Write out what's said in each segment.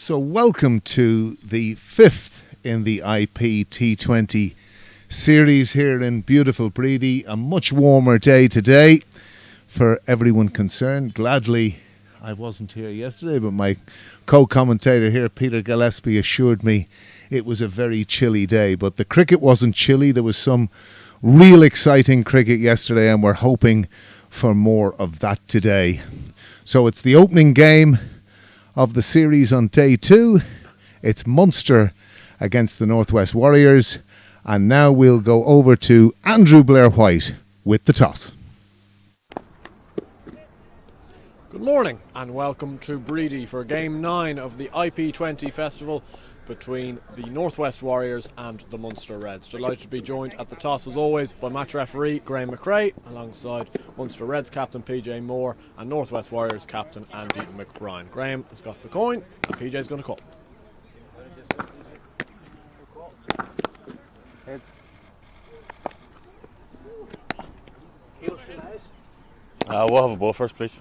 So welcome to the fifth in the IP20 series here in beautiful Bready. A much warmer day today for everyone concerned. Gladly, I wasn't here yesterday, but my co-commentator here, Peter Gillespie, assured me it was a very chilly day. But the cricket wasn't chilly. There was some real exciting cricket yesterday, and we're hoping for more of that today. So it's the opening game of the series on day 2. It's Munster against the Northwest Warriors. And now we'll go over to Andrew Blair-White with the toss. Good morning and welcome to Bready for Game 9 of the IP20 Festival between the Northwest Warriors and the Munster Reds. Delighted to be joined at the toss as always by match referee Graham McRae alongside Munster Reds captain PJ Moore and Northwest Warriors captain Andy McBride. Graham has got the coin and PJ's going to call. We'll have a ball first, please.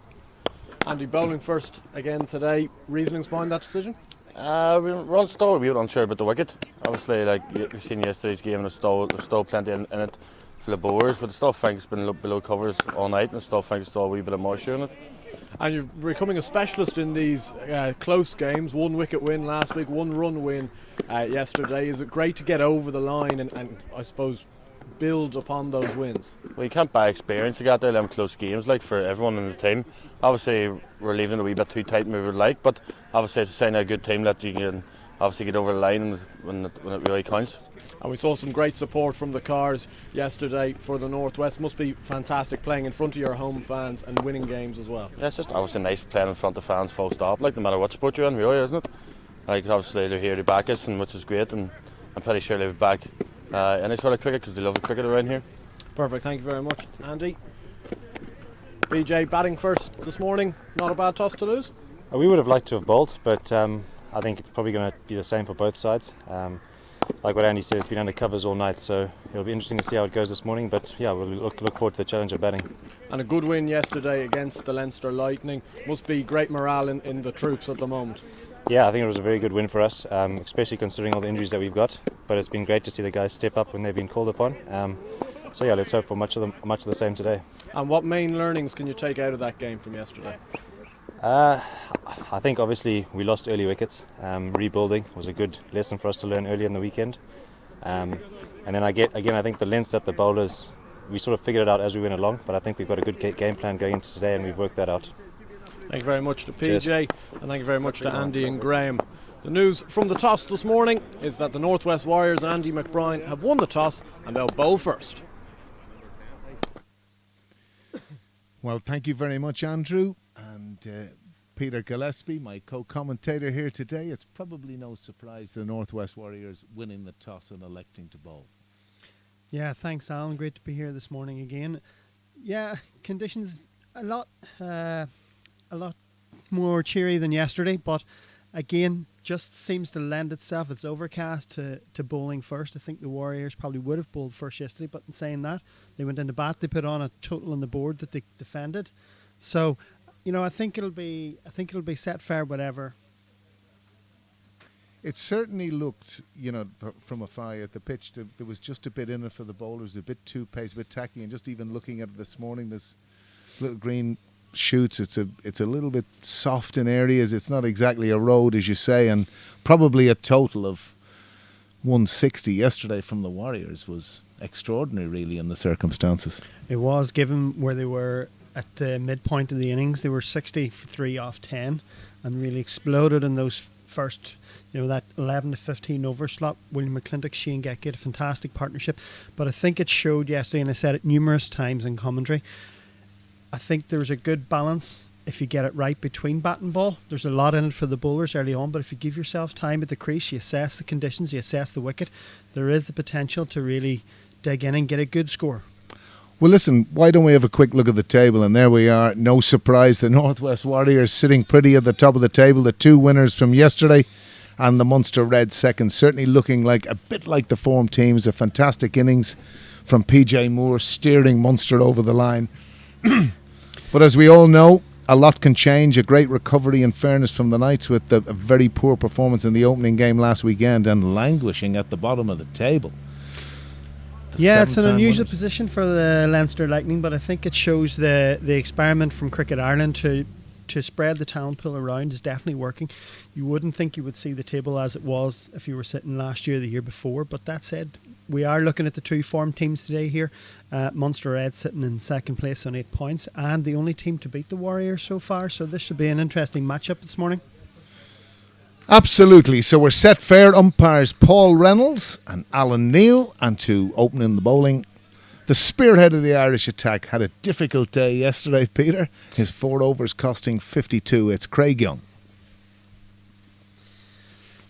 Andy bowling first again today. Reasonings behind that decision? We're on stall. We were unsure about the wicket. Obviously, like you've seen yesterday's game, there's still plenty in it for the bowlers, but I still think it's been below covers all night, and I still think it's still a wee bit of moisture in it. And you're becoming a specialist in these close games. 1 wicket win last week, 1 run win yesterday. Is it great to get over the line and I suppose build upon those wins? Well, you can't buy experience. You got to them close games, like for everyone in the team. Obviously, we're leaving it a wee bit too tight than we would like, but obviously it's a sign of a good team that you can obviously get over the line when it really counts. And we saw some great support from the cars yesterday for the Northwest. Must be fantastic playing in front of your home fans and winning games as well. Yeah, it's just obviously nice playing in front of fans full stop, like no matter what sport you're in, really, isn't it? Like obviously they're here to back us, and which is great, and I'm pretty sure they'll be back any sort of cricket because they love the cricket around here. Perfect, thank you very much, Andy. BJ batting first this morning, not a bad toss to lose? We would have liked to have bowled, but I think it's probably going to be the same for both sides. Like what Andy said, it's been under covers all night, so it'll be interesting to see how it goes this morning, but yeah, we'll look forward to the challenge of batting. And a good win yesterday against the Leinster Lightning. Must be great morale in the troops at the moment. Yeah, I think it was a very good win for us, especially considering all the injuries that we've got, but it's been great to see the guys step up when they've been called upon. So yeah, let's hope for much of the same today. And what main learnings can you take out of that game from yesterday? I think obviously we lost early wickets. Rebuilding was a good lesson for us to learn early in the weekend. And then I think the lengths that the bowlers, we sort of figured it out as we went along, but I think we've got a good game plan going into today and we've worked that out. Thank you very much to PJ. Cheers. And thank you very much to Andy and Graham. The news from the toss this morning is that the Northwest Warriors and Andy McBride have won the toss and they'll bowl first. Well, thank you very much, Andrew. And Peter Gillespie, my co-commentator here today. It's probably no surprise the Northwest Warriors winning the toss and electing to bowl. Yeah, thanks, Alan. Great to be here this morning again. Yeah, conditions a lot more cheery than yesterday, but again, just seems to lend itself. It's overcast to bowling first. I think the Warriors probably would have bowled first yesterday, but in saying that, they went into bat. They put on a total on the board that they defended. So, you know, I think it'll be set fair, whatever. It certainly looked, you know, from afar at the pitch, there was just a bit in it for the bowlers, a bit too pace, a bit tacky, and just even looking at it this morning, this little green shoots, it's a little bit soft in areas. It's not exactly a road, as you say, and probably a total of 160 yesterday from the Warriors was extraordinary, really, in the circumstances. It was, given where they were at the midpoint of the innings. They were 63 off 10 and really exploded in those first, you know, that 11 to 15 over slot. William McClintock, Shane Getgate, a fantastic partnership. But I think it showed yesterday, and I said it numerous times in commentary, I think there's a good balance if you get it right between bat and ball. There's a lot in it for the bowlers early on, but if you give yourself time at the crease, you assess the conditions, you assess the wicket, there is the potential to really dig in and get a good score. Well, listen, why don't we have a quick look at the table? And there we are. No surprise, the Northwest Warriors sitting pretty at the top of the table. The 2 winners from yesterday and the Munster Reds second, certainly looking like a bit like the form teams. A fantastic innings from PJ Moore steering Munster over the line. But as we all know, a lot can change. A great recovery in fairness from the Knights with a very poor performance in the opening game last weekend and languishing at the bottom of the table. Yeah, it's an unusual position for the Leinster Lightning, but I think it shows the experiment from Cricket Ireland to spread the talent pool around is definitely working. You wouldn't think you would see the table as it was if you were sitting last year or the year before, but that said, we are looking at the two form teams today here. Munster Reds sitting in second place on 8 points and the only team to beat the Warriors so far, so this should be an interesting matchup this morning. Absolutely. So we're set fair. Umpires Paul Reynolds and Alan Neal, and to open in the bowling, the spearhead of the Irish attack had a difficult day yesterday, Peter. His 4 overs costing 52. It's Craig Young.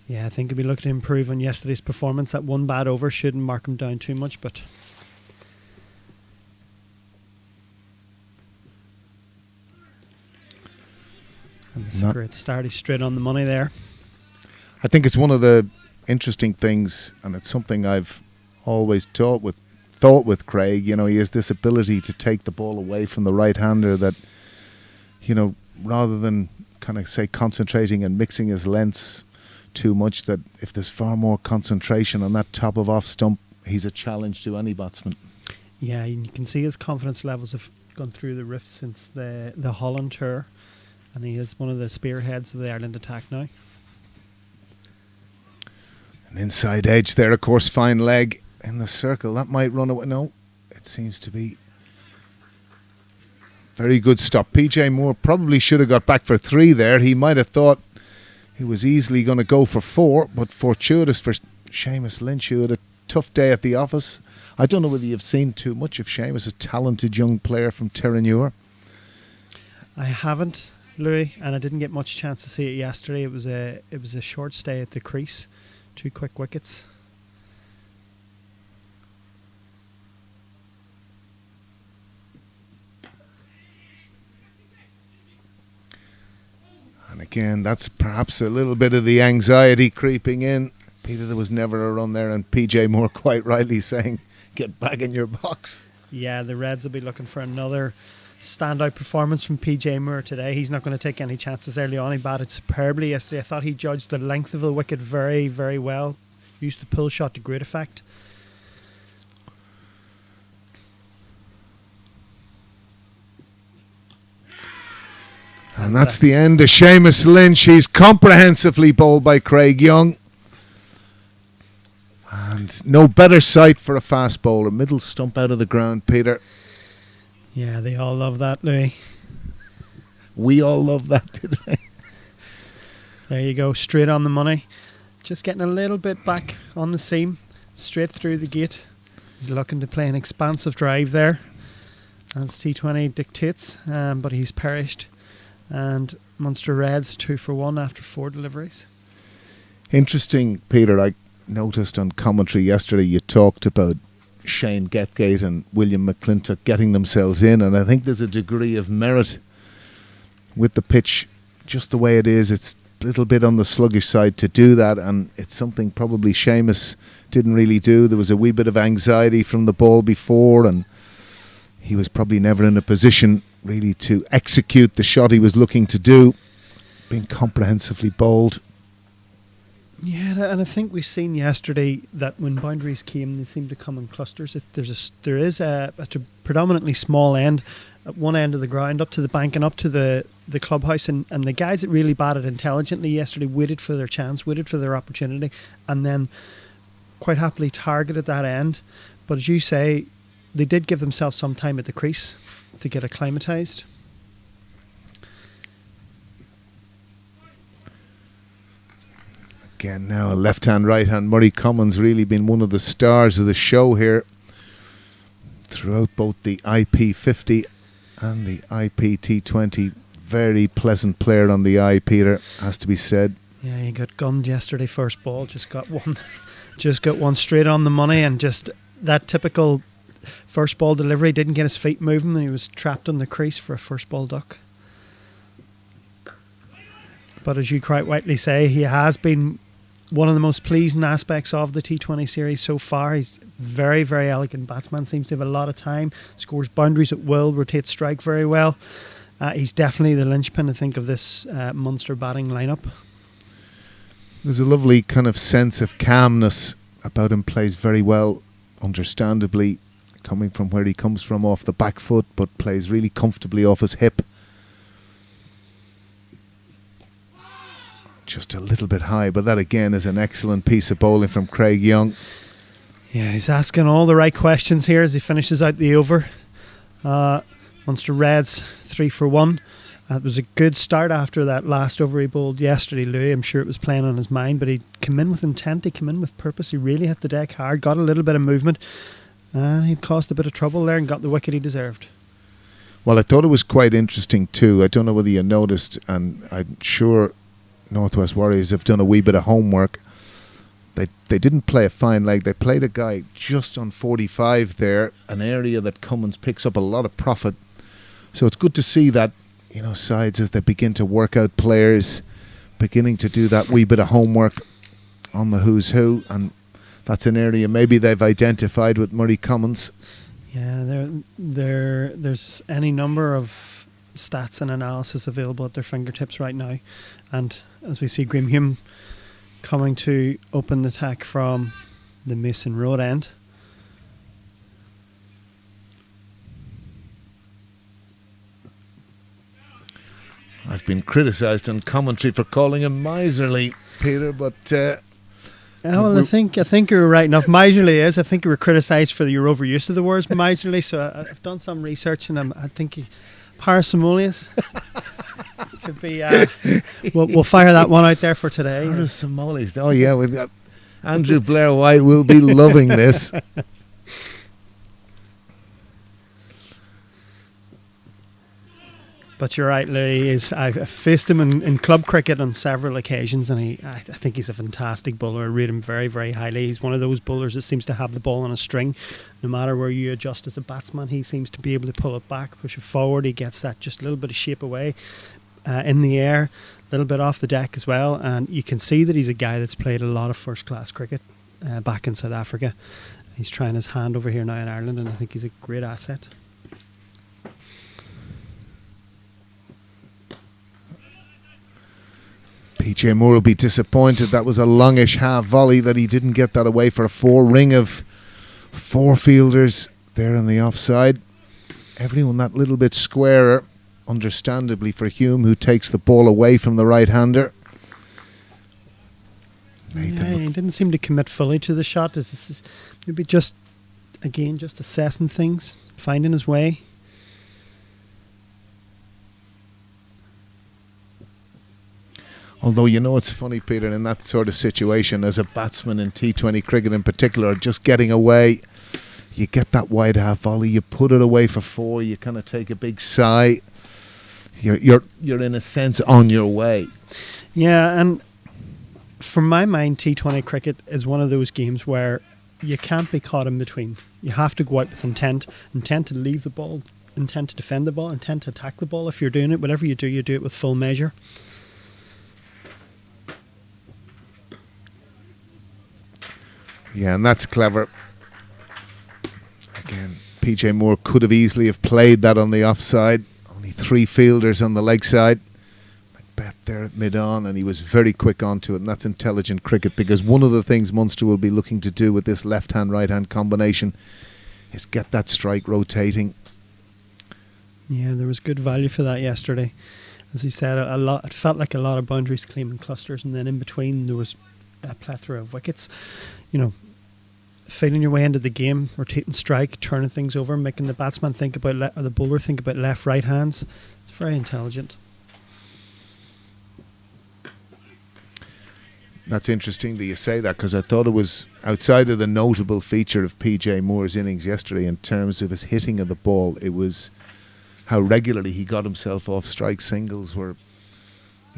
Yeah, I think he'll be looking to improve on yesterday's performance. That one bad over shouldn't mark him down too much, but and it's a great start. He's straight on the money there. I think it's one of the interesting things, and it's something I've always thought with Craig. You know, he has this ability to take the ball away from the right-hander that, you know, rather than kind of say concentrating and mixing his lengths too much, that if there's far more concentration on that top of off stump, he's a challenge to any batsman. Yeah, you can see his confidence levels have gone through the roof since the Holland tour, and he is one of the spearheads of the Ireland attack now. An inside edge there, of course, fine leg in the circle. That might run away. No, it seems to be very good stop. PJ Moore probably should have got back for 3 there. He might have thought he was easily going to go for 4, but fortuitous for Seamus Lynch, who had a tough day at the office. I don't know whether you've seen too much of Seamus, a talented young player from Terranure. I haven't, Louis, and I didn't get much chance to see it yesterday. It was a short stay at the crease. 2 quick wickets. And again, that's perhaps a little bit of the anxiety creeping in. Peter, there was never a run there, and PJ Moore quite rightly saying, get back in your box. Yeah, the Reds will be looking for another standout performance from PJ Moore today. He's not going to take any chances early on. He batted superbly yesterday. I thought he judged the length of the wicket very, very well. Used the pull shot to great effect. And that's the end of Seamus Lynch. He's comprehensively bowled by Craig Young. And no better sight for a fast bowler. Middle stump out of the ground, Peter. Yeah, they all love that, Louis. We all love that, didn't we? There you go, straight on the money. Just getting a little bit back on the seam, straight through the gate. He's looking to play an expansive drive there, as T20 dictates, but he's perished. And Munster Reds 2 for 1 after 4 deliveries. Interesting, Peter. I noticed on commentary yesterday you talked about Shane Getgate and William McClintock getting themselves in, and I think there's a degree of merit with the pitch just the way it is. It's a little bit on the sluggish side to do that, and it's something probably Seamus didn't really do. There was a wee bit of anxiety from the ball before, and he was probably never in a position really to execute the shot he was looking to do, being comprehensively bowled. Yeah, and I think we've seen yesterday that when boundaries came, they seem to come in clusters. There is a predominantly small end at one end of the ground, up to the bank and up to the clubhouse, and the guys that really batted intelligently yesterday waited for their chance, waited for their opportunity, and then quite happily targeted that end. But as you say, they did give themselves some time at the crease to get acclimatised. Again now a left-hand, right-hand. Murray Cummins really been one of the stars of the show here throughout both the IP20 and the IP20. Very pleasant player on the eye, Peter, has to be said. Yeah, he got gunned yesterday first ball, just got one straight on the money, and just that typical first ball delivery, didn't get his feet moving, and he was trapped on the crease for a first ball duck. But as you quite rightly say, he has been one of the most pleasing aspects of the T20 series so far. He's very, very elegant batsman, seems to have a lot of time, scores boundaries at will, rotates strike very well. He's definitely the linchpin, I think, of this Munster batting lineup. There's a lovely kind of sense of calmness about him. Plays very well, understandably, coming from where he comes from off the back foot, but plays really comfortably off his hip. Just a little bit high, but that again is an excellent piece of bowling from Craig Young. Yeah, he's asking all the right questions here as he finishes out the over. Munster Reds 3 for 1. It was a good start after that last over he bowled yesterday, Louis. I'm sure it was playing on his mind, but he came in with intent, he came in with purpose. He really hit the deck hard, got a little bit of movement, and he caused a bit of trouble there and got the wicket he deserved. Well, I thought it was quite interesting too. I don't know whether you noticed, and I'm sure Northwest Warriors have done a wee bit of homework. They didn't play a fine leg. They played a guy just on 45 there, an area that Cummins picks up a lot of profit. So it's good to see that, you know, sides as they begin to work out players, beginning to do that wee bit of homework on the who's who, and that's an area maybe they've identified with Murray Cummins. Yeah, there's any number of stats and analysis available at their fingertips right now, and as we see Graham Hume coming to open the attack from the Mason Road end. I've been criticised on commentary for calling him miserly, Peter, but well, I think you're right enough. Miserly is. I think you were criticised for your overuse of the words miserly. So I've done some research, and I think parsimonious could be. We'll fire that one out there for today. Parsimonious. Oh yeah, we've got Andrew Blair White will be loving this. But you're right, Louis. I've faced him in club cricket on several occasions, and I think he's a fantastic bowler. I rate him very, very highly. He's one of those bowlers that seems to have the ball on a string. No matter where you adjust as a batsman, he seems to be able to pull it back, push it forward. He gets that just a little bit of shape away in the air, a little bit off the deck as well. And you can see that he's a guy that's played a lot of first-class cricket back in South Africa. He's trying his hand over here now in Ireland, and I think he's a great asset. PJ Moore will be disappointed. That was a longish half volley that he didn't get that away for a ring of four fielders there on the offside. Everyone that little bit squarer, understandably for Hume, who takes the ball away from the right-hander. Yeah, he didn't seem to commit fully to the shot. This is maybe just assessing things, finding his way. Although, you know, it's funny, Peter, in that sort of situation, as a batsman in T20 cricket in particular, just getting away, you get that wide half volley, you put it away for four, you kind of take a big sigh. You're in a sense on your way. Yeah, and from my mind, T20 cricket is one of those games where you can't be caught in between. You have to go out with intent to leave the ball, intent to defend the ball, intent to attack the ball. If you're doing it, whatever you do it with full measure. Yeah, and that's clever. Again, PJ Moore could have easily have played that on the offside. Only three fielders on the leg side. Macbeth there at mid-on, and he was very quick onto it, and that's intelligent cricket, because one of the things Munster will be looking to do with this left-hand, right-hand combination is get that strike rotating. Yeah, there was good value for that yesterday. As he said, it felt like a lot of boundaries claiming clusters, and then in between there was a plethora of wickets. You know, feeling your way into the game, rotating strike, turning things over, making the batsman think about or the bowler think about left, right hands. It's very intelligent. That's interesting that you say that, because I thought it was outside of the notable feature of PJ Moore's innings yesterday in terms of his hitting of the ball. It was how regularly he got himself off strike singles were,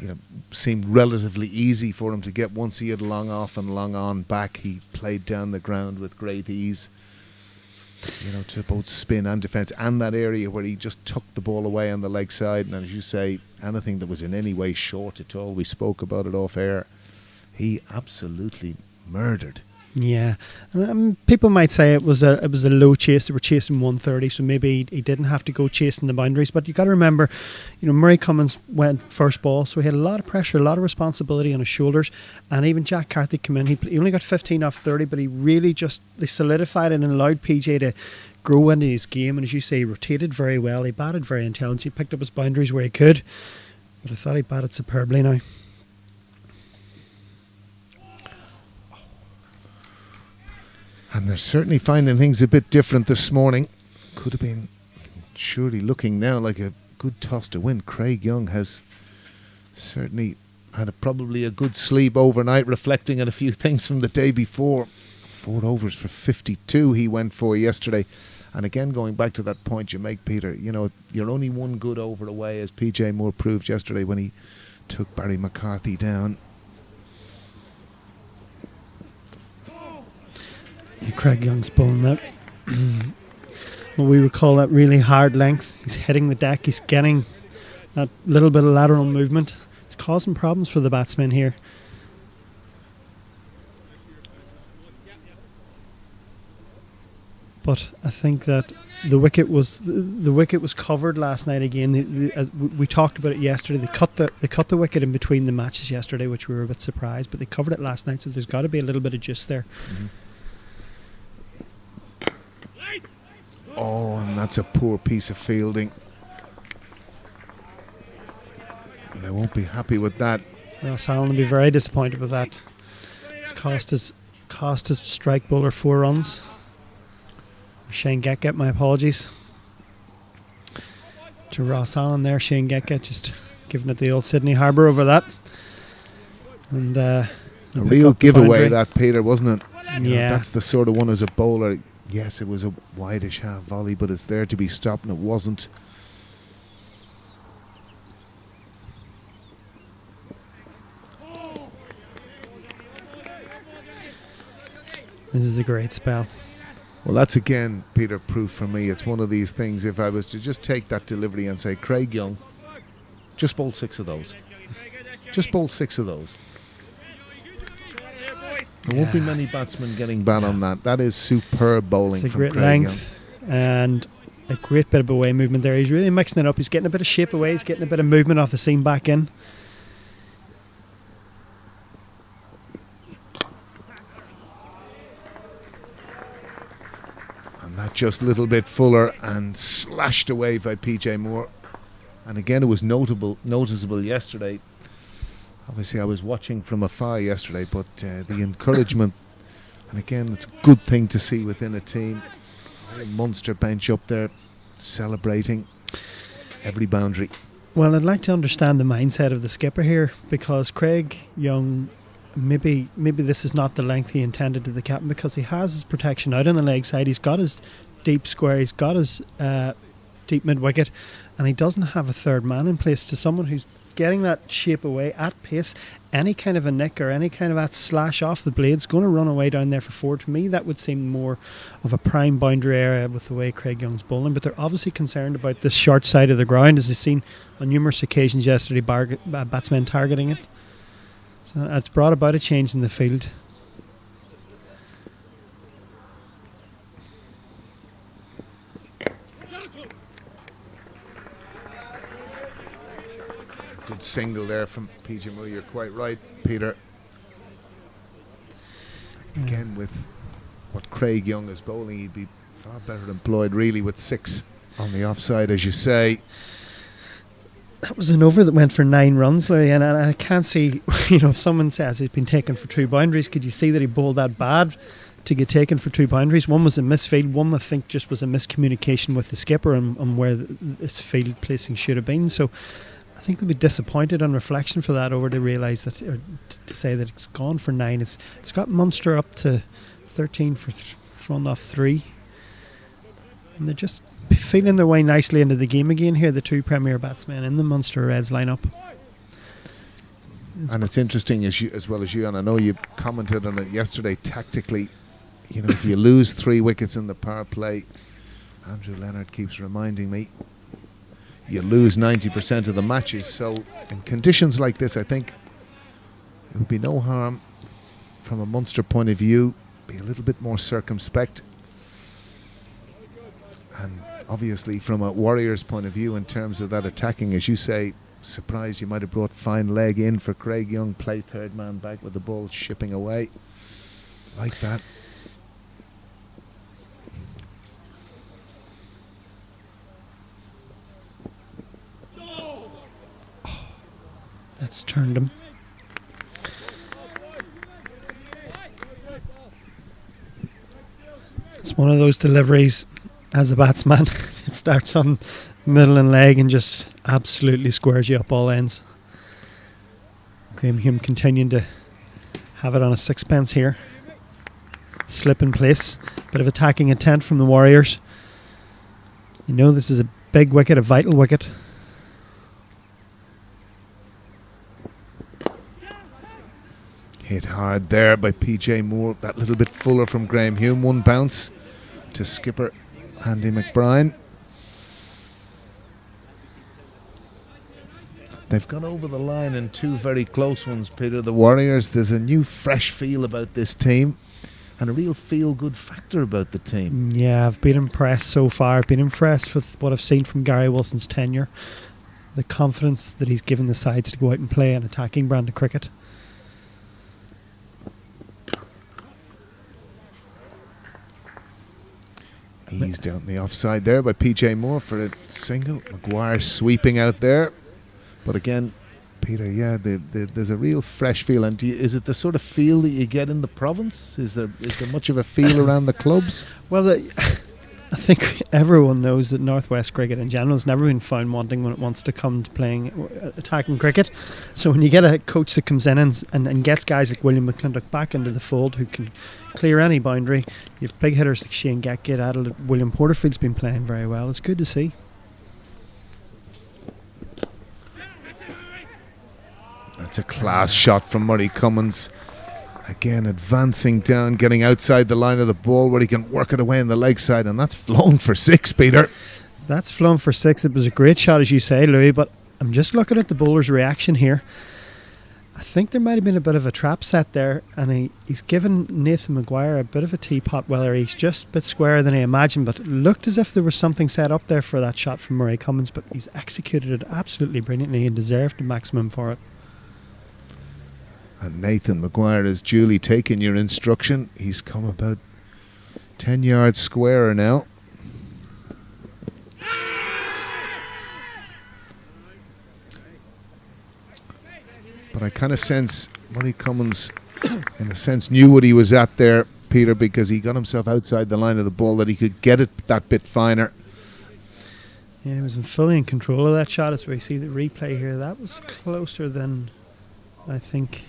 you know, seemed relatively easy for him to get. Once he had long off and long on back, he played down the ground with great ease, you know, to both spin and defence, and that area where he just took the ball away on the leg side. And as you say, anything that was in any way short at all, we spoke about it off air, he absolutely murdered. Yeah, and people might say it was a low chase. They were chasing 130, so maybe he didn't have to go chasing the boundaries. But you got to remember, Murray Cummins went first ball, so he had a lot of pressure, a lot of responsibility on his shoulders. And even Jack Carthy came in. He only got 15 off 30, but he really they solidified it and allowed PJ to grow into his game. And as you say, he rotated very well. He batted very intelligently. He picked up his boundaries where he could. But I thought he batted superbly now. And they're certainly finding things a bit different this morning. Could have been surely looking now like a good toss to win. Craig Young has certainly had probably a good sleep overnight, reflecting on a few things from the day before. 4 overs for 52 he went for yesterday. And again, going back to that point you make, Peter, you're only one good over away, as PJ Moore proved yesterday when he took Barry McCarthy down. Craig Young's bowling that. What we would call that really hard length. He's hitting the deck. He's getting that little bit of lateral movement. It's causing problems for the batsmen here. But I think that the wicket was covered last night again. As we talked about it yesterday, they cut the wicket in between the matches yesterday, which we were a bit surprised. But they covered it last night, so there's got to be a little bit of juice there. Mm-hmm. Oh, and that's a poor piece of fielding. And they won't be happy with that. Ross Allen will be very disappointed with that. It's cost his strike bowler 4 runs. Shane Getget, my apologies to Ross Allen there. Shane Getget just giving it the old Sydney Harbour over that. And a real giveaway that, Peter, wasn't it? Yeah. That's the sort of one as a bowler. Yes, it was a wideish half volley, but it's there to be stopped, and it wasn't. This is a great spell. Well, that's again, Peter, proof for me. It's one of these things, if I was to just take that delivery and say, Craig Young, just bowl 6 of those. Just bowl 6 of those. There won't be many batsmen getting bat on that. That is superb bowling from Craig Young. It's a great length and a great bit of away movement there. He's really mixing it up. He's getting a bit of shape away. He's getting a bit of movement off the seam back in. And that just a little bit fuller and slashed away by PJ Moore. And again, it was noticeable yesterday. Obviously, I was watching from afar yesterday, but the encouragement, and again, it's a good thing to see within a team. Munster bench up there celebrating every boundary. Well, I'd like to understand the mindset of the skipper here, because Craig Young, maybe this is not the length he intended to the captain, because he has his protection out on the leg side. He's got his deep square, he's got his deep mid wicket, and he doesn't have a third man in place. To someone who's getting that shape away at pace, any kind of a nick or any kind of that slash off the blade's going to run away down there for 4. To me, that would seem more of a prime boundary area with the way Craig Young's bowling. But they're obviously concerned about the short side of the ground, as they've seen on numerous occasions yesterday, batsmen targeting it. So it's brought about a change in the field. Good single there from PJ Moore. You're quite right, Peter. Again, with what Craig Young is bowling, he'd be far better employed really with 6 on the offside, as you say. That was an over that went for 9 runs, Larry, and I can't see, if someone says he's been taken for 2 boundaries, could you see that he bowled that bad to get taken for 2 boundaries? One was a misfield, one I think just was a miscommunication with the skipper on where his field placing should have been. So I think they'll be disappointed on reflection for that over to realise that, or to say that it's gone for 9. It's got Munster up to 13 for front off 3. And they're just feeling their way nicely into the game again here, the 2 premier batsmen in the Munster Reds lineup. And it's interesting, as well as you, and I know you commented on it yesterday, tactically, if you lose 3 wickets in the power play, Andrew Leonard keeps reminding me, you lose 90% of the matches. So in conditions like this, I think it would be no harm from a Munster point of view, be a little bit more circumspect. And obviously from a Warriors point of view in terms of that attacking, as you say, surprised you might have brought fine leg in for Craig Young, play third man back with the ball shipping away. Like that. That's turned him. It's one of those deliveries as a batsman. It starts on middle and leg and just absolutely squares you up all ends. Graham Hume continuing to have it on a sixpence here. Slip in place. Bit of attacking intent from the Warriors. You know this is a big wicket, a vital wicket. Hit hard there by PJ Moore. That little bit fuller from Graham Hume. One bounce to skipper Andy McBride. They've gone over the line in two very close ones, Peter. The Warriors, there's a new fresh feel about this team and a real feel-good factor about the team. Yeah, I've been impressed so far. I've been impressed with what I've seen from Gary Wilson's tenure. The confidence that he's given the sides to go out and play an attacking brand of cricket. Eased out in the offside there by PJ Moore for a single. Maguire sweeping out there. But again, Peter, yeah, there's a real fresh feel. And is it the sort of feel that you get in the province? Is there much of a feel around the clubs? Well, I think everyone knows that Northwest cricket in general has never been found wanting when it wants to come to playing attacking cricket. So when you get a coach that comes in and gets guys like William McClintock back into the fold who can clear any boundary, you have big hitters like Shane Gatgate, Adelaide, William Porterfield's been playing very well. It's good to see. That's a class shot from Murray Cummins. Again, advancing down, getting outside the line of the ball where he can work it away on the leg side, and that's flown for six, Peter. That's flown for six. It was a great shot, as you say, Louis, but I'm just looking at the bowler's reaction here. I think there might have been a bit of a trap set there, and he's given Nathan Maguire a bit of a teapot, whether he's just a bit squarer than I imagined, but it looked as if there was something set up there for that shot from Murray Cummins, but he's executed it absolutely brilliantly and deserved the maximum for it. And Nathan Maguire has duly taken your instruction. He's come about 10 yards squarer now. But I kind of sense Murray Cummins, in a sense, knew what he was at there, Peter, because he got himself outside the line of the ball, that he could get it that bit finer. Yeah, he was fully in control of that shot. As we see the replay here, that was closer than I think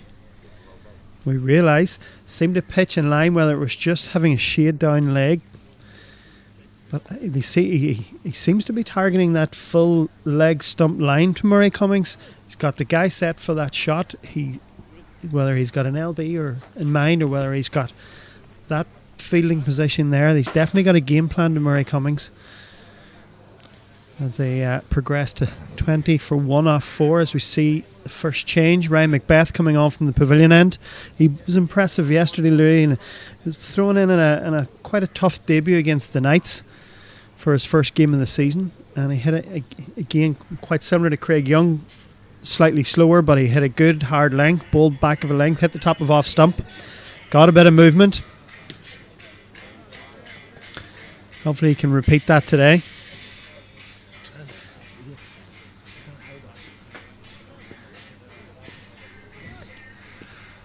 we realise. Seemed to pitch in line, whether it was just having a shade down leg. But they see he seems to be targeting that full leg stump line to Murray Cummins. He's got the guy set for that shot. Whether he's got an LB or in mind, or whether he's got that fielding position there, he's definitely got a game plan to Murray Cummins. As they progress to 20 for 1 off 4, as we see the first change. Ryan Macbeth coming on from the pavilion end. He was impressive yesterday, Louis, and he was thrown in a quite a tough debut against the Knights for his first game of the season, and he hit it again quite similar to Craig Young, slightly slower, but he hit a good hard length, bowled back of a length, hit the top of off stump, got a bit of movement. Hopefully he can repeat that today.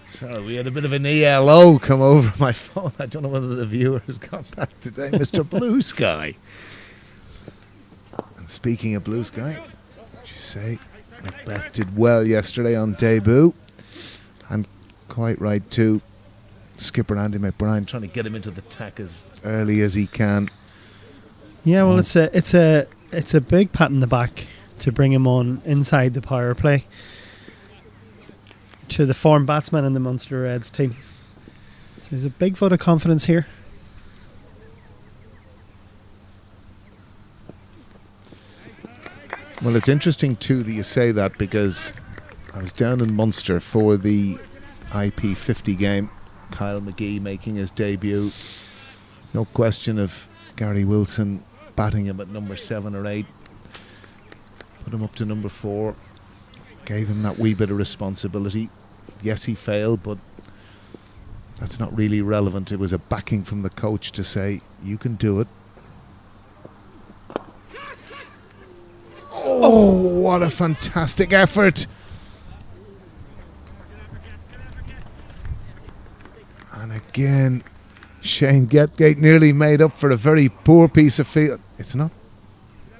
Sorry, we had a bit of an ELO come over my phone. I don't know whether the viewers got that today. Mr. Blue Sky. And speaking of Blue Sky, as you say, Macbeth did well yesterday on debut. And quite right too. Skipper Andy McBride trying to get him into the tack as early as he can. Yeah, well, it's a big pat in the back to bring him on inside the power play to the form batsman in the Munster Reds team. So there's a big vote of confidence here. Well, it's interesting too that you say that, because I was down in Munster for the IP20 game, Kyle McGee making his debut. No question of Gary Wilson batting him at number 7 or 8. Put him up to number 4. Gave him that wee bit of responsibility. Yes, he failed, but that's not really relevant. It was a backing from the coach to say, you can do it. Oh, what a fantastic effort. And again, Shane Getgate nearly made up for a very poor piece of field. It's not.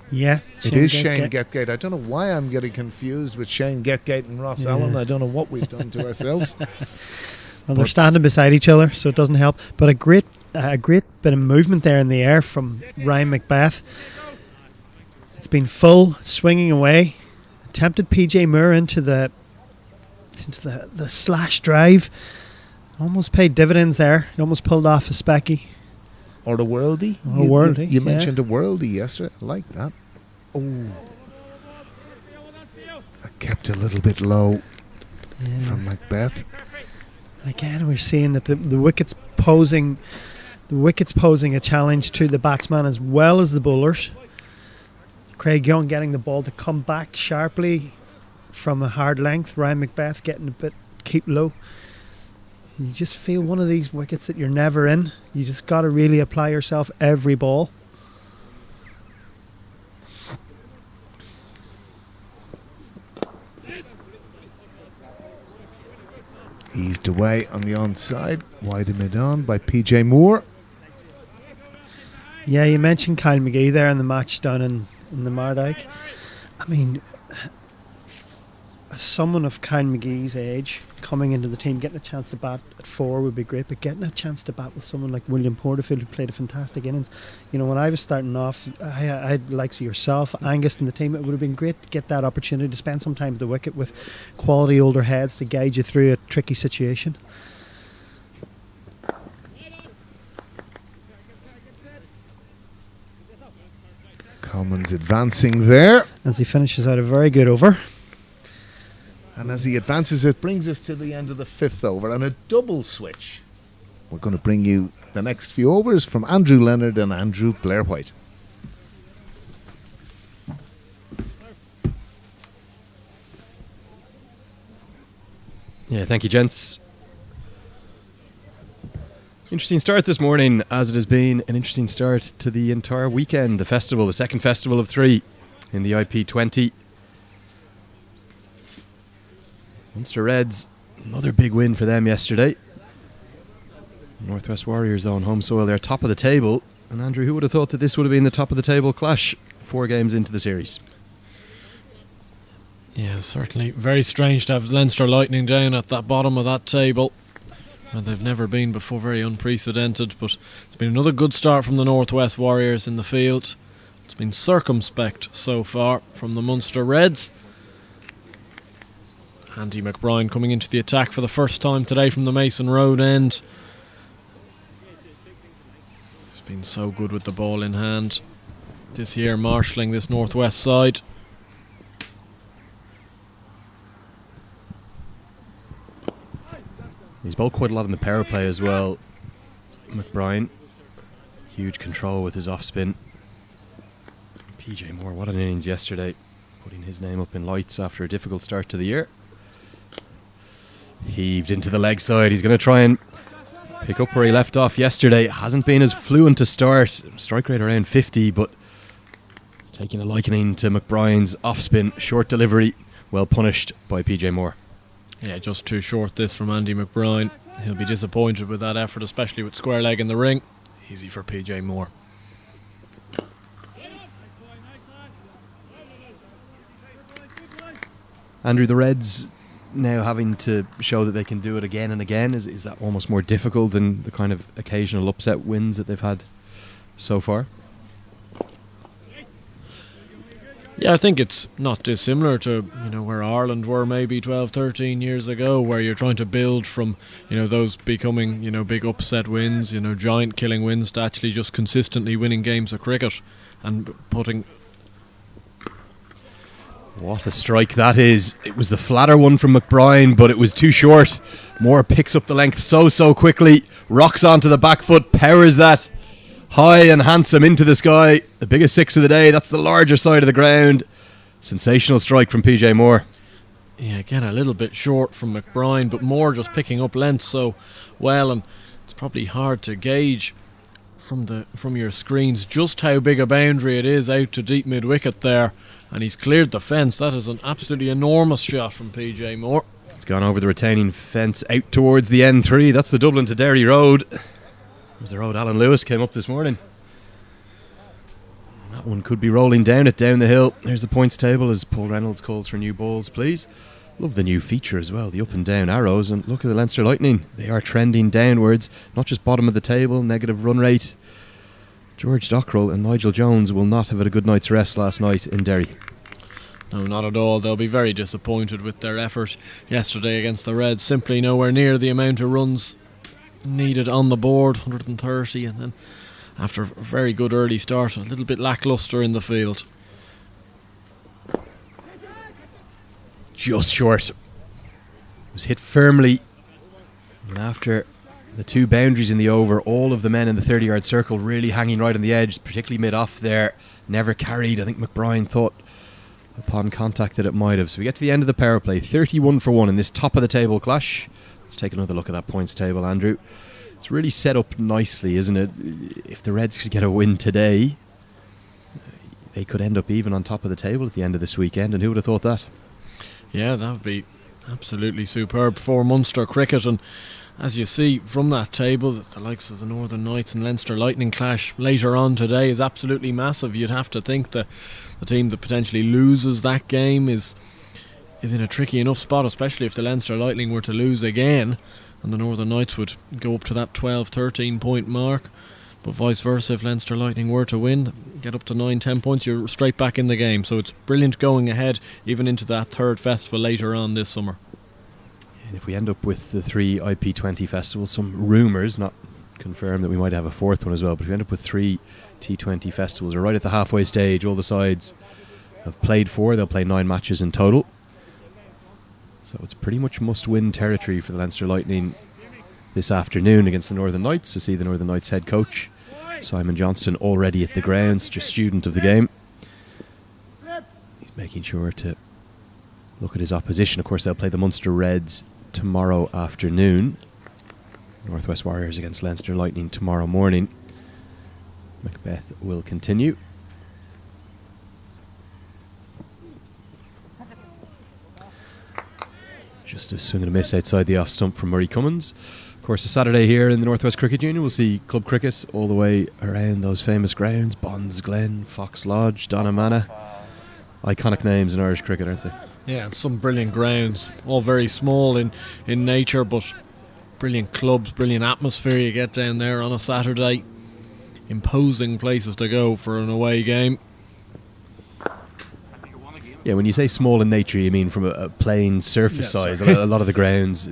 Yeah, It is Shane Getgate. I don't know why I'm getting confused with Shane Getgate and Ross Allen. I don't know what we've done to ourselves. Well, they're standing beside each other, so it doesn't help. But a great bit of movement there in the air from Ryan Macbeth. It's been full, swinging away. Attempted PJ Moore into the slash drive. Almost paid dividends there. He almost pulled off a specky. Or a worldie. You mentioned a worldie yesterday. I like that. Oh. I kept a little bit low from Macbeth. Again, we're seeing that the wicket's posing a challenge to the batsman as well as the bowlers. Craig Young getting the ball to come back sharply from a hard length. Ryan Macbeth getting a bit keep low. You just feel one of these wickets that you're never in. You just got to really apply yourself every ball. Eased away on the onside. Wide and mid-on by PJ Moore. Yeah, you mentioned Kyle McGee there in the match down in the Mardyke. I mean, as someone of Kyle McGee's age coming into the team, getting a chance to bat at 4 would be great, but getting a chance to bat with someone like William Porterfield, who played a fantastic innings. You know, when I was starting off, I had likes of yourself, Angus and the team. It would have been great to get that opportunity to spend some time at the wicket with quality older heads to guide you through a tricky situation. Coleman's advancing there. As he finishes out a very good over. And as he advances, it brings us to the end of the 5th over and a double switch. We're going to bring you the next few overs from Andrew Leonard and Andrew Blair-White. Yeah, thank you, gents. Interesting start this morning, as it has been an interesting start to the entire weekend. The festival, the second festival of 3 in the IP20. Munster Reds, another big win for them yesterday. Northwest Warriors on home soil, they're top of the table. And Andrew, who would have thought that this would have been the top of the table clash 4 games into the series? Yeah, certainly very strange to have Leinster Lightning down at that bottom of that table. And they've never been before, very unprecedented. But it's been another good start from the Northwest Warriors in the field. It's been circumspect so far from the Munster Reds. Andy McBride coming into the attack for the first time today from the Mason Road end. He's been so good with the ball in hand this year, marshalling this Northwest side. He's bowled quite a lot in the power play as well, McBride. Huge control with his off spin. PJ Moore, what an innings yesterday, putting his name up in lights after a difficult start to the year. Heaved into the leg side. He's going to try and pick up where he left off yesterday. Hasn't been as fluent to start. Strike rate around 50, but taking a likening to McBride's off spin, short delivery, well punished by PJ Moore. Yeah, just too short this from Andy McBride. He'll be disappointed with that effort, especially with square leg in the ring. Easy for PJ Moore. Andrew, the Reds now having to show that they can do it again and again. Is that almost more difficult than the kind of occasional upset wins that they've had so far? Yeah, I think it's not dissimilar to, where Ireland were maybe 12, 13 years ago, where you're trying to build from, those becoming, big upset wins, giant killing wins, to actually just consistently winning games of cricket and putting... What a strike that is. It was the flatter one from McBride, but it was too short. Moore picks up the length so quickly, rocks onto the back foot, powers that high and handsome into the sky. The biggest six of the day. That's the larger side of the ground. Sensational strike from PJ Moore. Yeah, again a little bit short from McBride, but Moore just picking up length so well, and it's probably hard to gauge from your screens just how big a boundary it is out to deep mid wicket there, and he's cleared the fence. That is an absolutely enormous shot from PJ Moore. It's gone over the retaining fence out towards the N3. That's the Dublin to Derry road. It was the road Alan Lewis came up this morning. That one could be rolling down the hill. There's the points table as Paul Reynolds calls for new balls, please. Love the new feature as well, the up and down arrows. And look at the Leinster Lightning. They are trending downwards, not just bottom of the table, negative run rate. George Dockrell and Nigel Jones will not have had a good night's rest last night in Derry. No, not at all. They'll be very disappointed with their effort yesterday against the Reds. Simply nowhere near the amount of runs needed on the board, 130, and then after a very good early start, a little bit lacklustre in the field. Just short. It was hit firmly, and after the two boundaries in the over, all of the men in the 30-yard circle really hanging right on the edge, particularly mid-off there, never carried. I think McBride thought upon contact that it might have. So we get to the end of the power play, 31 for 1 in this top of the table clash. Let's take another look at that points table, Andrew. It's really set up nicely, isn't it? If the Reds could get a win today, they could end up even on top of the table at the end of this weekend, and who would have thought that? Yeah, that would be absolutely superb for Munster cricket. And as you see from that table, the likes of the Northern Knights and Leinster Lightning clash later on today is absolutely massive. You'd have to think that the team that potentially loses that game is in a tricky enough spot, especially if the Leinster Lightning were to lose again and the Northern Knights would go up to that 12-13 point mark. But vice versa, if Leinster Lightning were to win, get up to 9-10 points, you're straight back in the game. So it's brilliant going ahead even into that third festival later on this summer. And if we end up with the 3 IP20 festivals, some rumours, not confirmed, that we might have a fourth one as well, but if we end up with 3 T20 festivals, we're right at the halfway stage. All the sides have played 4, they'll play 9 matches in total. So it's pretty much must-win territory for the Leinster Lightning this afternoon against the Northern Knights, to see the Northern Knights head coach Simon Johnston already at the ground, such a student of the game. He's making sure to look at his opposition. Of course, they'll play the Munster Reds tomorrow afternoon. Northwest Warriors against Leinster Lightning tomorrow morning. Macbeth will continue. Just a swing and a miss outside the off stump from Murray Cummins. Of course, a Saturday here in the Northwest Cricket Union, we'll see club cricket all the way around those famous grounds: Bonds Glen, Fox Lodge, Donamana. Iconic names in Irish cricket, aren't they? Yeah, and some brilliant grounds, all very small in nature, but brilliant clubs, brilliant atmosphere you get down there on a Saturday. Imposing places to go for an away game. Yeah, when you say small in nature, you mean from a plain surface size. A lot of the grounds,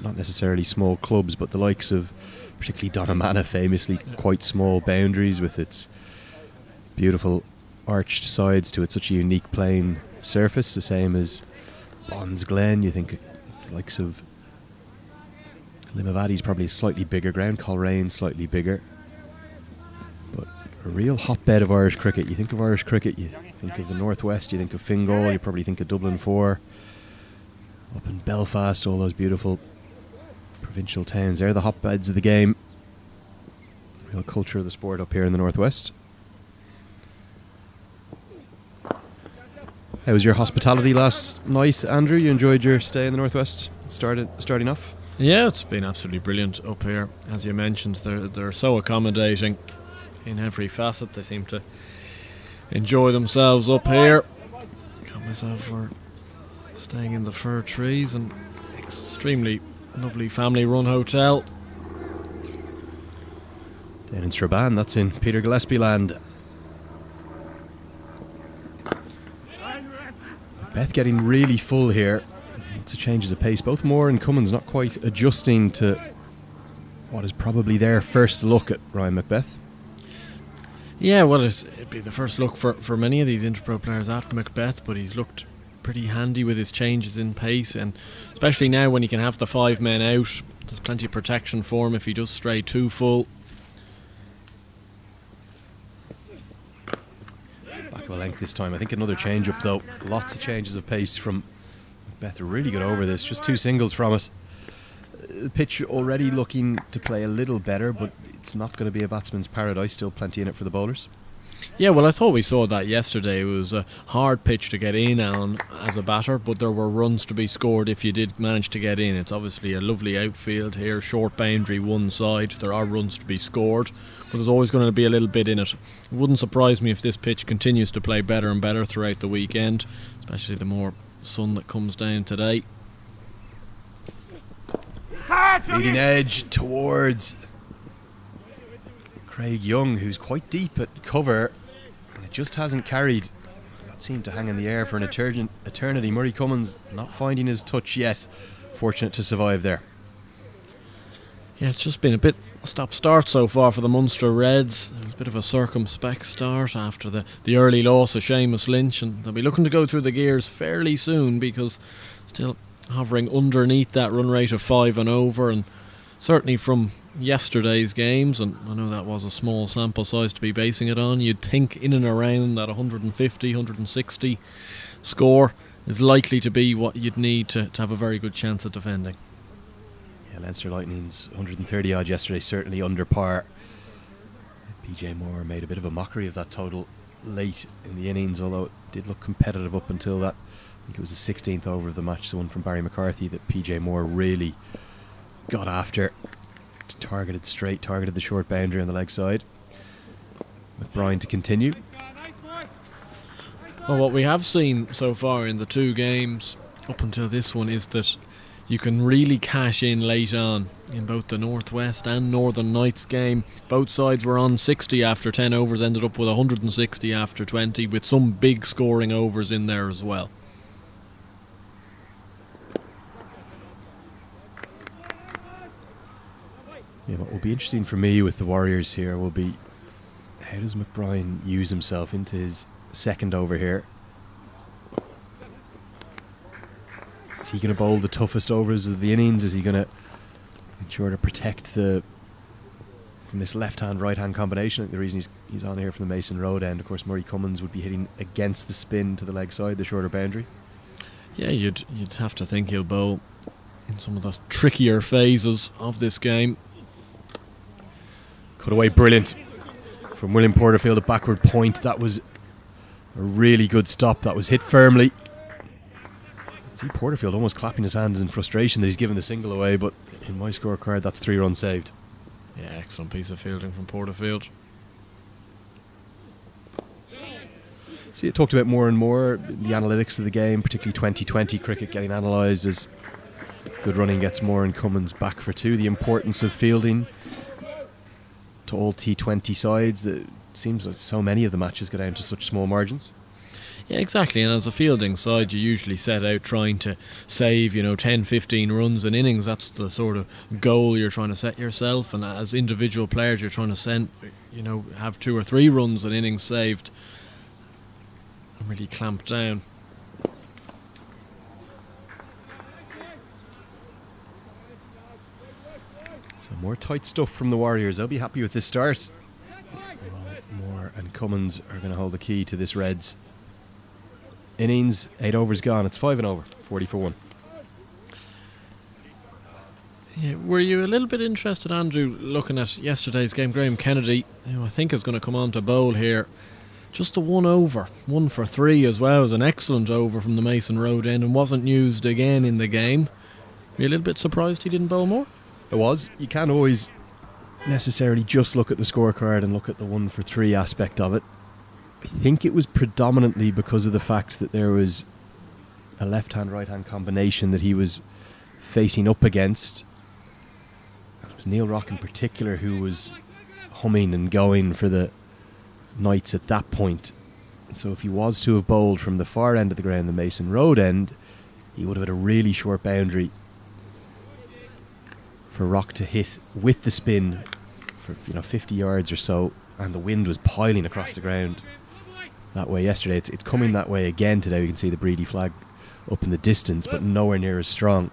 not necessarily small clubs, but the likes of particularly Donamana, famously quite small boundaries with its beautiful arched sides to it, such a unique plain surface, the same as Bonds Glen. You think the likes of Limavaddy's probably a slightly bigger ground, Coleraine slightly bigger. But a real hotbed of Irish cricket. You think of Irish cricket, you think of the Northwest, you think of Fingal, you probably think of Dublin 4. Up in Belfast, all those beautiful provincial towns. They're the hotbeds of the game. Real culture of the sport up here in the Northwest. How was your hospitality last night, Andrew? You enjoyed your stay in the Northwest starting off? Yeah, it's been absolutely brilliant up here. As you mentioned, they're so accommodating in every facet. They seem to enjoy themselves up here. Got myself for staying in the fir trees, and extremely lovely family-run hotel. Down in Strabane, that's in Peter Gillespie land. Beth getting really full here. Lots of changes of pace. Both Moore and Cummins not quite adjusting to what is probably their first look at Ryan Macbeth. Yeah, well, it'd be the first look for many of these Interpro players after Macbeth, but he's looked pretty handy with his changes in pace, and especially now when he can have the 5 men out, there's plenty of protection for him if he does stray too full. Back of a length this time. I think another change up though. Lots of changes of pace from Beth. Really got over this. Just 2 singles from it. The pitch already looking to play a little better, but it's not going to be a batsman's paradise. Still plenty in it for the bowlers. Yeah, well, I thought we saw that yesterday. It was a hard pitch to get in on as a batter, but there were runs to be scored if you did manage to get in. It's obviously a lovely outfield here, short boundary one side. There are runs to be scored, but there's always going to be a little bit in it. It wouldn't surprise me if this pitch continues to play better and better throughout the weekend, especially the more sun that comes down today. Leading edge towards Craig Young, who's quite deep at cover, and it just hasn't carried. That seemed to hang in the air for an eternity. Murray Cummins not finding his touch yet. Fortunate to survive there. Yeah, it's just been a bit stop-start so far for the Munster Reds. It was a bit of a circumspect start after the early loss of Seamus Lynch, and they'll be looking to go through the gears fairly soon because still hovering underneath that run rate of 5 and over, and certainly from yesterday's games, and I know that was a small sample size to be basing it on, you'd think in and around that 150, 160 score is likely to be what you'd need to have a very good chance at defending. Yeah, Leinster Lightning's 130 odd yesterday, certainly under par. PJ Moore made a bit of a mockery of that total late in the innings, although it did look competitive up until that. I think it was the 16th over of the match, the one from Barry McCarthy, that PJ Moore really got after. Targeted the short boundary on the leg side. McBride to continue. Well, what we have seen so far in the 2 games up until this one is that you can really cash in late on in both the Northwest and Northern Knights game. Both sides were on 60 after 10 overs, ended up with 160 after 20, with some big scoring overs in there as well. Yeah, what will be interesting for me with the Warriors here will be how does McBride use himself into his second over here. Is he going to bowl the toughest overs of the innings? Is he going to ensure to protect from this left-hand, right-hand combination? I think the reason he's on here from the Mason Road end, of course, Murray Cummins would be hitting against the spin to the leg side, the shorter boundary. Yeah, you'd have to think he'll bowl in some of the trickier phases of this game. Cut away brilliant from William Porterfield at backward point. That was a really good stop. That was hit firmly. See Porterfield almost clapping his hands in frustration that he's given the single away, but in my scorecard that's 3 runs saved. Yeah, excellent piece of fielding from Porterfield. See, it talked about more and more the analytics of the game, particularly 2020 cricket getting analysed as good running gets more and Cummins back for 2. The importance of fielding to all T20 sides. That seems like so many of the matches go down to such small margins. Yeah, exactly, and as a fielding side you usually set out trying to save 10-15 runs an innings. That's the sort of goal you're trying to set yourself, and as individual players you're trying to have 2 or 3 runs an innings saved and really clamp down. So more tight stuff from the Warriors. They'll be happy with this start. Moore and Cummins are going to hold the key to this Reds innings. 8 overs gone. It's 5 and over. 40 for 1. Yeah, were you a little bit interested, Andrew, looking at yesterday's game? Graham Kennedy, who I think is going to come on to bowl here, just the 1 over, 1 for 3 as well. It was an excellent over from the Mason Road end and wasn't used again in the game. Were you a little bit surprised he didn't bowl more? It was. You can't always necessarily just look at the scorecard and look at the 1 for 3 aspect of it. I think it was predominantly because of the fact that there was a left-hand, right-hand combination that he was facing up against. It was Neil Rock in particular who was humming and going for the Knights at that point. So if he was to have bowled from the far end of the ground, the Mason Road end, he would have had a really short boundary for Rock to hit with the spin for 50 yards or so, and the wind was piling across the ground that way yesterday. It's coming that way again today. We can see the Bready flag up in the distance, but nowhere near as strong.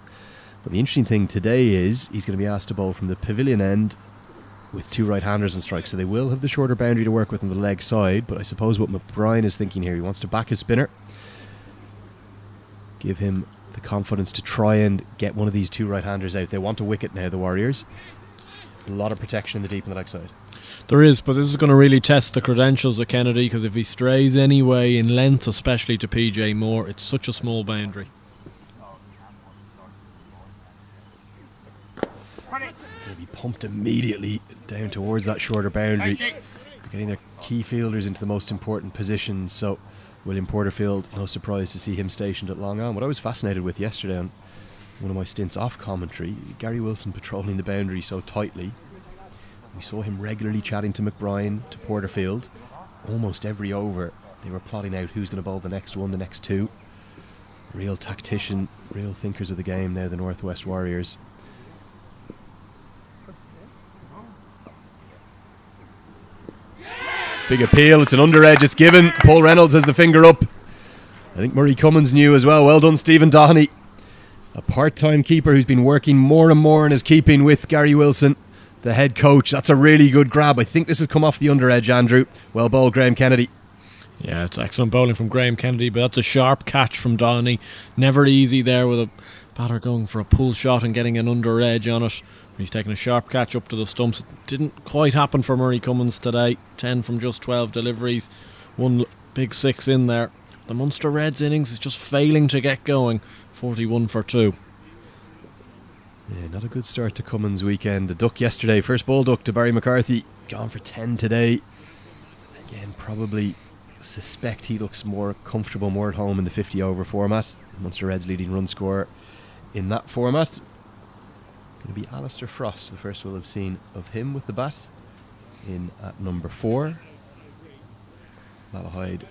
But the interesting thing today is he's going to be asked to bowl from the pavilion end with 2 right-handers on strike, so they will have the shorter boundary to work with on the leg side. But I suppose what McBride is thinking here, he wants to back his spinner, give him the confidence to try and get one of these 2 right-handers out. They want a wicket now, the Warriors. A lot of protection in the deep on the leg side. There is, but this is going to really test the credentials of Kennedy, because if he strays anyway in length, especially to PJ Moore, it's such a small boundary. He'll be pumped immediately down towards that shorter boundary. They're getting their key fielders into the most important positions, so William Porterfield, no surprise to see him stationed at long on. What I was fascinated with yesterday on one of my stints off commentary, Gary Wilson patrolling the boundary so tightly. We saw him regularly chatting to McBride, to Porterfield. Almost every over they were plotting out who's going to bowl the next one, the next 2. Real tactician, real thinkers of the game now, the Northwest Warriors. Big appeal, it's an under edge, it's given. Paul Reynolds has the finger up. I think Murray Cummins knew as well. Well done, Stephen Doheney. A part-time keeper who's been working more and more in his keeping with Gary Wilson, the head coach. That's a really good grab. I think this has come off the under edge, Andrew. Well bowled, Graham Kennedy. Yeah, it's excellent bowling from Graham Kennedy, but that's a sharp catch from Downey. Never easy there with a batter going for a pull shot and getting an under edge on it. He's taking a sharp catch up to the stumps. It didn't quite happen for Murray Cummins today. 10 from just 12 deliveries. 1 big 6 in there. The Munster Reds innings is just failing to get going. 41 for 2. Yeah, not a good start to Cummins' weekend. The duck yesterday, first ball duck to Barry McCarthy. Gone for 10 today. Again, probably suspect he looks more comfortable, more at home in the 50 over format. Munster Reds leading run scorer in that format. Going to be Alistair Frost, the first we'll have seen of him with the bat, in at number 4. Malahide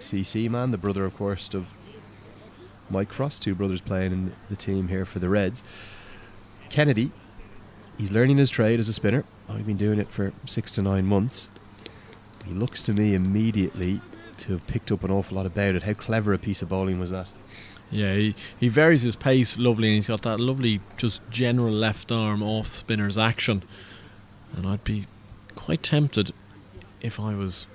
CC man, the brother of course of Mike Frost, 2 brothers playing in the team here for the Reds. Kennedy, he's learning his trade as a spinner. I've been doing it for 6 to 9 months. He looks to me immediately to have picked up an awful lot about it. How clever a piece of bowling was that? Yeah, he varies his pace lovely, and he's got that lovely just general left arm off spinner's action. And I'd be quite tempted, if I was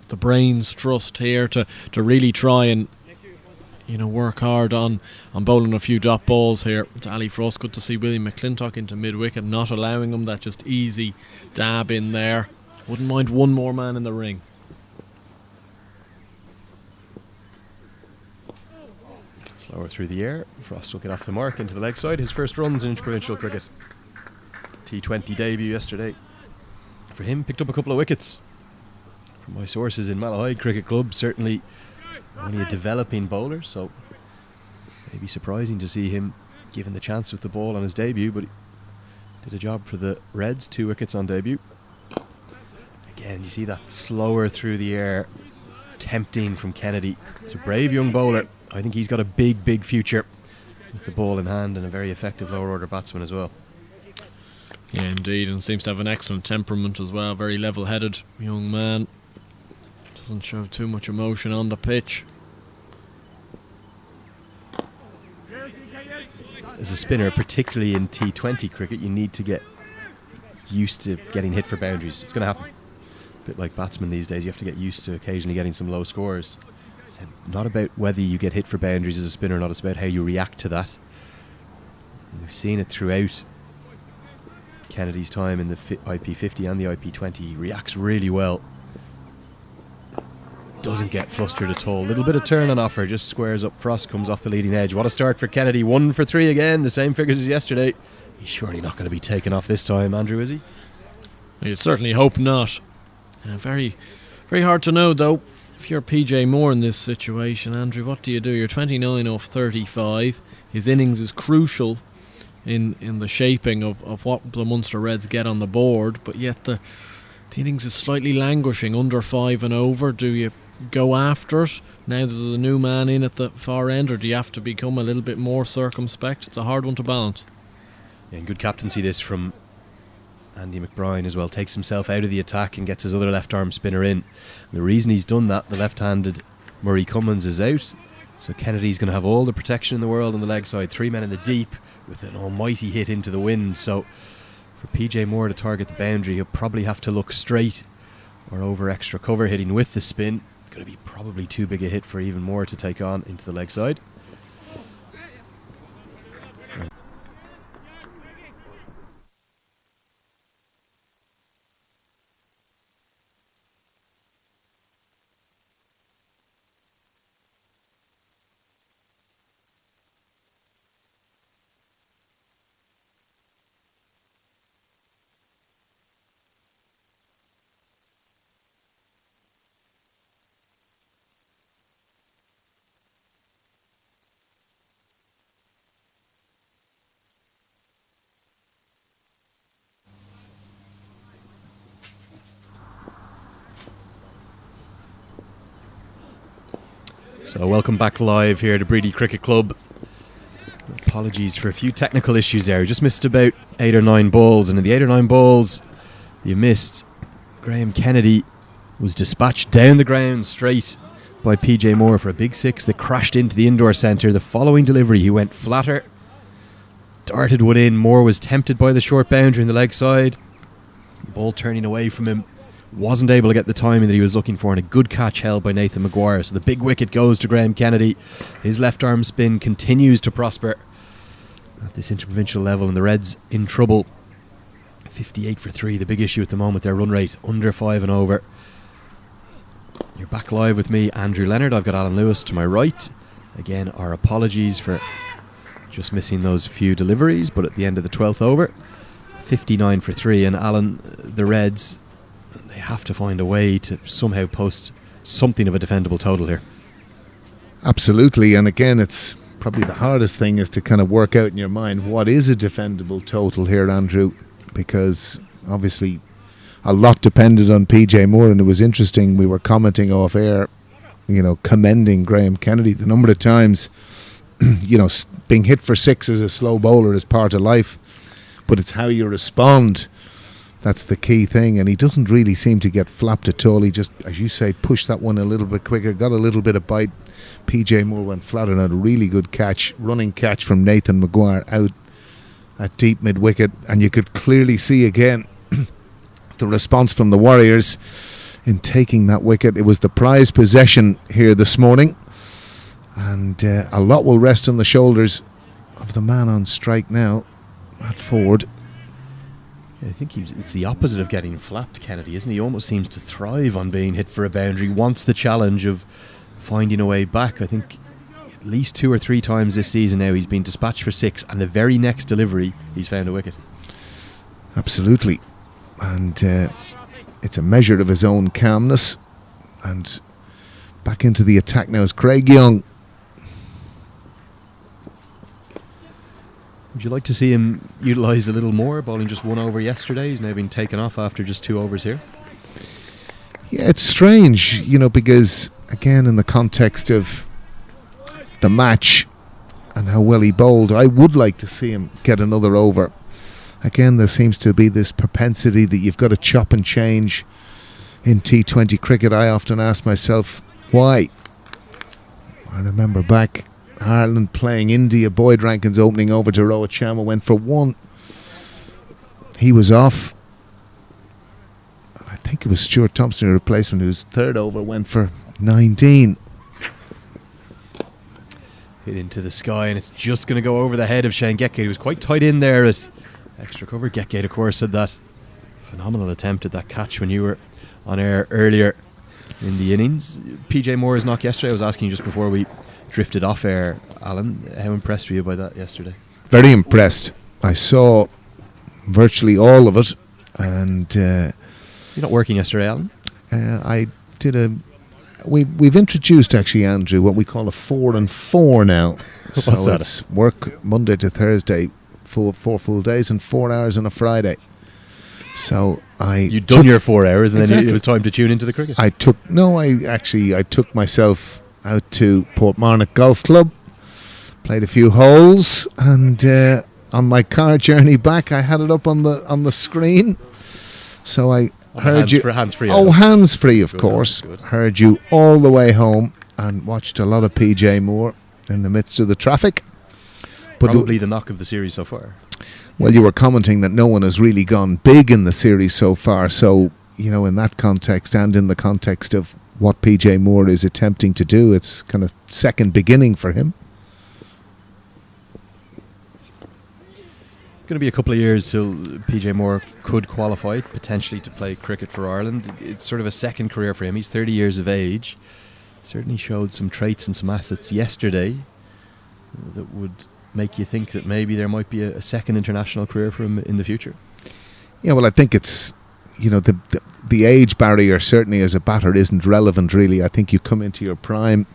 the brains trust here, to really try and work hard on bowling a few dot balls here to Ali Frost. Good to see William McClintock into mid-wicket, not allowing him that just easy dab in there. Wouldn't mind one more man in the ring. Slower through the air. Frost will get off the mark into the leg side. His first runs in interprovincial cricket. T20 debut yesterday. For him, picked up a couple of wickets. From my sources in Malahide Cricket Club, certainly only a developing bowler, so maybe surprising to see him given the chance with the ball on his debut, but he did a job for the Reds. 2 wickets on debut. Again, you see that slower through the air, tempting from Kennedy. He's a brave young bowler. I think he's got a big, big future with the ball in hand, and a very effective lower order batsman as well. Yeah, indeed, and seems to have an excellent temperament as well. Very level-headed young man. Doesn't show too much emotion on the pitch. As a spinner, particularly in T20 cricket, you need to get used to getting hit for boundaries. It's going to happen. A bit like batsmen these days, you have to get used to occasionally getting some low scores. It's not about whether you get hit for boundaries as a spinner, not. It's about how you react to that. And we've seen it throughout Kennedy's time in the IP20 and the IP20. He reacts really well. Doesn't get flustered at all. Little bit of turn on offer, just squares up. Frost comes off the leading edge. What a start for Kennedy. 1 for 3 again, the same figures as yesterday. He's surely not going to be taken off this time, Andrew, is he? You'd certainly hope not. Very, very hard to know though. If you're PJ Moore in this situation, Andrew, what do you do? You're 29 off 35. His innings is crucial in the shaping of what the Munster Reds get on the board, but yet the innings is slightly languishing, under 5 and over. Do you go after it now there's a new man in at the far end, or do you have to become a little bit more circumspect? It's a hard one to balance. Yeah, and good captaincy this from Andy McBride as well. Takes himself out of the attack and gets his other left arm spinner in. And the reason he's done that, the left-handed Murray Cummins is out. So Kennedy's going to have all the protection in the world on the leg side. 3 men in the deep with an almighty hit into the wind. So for PJ Moore to target the boundary, he'll probably have to look straight or over extra cover, hitting with the spin. Going to be probably too big a hit for even Moore to take on into the leg side. So welcome back live here to Bready Cricket Club. Apologies for a few technical issues there. We just missed about 8 or 9 balls, and in the 8 or 9 balls you missed, Graham Kennedy was dispatched down the ground straight by PJ Moore for a big 6 that crashed into the indoor centre. The following delivery he went flatter, darted one in. Moore was tempted by the short boundary in the leg side. The ball turning away from him, wasn't able to get the timing that he was looking for, and a good catch held by Nathan Maguire. So the big wicket goes to Graham Kennedy. His left arm spin continues to prosper at this interprovincial level, and the Reds in trouble. 58 for 3, the big issue at the moment, their run rate under 5 and over. You're back live with me, Andrew Leonard. I've got Alan Lewis to my right. Again, our apologies for just missing those few deliveries, but at the end of the 12th over, 59 for 3, and Alan, the Reds, they have to find a way to somehow post something of a defendable total here. Absolutely, and again, it's probably the hardest thing is to kind of work out in your mind what is a defendable total here, Andrew, because obviously a lot depended on PJ Moore, and it was interesting, we were commenting off air, commending Graham Kennedy the number of times, being hit for 6 as a slow bowler is part of life, but it's how you respond. That's the key thing, and he doesn't really seem to get flapped at all. He just, as you say, pushed that one a little bit quicker, got a little bit of bite. PJ Moore went flat and had a really good catch, running catch from Nathan Maguire out at deep mid-wicket, and you could clearly see again the response from the Warriors in taking that wicket. It was the prized possession here this morning, and a lot will rest on the shoulders of the man on strike now, Matt Ford. I think it's the opposite of getting flapped, Kennedy, isn't he? He almost seems to thrive on being hit for a boundary, wants the challenge of finding a way back. I think at least 2 or 3 times this season now he's been dispatched for 6, and the very next delivery he's found a wicket. Absolutely, and it's a measure of his own calmness. And back into the attack now is Craig Young. Would you like to see him utilised a little more, bowling just 1 over yesterday? He's now been taken off after just 2 overs here. Yeah, it's strange, because, again, in the context of the match and how well he bowled, I would like to see him get another over. Again, there seems to be this propensity that you've got to chop and change in T20 cricket. I often ask myself, why? I remember back Ireland playing India, Boyd Rankin's opening over to Rohit Sharma, went for 1. He was off. I think it was Stuart Thompson, a replacement, whose 3rd over went for 19. Hit into the sky, and it's just going to go over the head of Shane Getgate. He was quite tight in there at extra cover. Getgate, of course, had that phenomenal attempt at that catch when you were on air earlier in the innings. PJ Moore's knock yesterday, I was asking you just before we drifted off air, Alan, how impressed were you by that yesterday? Very impressed. I saw virtually all of it, and you're not working yesterday, Alan? I did we've introduced, actually, Andrew, what we call a 4 and 4 now. So What's that? It's work Monday to Thursday, 4 full days, and 4 hours on a Friday. So you'd done your 4 hours, and exactly. Then it was time to tune into the cricket. I took myself out to Portmarnock Golf Club, played a few holes, and on my car journey back, I had it up on the screen. So I heard you. Hands free. Oh, hands free, of course. Good. Heard you all the way home, and watched a lot of PJ Moore in the midst of the traffic. But Probably the knock of the series so far. well, you were commenting that no one has really gone big in the series so far. So, you know, in that context and in the context of what PJ Moore is attempting to do, it's kind of second beginning for him. Going to be a couple of years till PJ Moore could qualify potentially to play cricket for Ireland. It's sort of a second career for him. He's 30 years of age. Certainly showed some traits and some assets yesterday that would make you think that maybe there might be a second international career for him in the future. Yeah, well, I think it's, you know, the age barrier certainly as a batter isn't relevant really. I think you come into your prime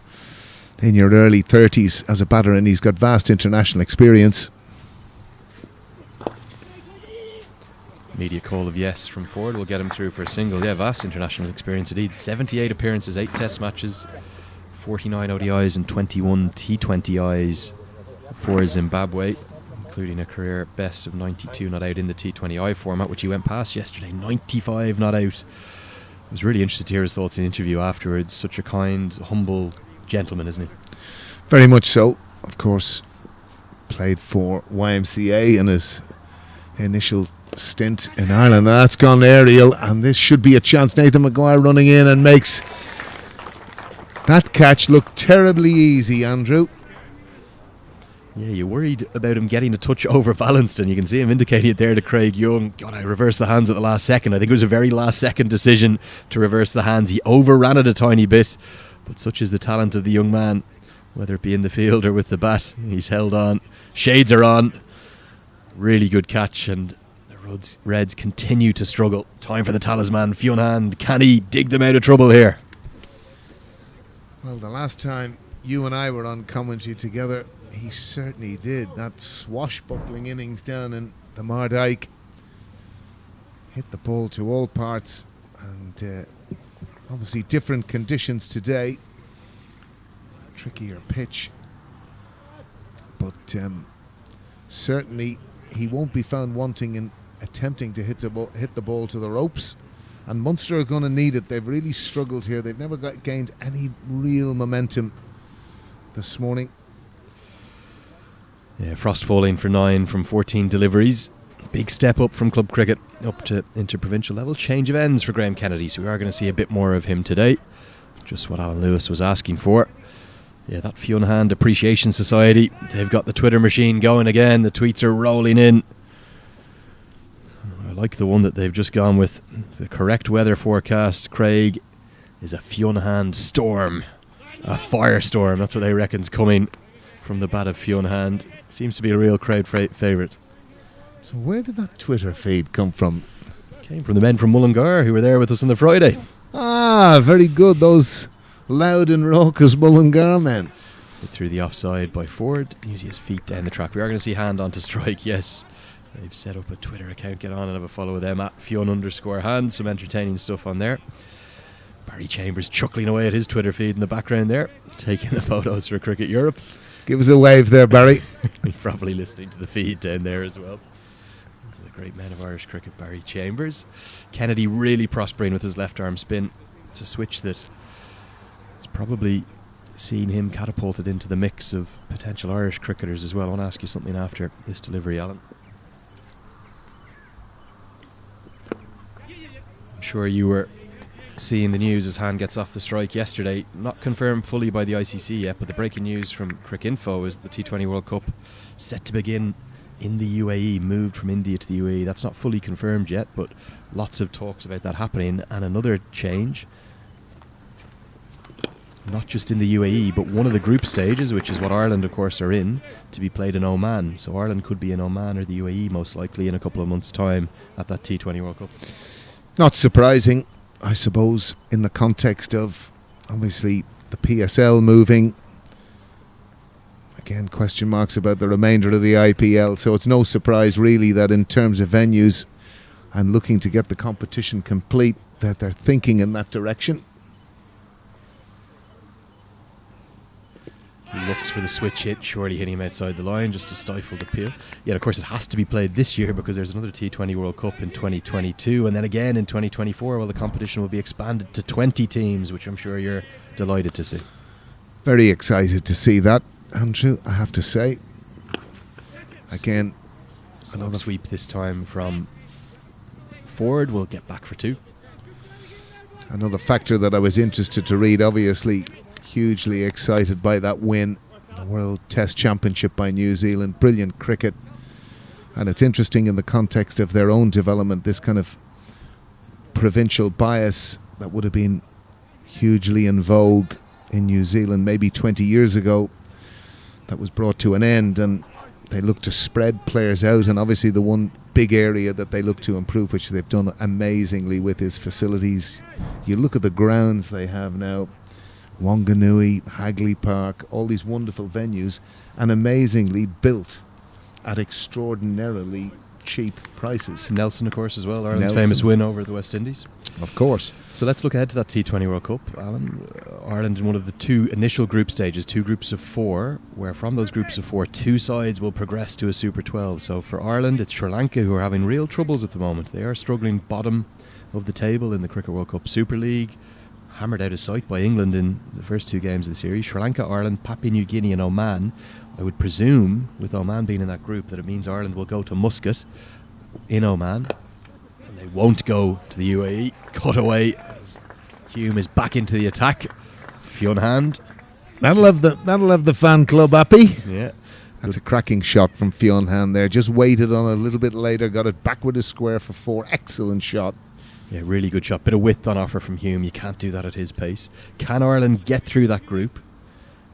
in your early 30s as a batter, and he's got vast international experience. Immediate call of yes from Ford will get him through for a single. Yeah, vast international experience indeed. 78 appearances, 8 test matches, 49 ODIs and 21 T20Is for Zimbabwe, including a career best of 92 not out in the T20I format, which he went past yesterday. 95 not out. I was really interested to hear his thoughts in the interview afterwards. Such a kind, humble gentleman, isn't he? Very much so. Of course, played for YMCA in his initial stint in Ireland. That's gone aerial, and this should be a chance. Nathan Maguire running in and makes that catch look terribly easy, Andrew. Yeah, you worried about him getting a touch overbalanced, and you can see him indicating it there to Craig Young. God, I reversed the hands at the last second. I think it was a very last second decision to reverse the hands. He overran it a tiny bit, but such is the talent of the young man, whether it be in the field or with the bat. He's held on. Shades are on. Really good catch, and the Reds continue to struggle. Time for the talisman, Fionn. Can he dig them out of trouble here? Well, the last time you and I were on commentary together, he certainly did. That swashbuckling innings down in the Mardyke hit the ball to all parts, and obviously different conditions today. Trickier pitch, but certainly he won't be found wanting in attempting to hit the ball to the ropes, and Munster are going to need it. They've really struggled here. They've never gained any real momentum this morning. Yeah, Frost falling for 9 from 14 deliveries. Big step up from club cricket up to interprovincial level. Change of ends for Graham Kennedy, so we are going to see a bit more of him today. Just what Alan Lewis was asking for. Yeah, that Fionn Appreciation Society, they've got the Twitter machine going again. The tweets are rolling in. I like the one that they've just gone with. The correct weather forecast, Craig, is a Fionn storm. A firestorm, that's what they reckon's coming from the bat of Fionn. Seems to be a real crowd favourite. So where did that Twitter feed come from? Came from the men from Mullingar who were there with us on the Friday. Ah, very good. Those loud and raucous Mullingar men. Hit through the offside by Ford. Using his feet down the track. We are going to see hand on to strike, yes. They've set up a Twitter account. Get on and have a follow with them at Fionn_hand. Some entertaining stuff on there. Barry Chambers chuckling away at his Twitter feed in the background there, taking the photos for Cricket Europe. Give us a wave there, Barry. He's probably listening to the feed down there as well. The great man of Irish cricket, Barry Chambers. Kennedy really prospering with his left arm spin. It's a switch that has probably seen him catapulted into the mix of potential Irish cricketers as well. I want to ask you something after this delivery, Alan. I'm sure you were seeing the news as Hand gets off the strike yesterday. Not confirmed fully by the ICC yet, but the breaking news from Cricinfo is the T20 World Cup set to begin in the UAE, moved from India to the UAE. That's not fully confirmed yet, but lots of talks about that happening. And another change, not just in the UAE, but one of the group stages, which is what Ireland of course are in, to be played in Oman. So Ireland could be in Oman or the UAE most likely in a couple of months' time at that T20 World Cup. Not surprising, I suppose, in the context of obviously the PSL moving. Again, question marks about the remainder of the IPL, so it's no surprise really that in terms of venues and looking to get the competition complete, that they're thinking in that direction. He looks for the switch hit, surely hitting him outside the line just to stifle the peel. Yet, of course, it has to be played this year because there's another T20 World Cup in 2022 and then again in 2024. Well, the competition will be expanded to 20 teams, which I'm sure you're delighted to see. Very excited to see that, Andrew, I have to say. Again, Another sweep this time from Ford. Will get back for 2. another factor that I was interested to read, obviously hugely excited by that win, the World Test Championship by New Zealand. Brilliant cricket. And it's interesting in the context of their own development, this kind of provincial bias that would have been hugely in vogue in New Zealand maybe 20 years ago, that was brought to an end, and they look to spread players out. And obviously the one big area that they look to improve, which they've done amazingly with, is facilities. You look at the grounds they have now, Wanganui, Hagley Park, all these wonderful venues, and amazingly built at extraordinarily cheap prices. Nelson, of course, as well. Ireland's Nelson. famous win over the West Indies. Of course. So let's look ahead to that T20 World Cup, Alan. Ireland in one of the 2 initial group stages, 2 groups of 4, where from those groups of 4, 2 sides will progress to a Super 12. So for Ireland, it's Sri Lanka who are having real troubles at the moment. They are struggling bottom of the table in the Cricket World Cup Super League, hammered out of sight by England in the first 2 games of the series. Sri Lanka, Ireland, Papua New Guinea and Oman. I would presume, with Oman being in that group, that it means Ireland will go to Muscat in Oman. And they won't go to the UAE. Cut away as Hume is back into the attack. Fionn Hand. That'll have the fan club happy. Yeah. That's a cracking shot from Fionn Hand there. Just waited on a little bit later, got it back with a square for 4. Excellent shot. Yeah, really good shot. Bit of width on offer from Hume. You can't do that at his pace. Can Ireland get through that group?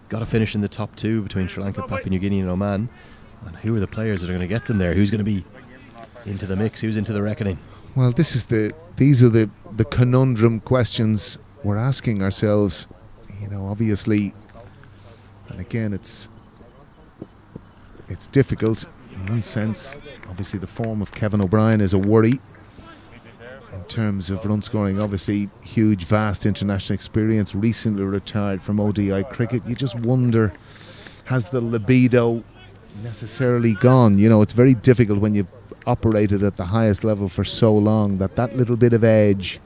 Got to finish in the top 2 between Sri Lanka, Papua New Guinea and Oman. And who are the players that are going to get them there? Who's going to be into the mix? Who's into the reckoning? Well, these are the conundrum questions we're asking ourselves. You know, obviously, and again, it's difficult in one sense. Obviously, the form of Kevin O'Brien is a worry in terms of run scoring. Obviously, huge, vast international experience, recently retired from ODI cricket. You just wonder, has the libido necessarily gone? You know, it's very difficult when you've operated at the highest level for so long, that little bit of edge,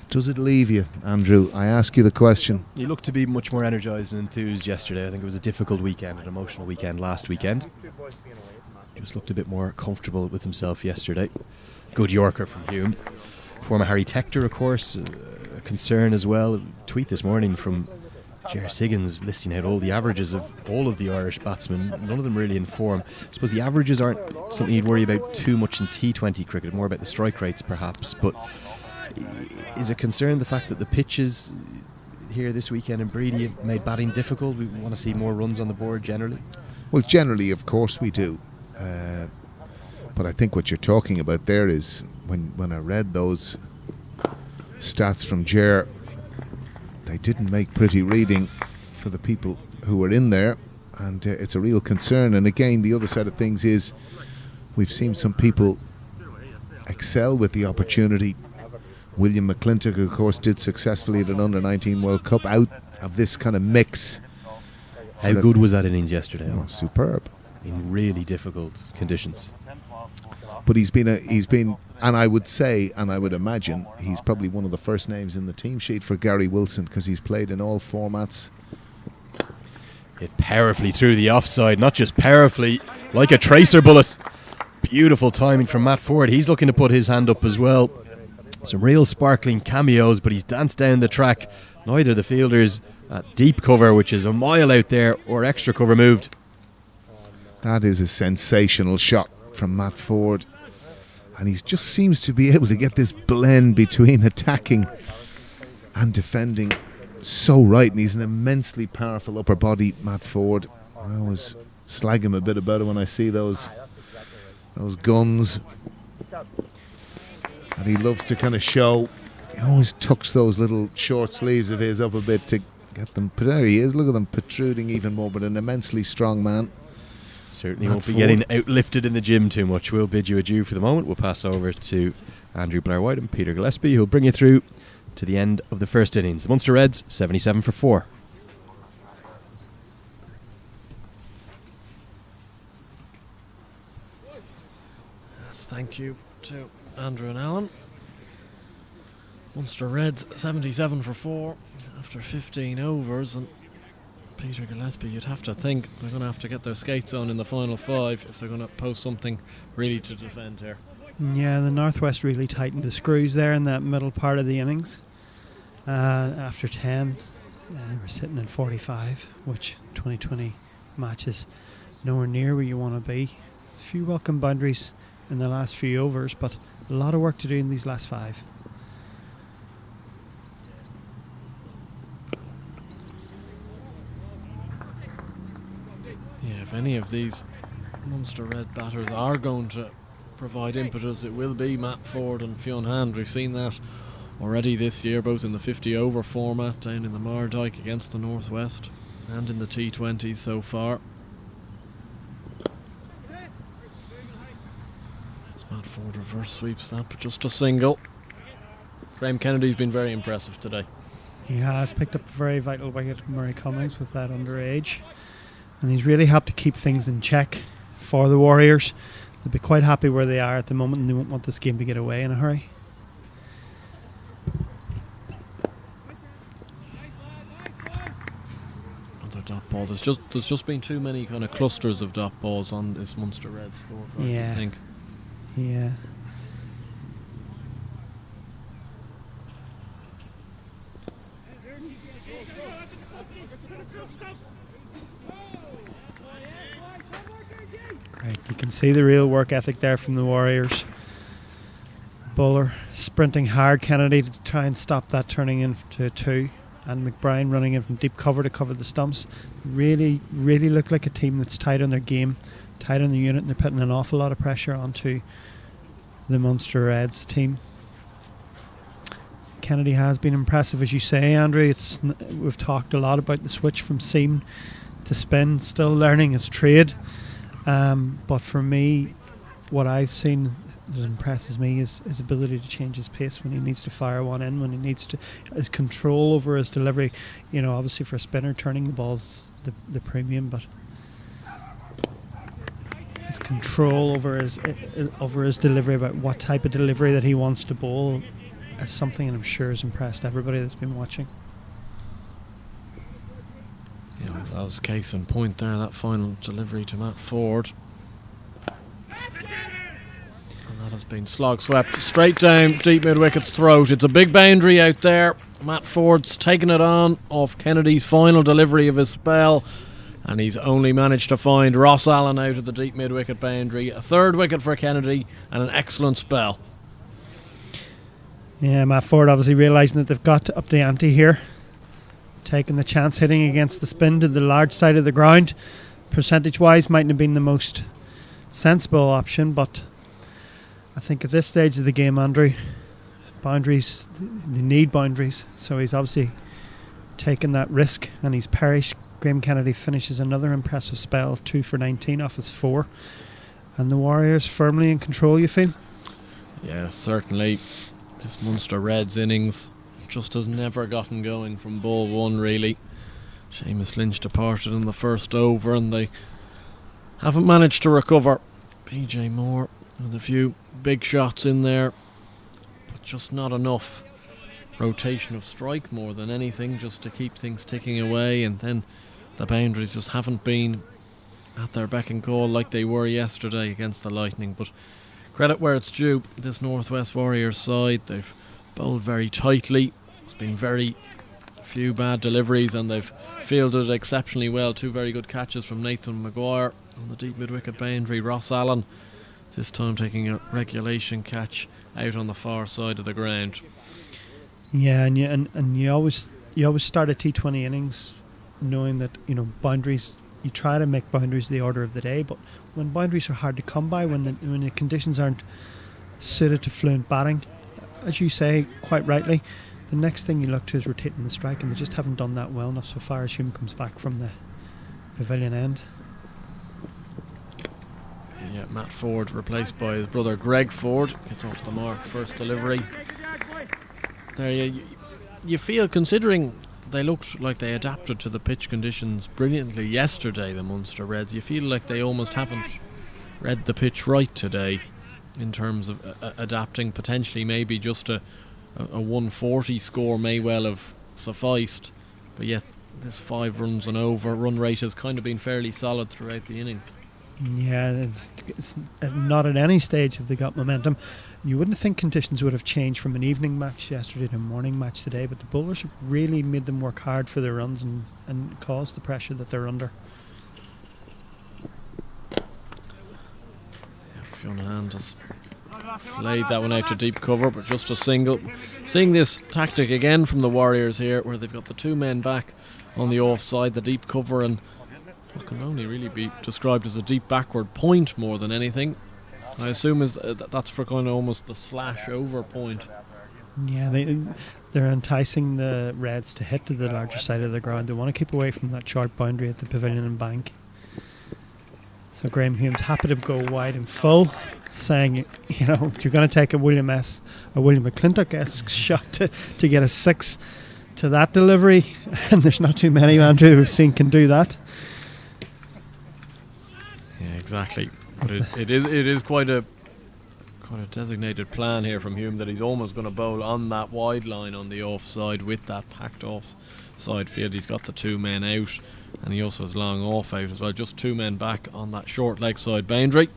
does it leave you, Andrew? I ask you the question. He looked to be much more energised and enthused yesterday. I think it was a difficult weekend, an emotional weekend last weekend. Just looked a bit more comfortable with himself yesterday. Good Yorker from Hume. Former Harry Tector, of course, a concern as well. A tweet this morning from Ger Siggins listing out all the averages of all of the Irish batsmen, none of them really in form. I suppose the averages aren't something you'd worry about too much in T20 cricket, more about the strike rates perhaps, but is a concern the fact that the pitches here this weekend in Bready made batting difficult? We want to see more runs on the board generally? Well, generally, of course we do. But I think what you're talking about there is, when I read those stats from Ger, they didn't make pretty reading for the people who were in there, and it's a real concern. And again, the other side of things is we've seen some people excel with the opportunity. William McClintock, of course, did successfully at an under-19 World Cup, out of this kind of mix. How good was that innings yesterday? Oh, superb. In really difficult conditions. But he's been, and I would say, and I would imagine, he's probably one of the first names in the team sheet for Gary Wilson, because he's played in all formats. Hit powerfully through the offside, not just powerfully, like a tracer bullet. Beautiful timing from Matt Ford. He's looking to put his hand up as well. Some real sparkling cameos, but he's danced down the track. Neither the fielders at deep cover, which is a mile out there, or extra cover moved. That is a sensational shot from Matt Ford. And he just seems to be able to get this blend between attacking and defending so right. And he's an immensely powerful upper body, Matt Ford. I always slag him a bit about it when I see those guns. And he loves to kind of show. He always tucks those little short sleeves of his up a bit to get them. But there he is. Look at them protruding even more. But an immensely strong man. Certainly won't be getting outlifted in the gym too much. We'll bid you adieu for the moment. We'll pass over to Andrew Blair-White and Peter Gillespie, who'll bring you through to the end of the first innings. The Munster Reds, 77 for 4. Yes, thank you to Andrew and Alan. Munster Reds 77 for 4 after 15 overs, and Peter Gillespie, you'd have to think they're going to have to get their skates on in the final 5 if they're going to post something really to defend here. Yeah, the Northwest really tightened the screws there in that middle part of the innings. After 10, we're sitting at 45, which 2020 matches nowhere near where you want to be. A few welcome boundaries in the last few overs, but a lot of work to do in these last 5. Yeah, if any of these Munster Red batters are going to provide impetus, it will be Matt Ford and Fionn Hand. We've seen that already this year, both in the 50 over format down in the Mardyke against the Northwest and in the T20s so far. As Matt Ford reverse sweeps that, but just a single. Graham Kennedy's been very impressive today. He has picked up a very vital wicket, Murray Cummings, with that underage. And he's really helped to keep things in check for the Warriors. They'll be quite happy where they are at the moment, and they won't want this game to get away in a hurry. Another dot ball. There's just been too many kind of clusters of dot balls on this Munster Red scorecard, Yeah. I think. Yeah. Right, you can see the real work ethic there from the Warriors. Bowler sprinting hard, Kennedy, to try and stop that turning into a 2, and McBride running in from deep cover to cover the stumps. Really look like a team that's tight on their game, tight on the unit, and they're putting an awful lot of pressure onto the Munster Reds team. Kennedy has been impressive, as you say, Andrew. We've talked a lot about the switch from seam to spin, still learning his trade. But for me, what I've seen that impresses me is his ability to change his pace when he needs to fire one in, when he needs to, his control over his delivery. You know, obviously for a spinner, turning the ball's the premium, but his control over his delivery, about what type of delivery that he wants to bowl, is something that I'm sure has impressed everybody that's been watching. Yeah, that was case in point there, that final delivery to Matt Ford. And that has been slog swept straight down deep mid-wicket's throat. It's a big boundary out there. Matt Ford's taken it on off Kennedy's final delivery of his spell, and he's only managed to find Ross Allen out of the deep mid-wicket boundary. A 3rd wicket for Kennedy and an excellent spell. Yeah, Matt Ford obviously realising that they've got to up the ante here. Taking the chance, hitting against the spin to the large side of the ground. Percentage-wise, mightn't have been the most sensible option, but I think at this stage of the game, Andrew, boundaries, they need boundaries. So he's obviously taken that risk, and he's perished. Graham Kennedy finishes another impressive spell, 2 for 19 off his 4. And the Warriors firmly in control, you feel? Yeah, certainly. This Munster Reds innings just has never gotten going from ball 1, really. Seamus Lynch departed in the first over, and they haven't managed to recover. PJ Moore with a few big shots in there, but just not enough rotation of strike more than anything, just to keep things ticking away. And then the boundaries just haven't been at their beck and call like they were yesterday against the Lightning. But credit where it's due, this Northwest Warriors side, they've bowled very tightly. It's been very few bad deliveries, and they've fielded exceptionally well. 2 very good catches from Nathan Maguire on the deep mid-wicket boundary. Ross Allen this time taking a regulation catch out on the far side of the ground. Yeah, and you always start a T20 innings knowing that, you know, boundaries, you try to make boundaries the order of the day, but when boundaries are hard to come by, when the conditions aren't suited to fluent batting, as you say quite rightly, the next thing you look to is rotating the strike, and they just haven't done that well enough so far as Hume comes back from the pavilion end. Yeah, Matt Ford replaced by his brother Greg Ford, gets off the mark, first delivery. There you feel, considering they looked like they adapted to the pitch conditions brilliantly yesterday, the Munster Reds, you feel like they almost haven't read the pitch right today in terms of adapting. Potentially maybe just a 140 score may well have sufficed, but yet this 5 runs and over run rate has kind of been fairly solid throughout the innings. Yeah, it's not at any stage have they got momentum. You wouldn't think conditions would have changed from an evening match yesterday to a morning match today, but the bowlers have really made them work hard for their runs and caused the pressure that they're under. Fiona Hand has played that one out to deep cover, but just a single. Seeing this tactic again from the Warriors here, where they've got the 2 men back on the offside, the deep cover, and what can only really be described as a deep backward point more than anything. I assume that's for kind of almost the slash over point. Yeah, they're enticing the Reds to hit to the larger side of the ground. They want to keep away from that short boundary at the pavilion and bank. So Graham Hume's happy to go wide and full, saying, you know, if you're going to take a William McClintock-esque shot to get a 6 to that delivery, and there's not too many, Andrew, we've seen can do that. Yeah, exactly. But it is quite a designated plan here from Hume that he's almost going to bowl on that wide line on the offside with that packed offside field. He's got the 2 men out, and he also has long off out as well. Just 2 men back on that short leg side boundary.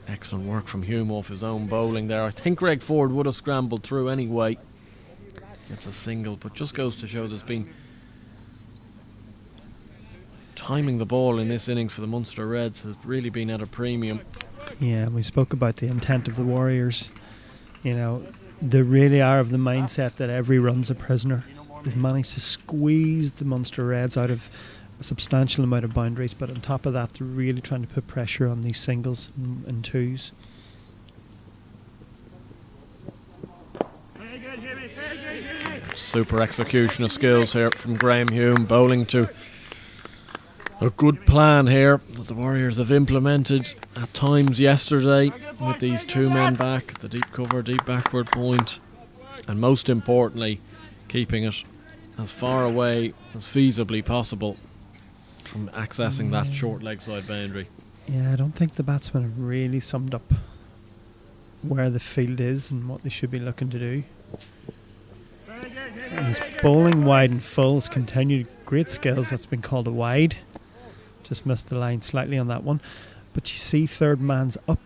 Excellent work from Hume off his own bowling there. I think Greg Ford would have scrambled through anyway. It's a single, but just goes to show there's been timing the ball in this innings for the Munster Reds has really been at a premium. Yeah, we spoke about the intent of the Warriors. You know, they really are of the mindset that every run's a prisoner. They've managed to squeeze the Munster Reds out of a substantial amount of boundaries, but on top of that, they're really trying to put pressure on these singles and 2s. Super execution of skills here from Graham Hume, bowling to a good plan here that the Warriors have implemented at times yesterday with these 2 men back, the deep cover, deep backward point, and most importantly keeping it as far away as feasibly possible from accessing that short leg side boundary. Yeah, I don't think the batsmen have really summed up where the field is and what they should be looking to do. And he's bowling wide and full. Has continued great skills. That's been called a wide. Just missed the line slightly on that one. But you see 3rd man's up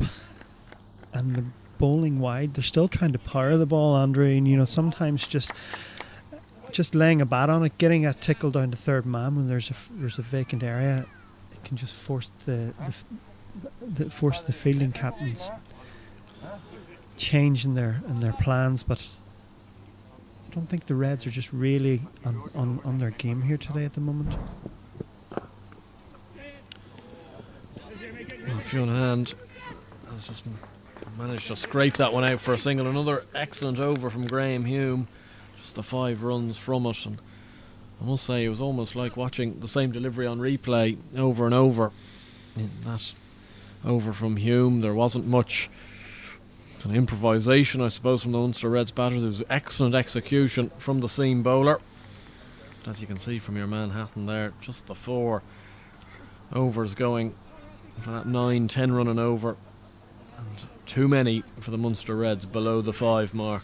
and the bowling wide. They're still trying to power the ball, Andrew. And you know, sometimes just laying a bat on it, getting a tickle down to 3rd man when there's a vacant area, it can just force the fielding captains change in their plans. But I don't think the Reds are just really on their game here today at the moment. Well, Fiona Hand has just managed to scrape that one out for a single. Another excellent over from Graham Hume. Just the 5 runs from it. And I must say it was almost like watching the same delivery on replay over and over. In that over from Hume, there wasn't much kind of improvisation, I suppose, from the Munster Reds batters. It was excellent execution from the seam bowler. But as you can see from your man Hatton there, just the 4 overs going for that 9-10 running over, and too many for the Munster Reds below the 5 mark.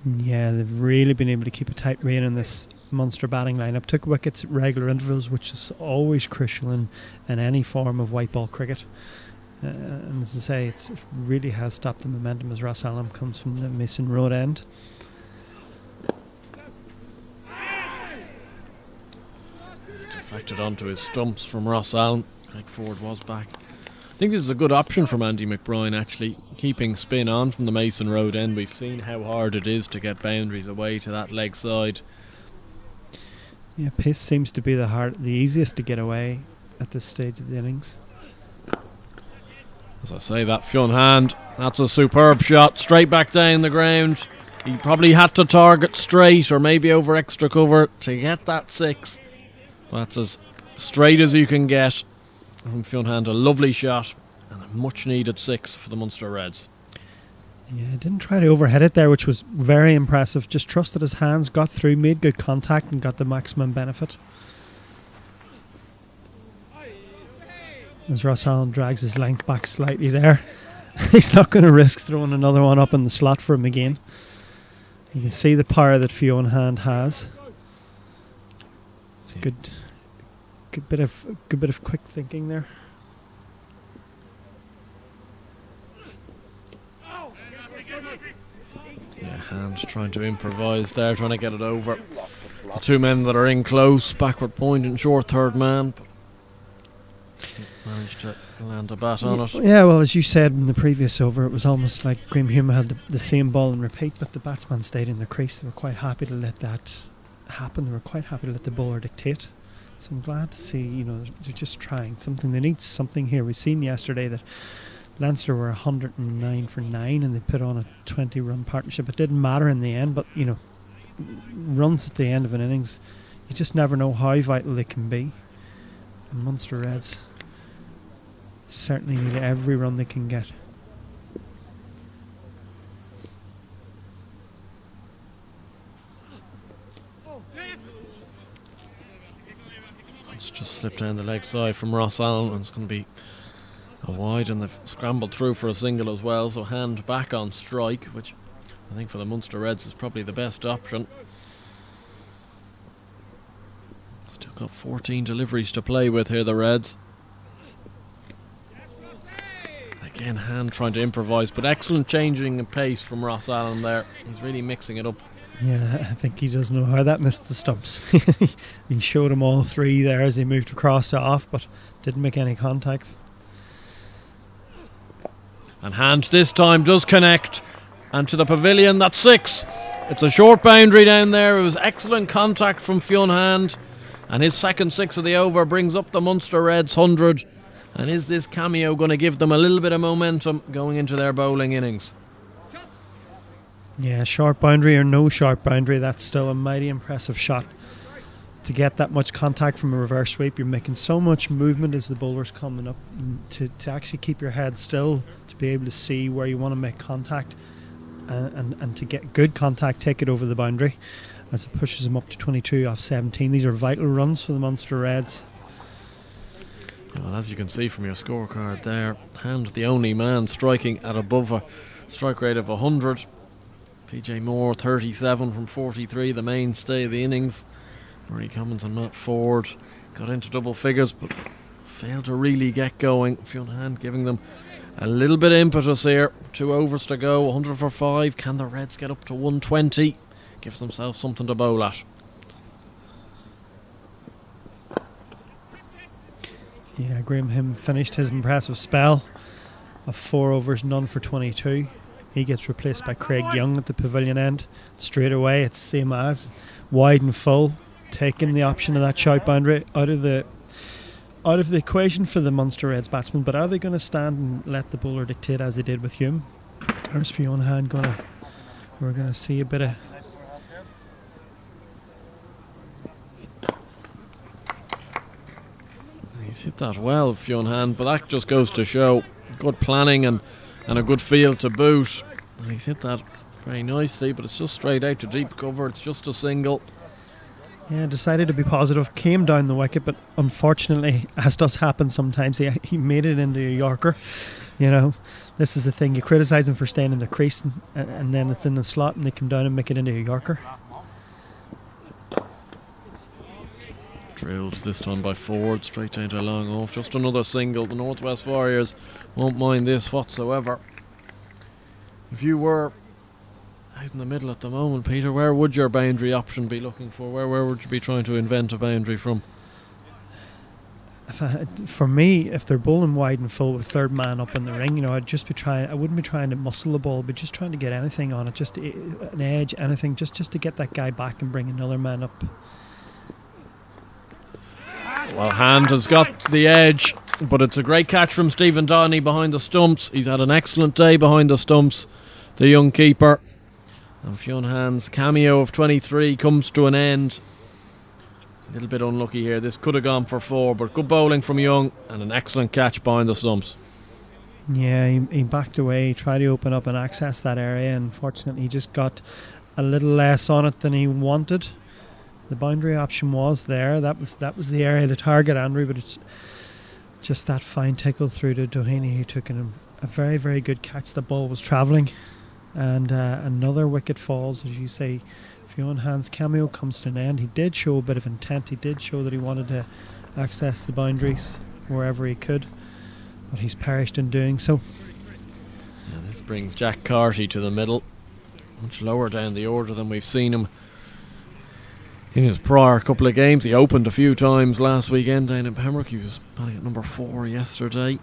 Yeah, they've really been able to keep a tight rein in this Munster batting lineup. Took wickets at regular intervals, which is always crucial in any form of white ball cricket. And as I say, it really has stopped the momentum as Ross Allam comes from the Mason Road end. Deflected onto his stumps from Ross Allam. Greg Ford was back. I think this is a good option from Andy McBride, actually, keeping spin on from the Mason Road end. We've seen how hard it is to get boundaries away to that leg side. Yeah, pace seems to be the easiest to get away at this stage of the innings. As I say, that Fionn Hand, that's a superb shot, straight back down the ground. He probably had to target straight or maybe over extra cover to get that 6. That's as straight as you can get from Fionn Hand. A lovely shot and a much needed 6 for the Munster Reds. Yeah, didn't try to overhead it there, which was very impressive. Just trusted his hands, got through, made good contact and got the maximum benefit. As Ross Allen drags his length back slightly there. He's not going to risk throwing another one up in the slot for him again. You can see the power that Fionn Hand has. It's a good bit of quick thinking there. Yeah, Hand trying to improvise there, trying to get it over the two men that are in close. Backward point and short third man. Managed to land a bat on it. Yeah, well, as you said in the previous over, it was almost like Graham Hume had the same ball in repeat, but the batsman stayed in the crease. They were quite happy to let that happen. They were quite happy to let the bowler dictate. So I'm glad to see, they're just trying something. They need something here. We've seen yesterday that Leinster were 109 for 9 and they put on a 20-run partnership. It didn't matter in the end, but, runs at the end of an innings, you just never know how vital they can be. And Munster Reds certainly need every run they can get. It's just slipped down the leg side from Ross Allen, and it's going to be a wide, and they've scrambled through for a single as well, so Hand back on strike, which I think for the Munster Reds is probably the best option. Still got 14 deliveries to play with here, the Reds. Again, Hand trying to improvise, but excellent changing of pace from Ross Allen there. He's really mixing it up. Yeah, I think he doesn't know how that missed the stumps. He showed him all three there as he moved across off, but didn't make any contact. And Hand this time does connect, and to the pavilion, that's 6. It's a short boundary down there. It was excellent contact from Fionn Hand, and his second 6 of the over brings up the Munster Reds 100. And is this cameo going to give them a little bit of momentum going into their bowling innings? Yeah, short boundary or no short boundary, that's still a mighty impressive shot. To get that much contact from a reverse sweep, you're making so much movement as the bowler's coming up. To actually keep your head still, to be able to see where you want to make contact, and to get good contact, take it over the boundary as it pushes them up to 22 off 17. These are vital runs for the Munster Reds. Well, as you can see from your scorecard there, Hand the only man striking at above a strike rate of 100. PJ Moore 37 from 43, the mainstay of the innings. Murray Cummins and Matt Ford got into double figures but failed to really get going. Fionn Hand giving them a little bit of impetus here. 2 overs to go, 100 for 5. Can the Reds get up to 120? Gives themselves something to bowl at. Yeah, Graham Hume finished his impressive spell of 4 overs, none for 22. He gets replaced by Craig Young at the pavilion end. Straight away, it's same as wide and full, taking the option of that shout boundary out of the equation for the Munster Reds batsmen. But are they going to stand and let the bowler dictate as they did with Hume? Or is Fionn Hand we're going to see a bit of... He's hit that well, Fionn Hand, but that just goes to show good planning and a good field to boot. And he's hit that very nicely, but it's just straight out to deep cover. It's just a single. Yeah, decided to be positive, came down the wicket, but unfortunately, as does happen sometimes, he made it into a Yorker. This is the thing, you criticise him for staying in the crease and then it's in the slot and they come down and make it into a Yorker. Drilled this time by Ford, straight down to long off. Just another single. The Northwest Warriors won't mind this whatsoever. If you were out in the middle at the moment, Peter, where would your boundary option be looking for? Where would you be trying to invent a boundary from? For me, if they're bowling wide and full with third man up in the ring, I'd just be trying. I wouldn't be trying to muscle the ball, but just trying to get anything on it, just an edge, anything, just to get that guy back and bring another man up. Well, Hand has got the edge, but it's a great catch from Stephen Downey behind the stumps. He's had an excellent day behind the stumps, the young keeper. And Fionn Hand's cameo of 23 comes to an end. A little bit unlucky here. This could have gone for 4, but good bowling from Young and an excellent catch behind the stumps. Yeah, he backed away, he tried to open up and access that area, and unfortunately he just got a little less on it than he wanted. The boundary option was there. That was the area to target Andrew, but it's just that fine tickle through to Doheny, who took a a very, very good catch. The ball was travelling, and another wicket falls, as you say. Fionn Hand's cameo comes to an end. He did show a bit of intent. He did show that he wanted to access the boundaries wherever he could, but he's perished in doing so. And this brings Jack Carty to the middle, much lower down the order than we've seen him in his prior couple of games. He opened a few times last weekend down in Pembroke. He was batting at number 4 yesterday.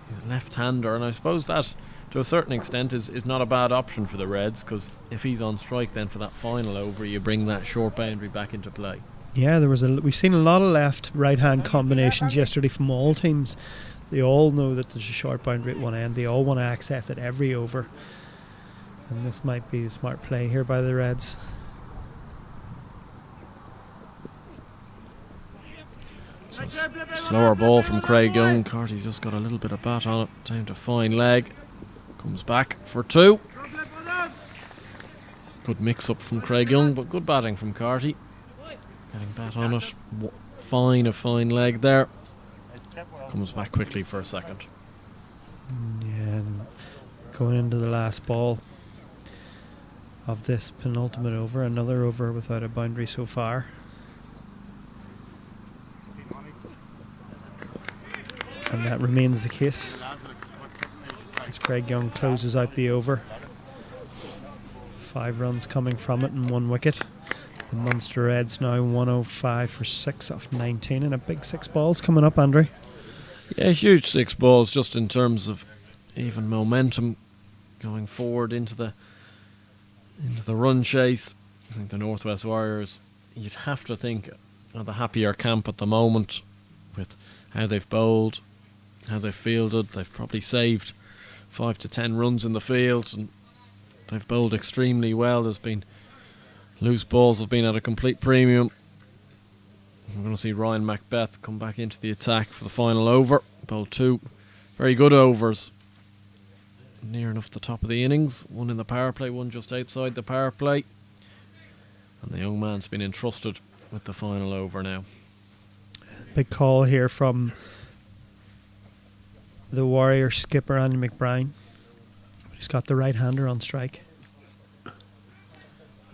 He's a left-hander, and I suppose that, to a certain extent, is not a bad option for the Reds, because if he's on strike then for that final over, you bring that short boundary back into play. Yeah, we've seen a lot of left-right-hand combinations yesterday from all teams. They all know that there's a short boundary at one end. They all want to access it every over, and this might be a smart play here by the Reds. So slower ball from Craig Young. Carty's just got a little bit of bat on it. Time to fine leg. Comes back for 2. Good mix-up from Craig Young, but good batting from Carty. Getting bat on it. Fine leg there. Comes back quickly for a second. Yeah, and going into the last ball of this penultimate over. Another over without a boundary so far. And that remains the case as Craig Young closes out the over. 5 runs coming from it and 1 wicket. The Munster Reds now 105 for 6 off 19, and a big 6 balls coming up, Andrew. Yeah, huge 6 balls, just in terms of even momentum going forward into the run chase. I think the Northwest Warriors, you'd have to think, are the happier camp at the moment with how they've bowled, how they've fielded. They've probably saved 5 to 10 runs in the field, and they've bowled extremely well. There's been loose balls have been at a complete premium. We're going to see Ryan Macbeth come back into the attack for the final over. Bowled 2 very good overs, near enough the top of the innings. 1 in the power play, 1 just outside the power play, and the young man's been entrusted with the final over now. Big call here from the Warrior skipper Andy McBride. He's got the right-hander on strike.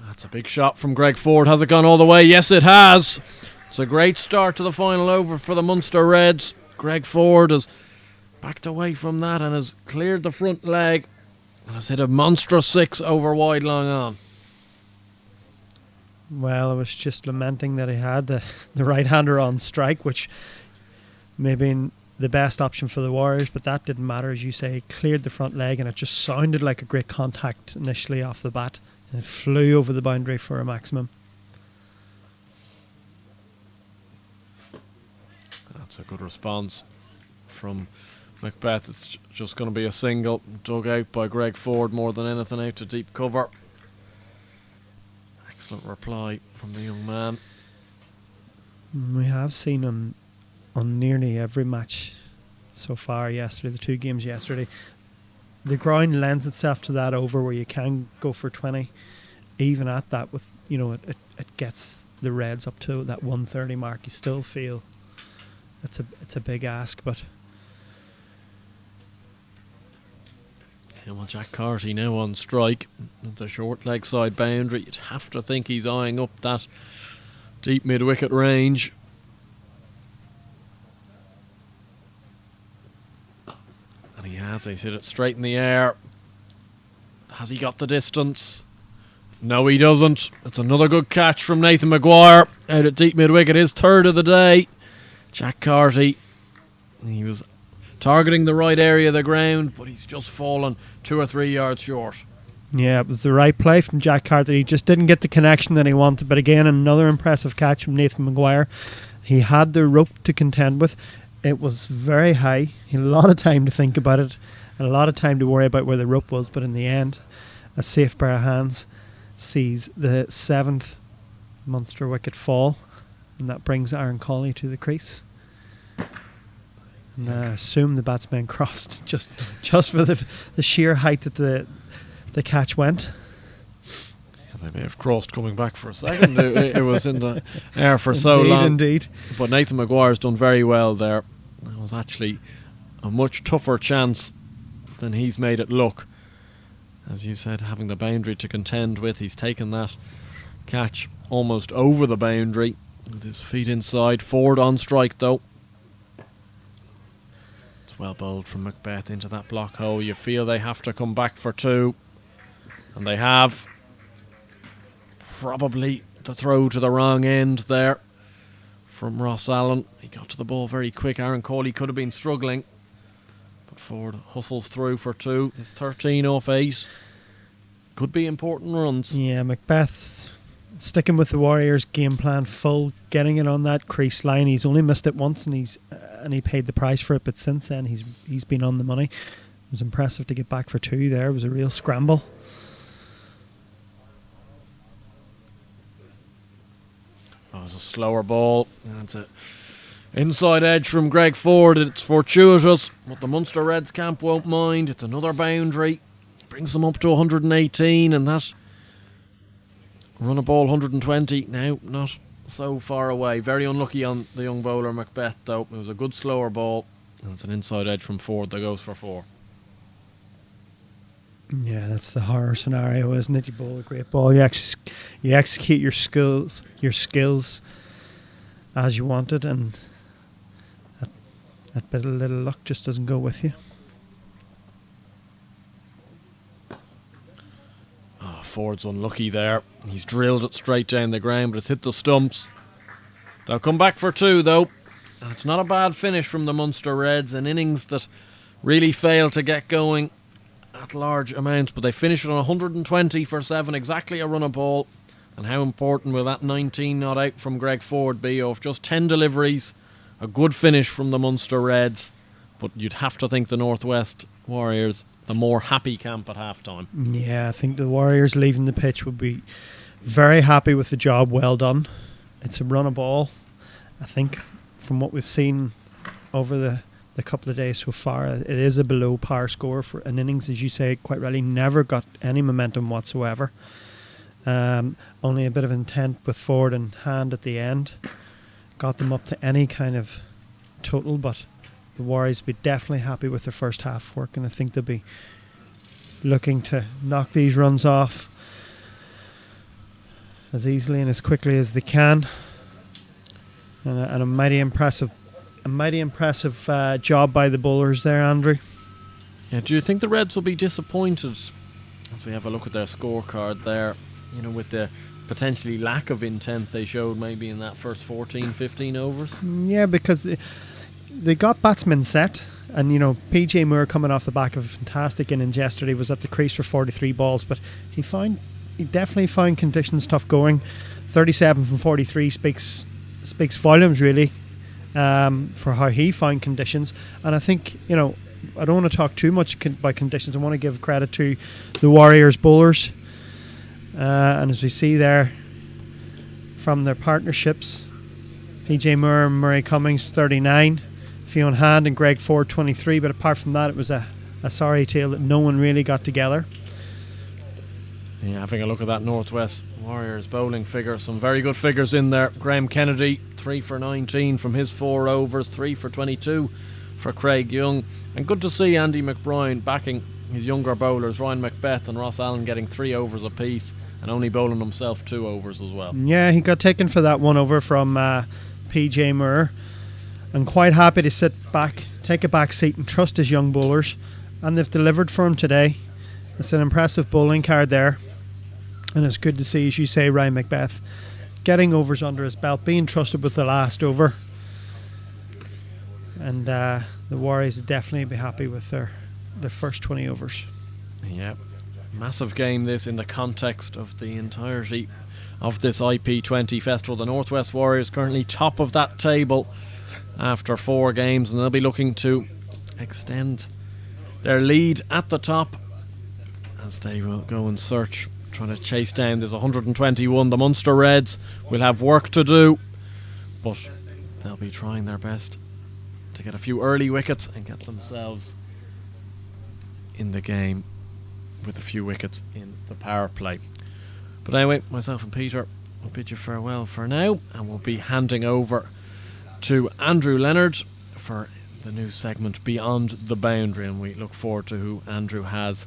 That's a big shot from Greg Ford. Has it gone all the way? Yes, it has. It's a great start to the final over for the Munster Reds. Greg Ford has backed away from that and has cleared the front leg and has hit a monstrous 6 over wide long on. Well, I was just lamenting that he had the right-hander on strike, which may have been the best option for the Warriors, but that didn't matter. As you say, he cleared the front leg and it just sounded like a great contact initially off the bat, and it flew over the boundary for a maximum. That's a good response from Macbeth. It's just going to be a single, dug out by Greg Ford more than anything out to deep cover. Excellent reply from the young man. We have seen on nearly every match so far yesterday, the 2 games yesterday, the ground lends itself to that over where you can go for 20. Even at that, with it gets the Reds up to that 130 mark. You still feel it's a big ask, but yeah, well, Jack Carty now on strike at the short leg side boundary. You'd have to think he's eyeing up that deep mid-wicket range. And he has. He's hit it straight in the air. Has he got the distance? No, he doesn't. It's another good catch from Nathan Maguire out at deep mid-wicket. His 3rd of the day. Jack Carty, he was targeting the right area of the ground, but he's just fallen 2 or 3 yards short. yeah, it was the right play from Jack Carter. He just didn't get the connection that he wanted, but again, another impressive catch from Nathan Maguire. He had the rope to contend with. It was very high. He had a lot of time to think about it and a lot of time to worry about where the rope was, but in the end, a safe pair of hands sees the 7th Munster wicket fall, and that brings Aaron Cawley to the crease. And I assume the batsman crossed just for the sheer height that the catch went. Yeah, they may have crossed coming back for a second. it was in the air for so long. Indeed. But Nathan Maguire's done very well there. It was actually a much tougher chance than he's made it look. As you said, having the boundary to contend with, he's taken that catch almost over the boundary with his feet inside. Ford on strike though. It's well bowled from Macbeth into that block hole. You feel they have to come back for 2, and they have. Probably the throw to the wrong end there from Ross Allen. He got to the ball very quick. Aaron Cawley could have been struggling, but Ford hustles through for 2. It's 13 off 8. Could be important runs. Yeah, Macbeth's sticking with the Warriors' game plan full, getting it on that crease line. He's only missed it once, and he paid the price for it. But since then, he's been on the money. It was impressive to get back for 2 there. It was a real scramble. Oh, it's a slower ball. That's it. Inside edge from Greg Ford. It's fortuitous, but the Munster Reds camp won't mind. It's another boundary. Brings them up to 118, and that run a ball 120 now, not so far away. Very unlucky on the young bowler Macbeth though. It was a good slower ball, and it's an inside edge from Ford that goes for 4. Yeah, that's the horror scenario, isn't it? You bowl a great ball, you execute your skills as you wanted, and that bit of little luck just doesn't go with you. Ford's unlucky there. He's drilled it straight down the ground, but it's hit the stumps. They'll come back for 2 though. And it's not a bad finish from the Munster Reds. An innings that really failed to get going at large amounts, but they finish it on 120 for 7, exactly a run a ball. And how important will that 19 not out from Greg Ford be? Of just 10 deliveries, a good finish from the Munster Reds, but you'd have to think the Northwest Warriors the more happy camp at half-time. Yeah, I think the Warriors leaving the pitch would be very happy with the job well done. It's a run a ball. I think from what we've seen over the couple of days so far, it is a below par score for an innings, as you say, quite rightly, never got any momentum whatsoever. Only a bit of intent with Ford in hand at the end. Got them up to any kind of total, but the Warriors will be definitely happy with their first half work, and I think they'll be looking to knock these runs off as easily and as quickly as they can. And a mighty impressive job by the bowlers there, Andrew. Yeah, do you think the Reds will be disappointed as we have a look at their scorecard there, you know, with the potentially lack of intent they showed maybe in that first 14, 15 overs? Yeah, because they got batsmen set, and you know, PJ Moore, coming off the back of a fantastic innings yesterday, was at the crease for 43 balls, but he definitely found conditions tough going. 37 from 43 speaks volumes really for how he found conditions. And I think, you know, I don't want to talk too much about conditions. I want to give credit to the Warriors bowlers, and as we see there from their partnerships, PJ Moore and Murray Cummings 39, Fionn Hand and Greg Ford 23, but apart from that, it was a sorry tale that no one really got together. Yeah, having a look at that Northwest Warriors bowling figure, some very good figures in there. Graham Kennedy 3 for 19 from his 4 overs, 3 for 22 for Craig Young, and good to see Andy McBride backing his younger bowlers, Ryan Macbeth and Ross Allen, getting 3 overs apiece and only bowling himself 2 overs as well. Yeah, he got taken for that 1 over from PJ Moore, and quite happy to sit back, take a back seat and trust his young bowlers, and they've delivered for him today. It's an impressive bowling card there, and it's good to see, as you say, Ryan Macbeth getting overs under his belt, being trusted with the last over, and the Warriors will definitely be happy with their first 20 overs. Yeah, massive game this in the context of the entirety of this IP20 festival. The Northwest Warriors currently top of that table after 4 games, and they'll be looking to extend their lead at the top as they will go and search, trying to chase down. There's 121. The Munster Reds will have work to do, but they'll be trying their best to get a few early wickets and get themselves in the game with a few wickets in the power play. But anyway, myself and Peter will bid you farewell for now, and we'll be handing over to Andrew Leonard for the new segment Beyond the Boundary, and we look forward to who Andrew has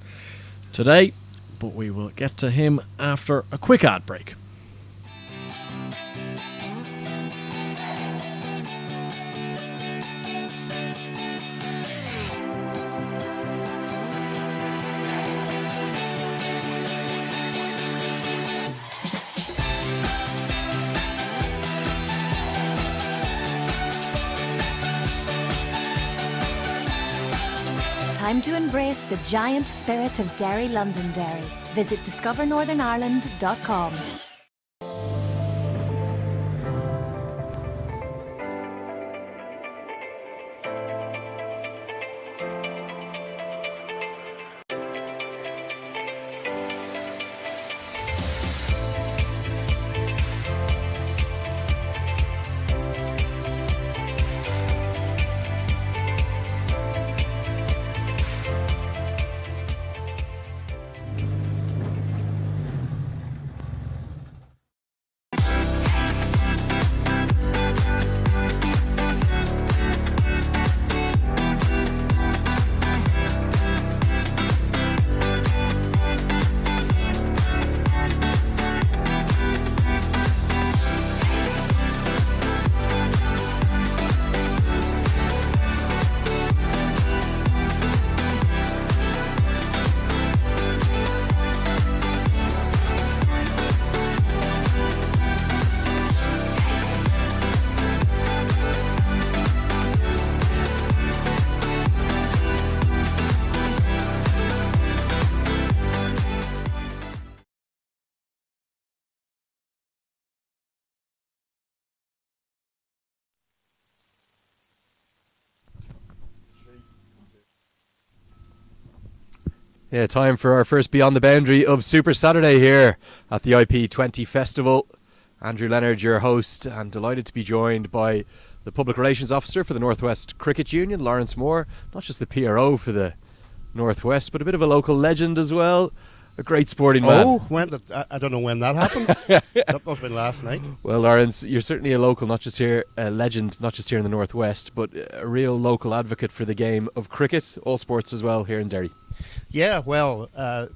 today, but we will get to him after a quick ad break. Time to embrace the giant spirit of Derry Londonderry. Visit discovernorthernireland.com. Yeah, time for our first Beyond the Boundary of Super Saturday here at the IP20 Festival. Andrew Leonard, your host, and delighted to be joined by the Public Relations Officer for the North West Cricket Union, Lawrence Moore, not just the PRO for the North West, but a bit of a local legend as well. A great sporting man. Oh, I don't know when that happened. That must have been last night. Well, Lawrence, you're certainly a local, not just here, a legend, not just here in the North West, but a real local advocate for the game of cricket, all sports as well here in Derry. Yeah, well,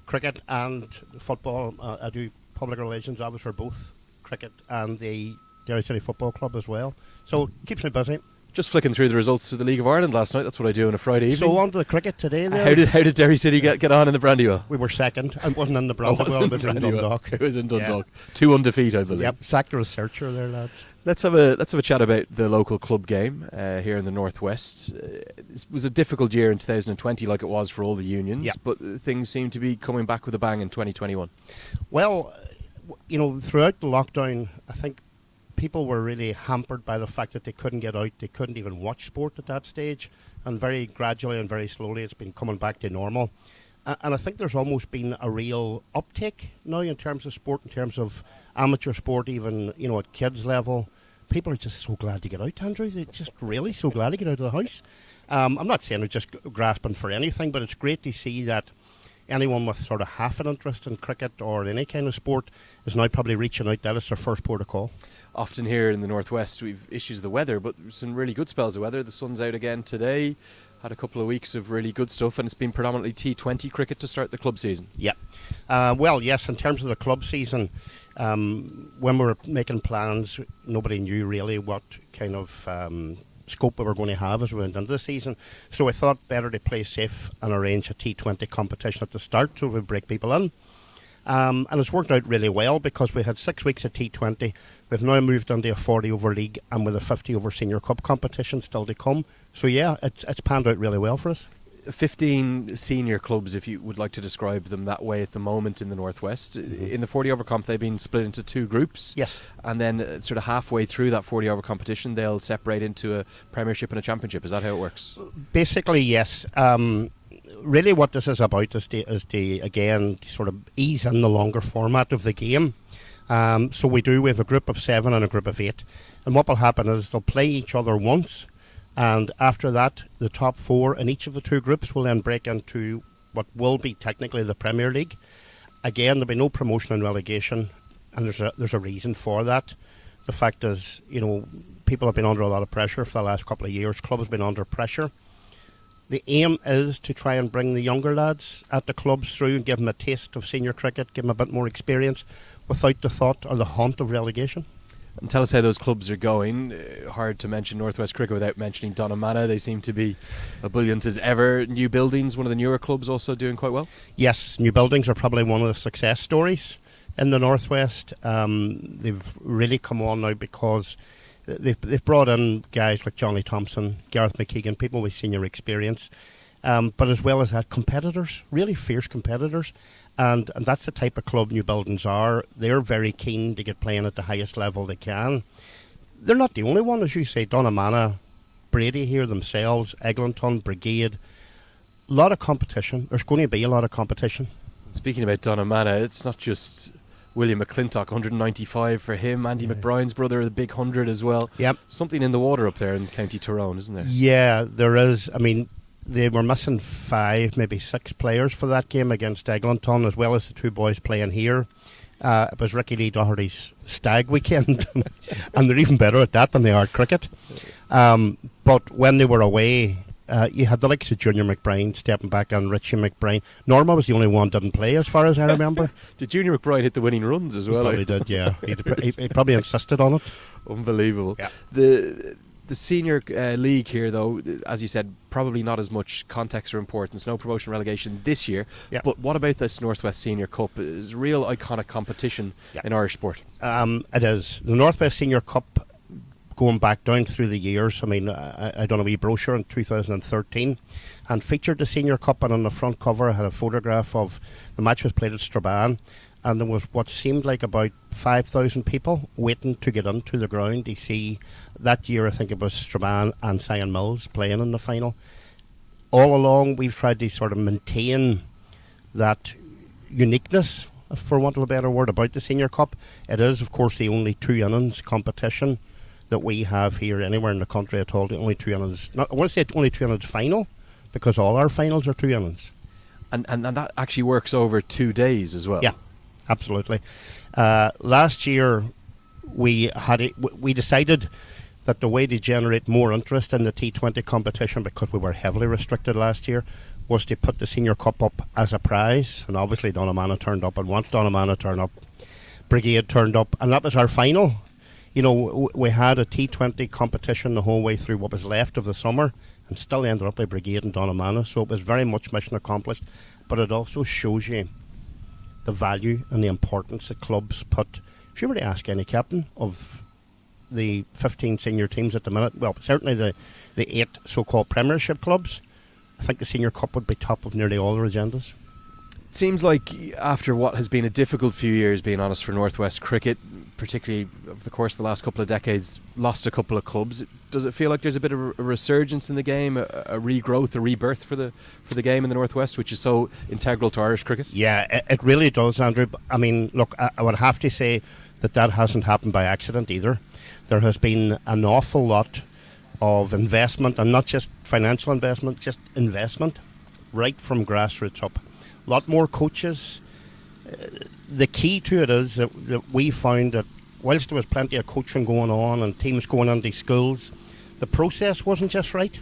cricket and football. I do public relations office for both cricket and the Derry City Football Club as well. So keeps me busy. Just flicking through the results of the League of Ireland last night. That's what I do on a Friday evening. So on to the cricket today then. How did Derry City get on in the Brandywell? We were second. I wasn't in the Brandywell, it was in Dundalk. It was in Dundalk. 2 undefeated, I believe. Yep, sacked a researcher there, lads. Let's have a chat about the local club game here in the Northwest. It was a difficult year in 2020, like it was for all the unions, but things seem to be coming back with a bang in 2021. Well, you know, throughout the lockdown, I think people were really hampered by the fact that they couldn't get out, they couldn't even watch sport at that stage, and very gradually and very slowly it's been coming back to normal. And I think there's almost been a real uptake now in terms of sport, in terms of amateur sport, even, you know, at kids level. People are just so glad to get out, Andrew. They're just really so glad to get out of the house. I'm not saying they're just grasping for anything, but it's great to see that anyone with sort of half an interest in cricket or any kind of sport is now probably reaching out. That is their first port of call. Often here in the Northwest we've issues with the weather, but some really good spells of weather. The sun's out again today. Had a couple of weeks of really good stuff, and it's been predominantly T20 cricket to start the club season. Yeah. Well, yes, in terms of the club season, when we were making plans, nobody knew really what kind of scope we were going to have as we went into the season. So I thought better to play safe and arrange a T20 competition at the start so we break people in. And it's worked out really well because we had 6 weeks of T20. We've now moved into a 40-over league and with a 50-over senior cup competition still to come. So yeah, it's panned out really well for us. 15 senior clubs, if you would like to describe them that way at the moment in the Northwest. In the 40-over comp, they've been split into 2 groups. Yes. And then sort of halfway through that 40-over competition, they'll separate into a Premiership and a Championship. Is that how it works? Basically, yes. Really what this is about is to again, to sort of ease in the longer format of the game. So we have a group of 7 and a group of 8. And what will happen is they'll play each other once. And after that, the top 4 in each of the 2 groups will then break into what will be technically the Premier League. Again, there'll be no promotion and relegation, and there's a reason for that. The fact is, people have been under a lot of pressure for the last couple of years. Clubs have been under pressure. The aim is to try and bring the younger lads at the clubs through and give them a taste of senior cricket, give them a bit more experience without the thought or the haunt of relegation. And tell us how those clubs are going. Hard to mention Northwest Cricket without mentioning Donamana. They seem to be ebullient as ever. New Buildings, one of the newer clubs, also doing quite well. Yes, New Buildings are probably one of the success stories in the Northwest. They've really come on now because they've brought in guys like Johnny Thompson, Gareth McKeegan, people with senior experience, but as well as that, competitors, really fierce competitors. And that's the type of club New Buildings are. They're very keen to get playing at the highest level they can. They're not the only one, as you say. Donamana, Bready here themselves, Eglinton, Brigade. A lot of competition. There's going to be a lot of competition. Speaking about Donamana, it's not just William McClintock, 195 for him. Andy McBride's brother, the big 100 as well. Yep. Something in the water up there in County Tyrone, isn't there? Yeah, there is. I mean, they were missing 5, maybe 6 players for that game against Eglinton, as well as the 2 boys playing here. It was Ricky Lee Doherty's stag weekend, and they're even better at that than they are at cricket. But when they were away, you had the likes of Junior McBride stepping back and Richie McBride. Norma was the only one didn't play, as far as I remember. Did Junior McBride hit the winning runs as well? He probably did, yeah. He probably insisted on it. Unbelievable. Yeah. The senior league here, though, as you said, probably not as much context or importance. No promotion relegation this year. Yeah. But what about this Northwest Senior Cup? It's real iconic competition in Irish sport. It is. The Northwest Senior Cup, going back down through the years, I mean, I done a wee brochure in 2013 and featured the Senior Cup, and on the front cover I had a photograph of the match was played at Strabane, and there was what seemed like about 5,000 people waiting to get into the ground to see. That year I think it was Strabane and Sion Mills playing in the final. All along we've tried to sort of maintain that uniqueness, for want of a better word, about the Senior Cup. It is of course the only 2 innings competition that we have here anywhere in the country at all. The only 2 innings, I want to say only 2 innings final, because all our finals are 2 innings. And that actually works over 2 days as well. Yeah, absolutely. Last year we decided that the way to generate more interest in the T20 competition, because we were heavily restricted last year, was to put the Senior Cup up as a prize. And obviously Donamana turned up, and once Donamana turned up, Brigade turned up, and that was our final. We had a T20 competition the whole way through what was left of the summer, and still ended up by Brigade and Donamana, so it was very much mission accomplished. But it also shows you the value and the importance that clubs put. If you were to ask any captain of the 15 senior teams at the minute, well, certainly the 8 so-called Premiership clubs, I think the Senior Cup would be top of nearly all their agendas. It seems like after what has been a difficult few years, being honest, for Northwest Cricket, particularly over the course of the last couple of decades, lost a couple of clubs. Does it feel like there's a bit of a resurgence in the game, a regrowth, a rebirth for the game in the Northwest, which is so integral to Irish cricket? Yeah, it really does, Andrew. I mean, look, I would have to say that hasn't happened by accident either. There has been an awful lot of investment, and not just financial investment, just investment, right from grassroots up. A lot more coaches. The key to it is that we found that whilst there was plenty of coaching going on and teams going into schools, the process wasn't just right.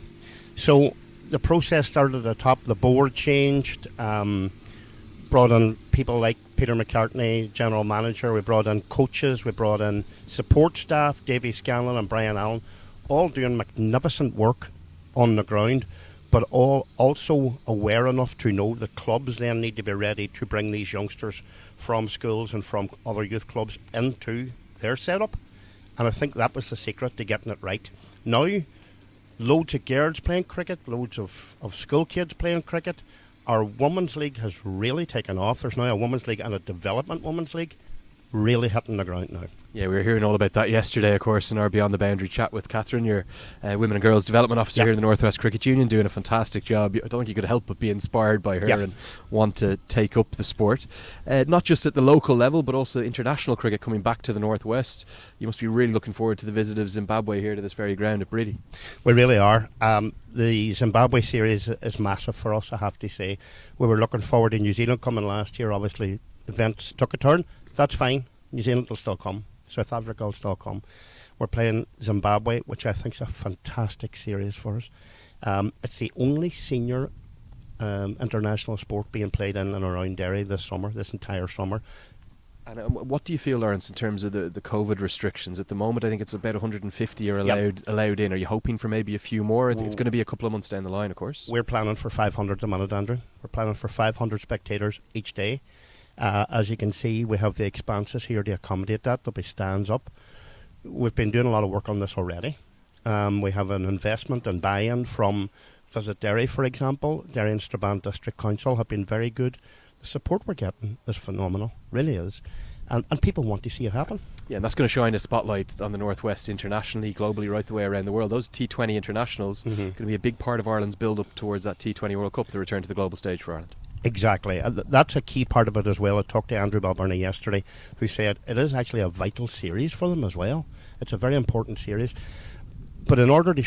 So the process started at the top. The board changed, brought in people like Peter McCartney, general manager. We brought in coaches. We brought in support staff, Davy Scanlon and Brian Allen, all doing magnificent work on the ground, but all also aware enough to know that clubs then need to be ready to bring these youngsters from schools and from other youth clubs into their setup. And I think that was the secret to getting it right. Now, loads of girls playing cricket, loads of school kids playing cricket. Our women's league has really taken off. There's now a women's league and a development women's league really hitting the ground now. Yeah, we were hearing all about that yesterday, of course, in our Beyond the Boundary chat with Catherine, your Women and Girls Development Officer here in the Northwest Cricket Union, doing a fantastic job. I don't think you could help but be inspired by her and want to take up the sport. Not just at the local level, but also international cricket coming back to the Northwest. You must be really looking forward to the visit of Zimbabwe here to this very ground at Bready. We really are. The Zimbabwe series is massive for us, I have to say. We were looking forward to New Zealand coming last year. Obviously, events took a turn. That's fine. New Zealand will still come. South Africa will still come. We're playing Zimbabwe, which I think is a fantastic series for us. It's the only senior international sport being played in and around Derry this entire summer. And what do you feel, Lawrence, in terms of the COVID restrictions? At the moment, I think it's about 150 are allowed in. Are you hoping for maybe a few more? It's going to be a couple of months down the line, of course. We're planning for 500 at the minute, Andrew. We're planning for 500 spectators each day. As you can see, we have the expanses here to accommodate that. There'll be stands up. We've been doing a lot of work on this already. We have an investment and buy-in from Visit Derry, for example. Derry and Strabane District Council have been very good. The support we're getting is phenomenal, really is. And people want to see it happen. Yeah, and that's going to shine a spotlight on the Northwest internationally, globally, right the way around the world. Those T20 internationals are going to be a big part of Ireland's build-up towards that T20 World Cup, the return to the global stage for Ireland. Exactly. That's a key part of it as well. I talked to Andrew Balburney yesterday, who said it is actually a vital series for them as well. It's a very important series. But in order to,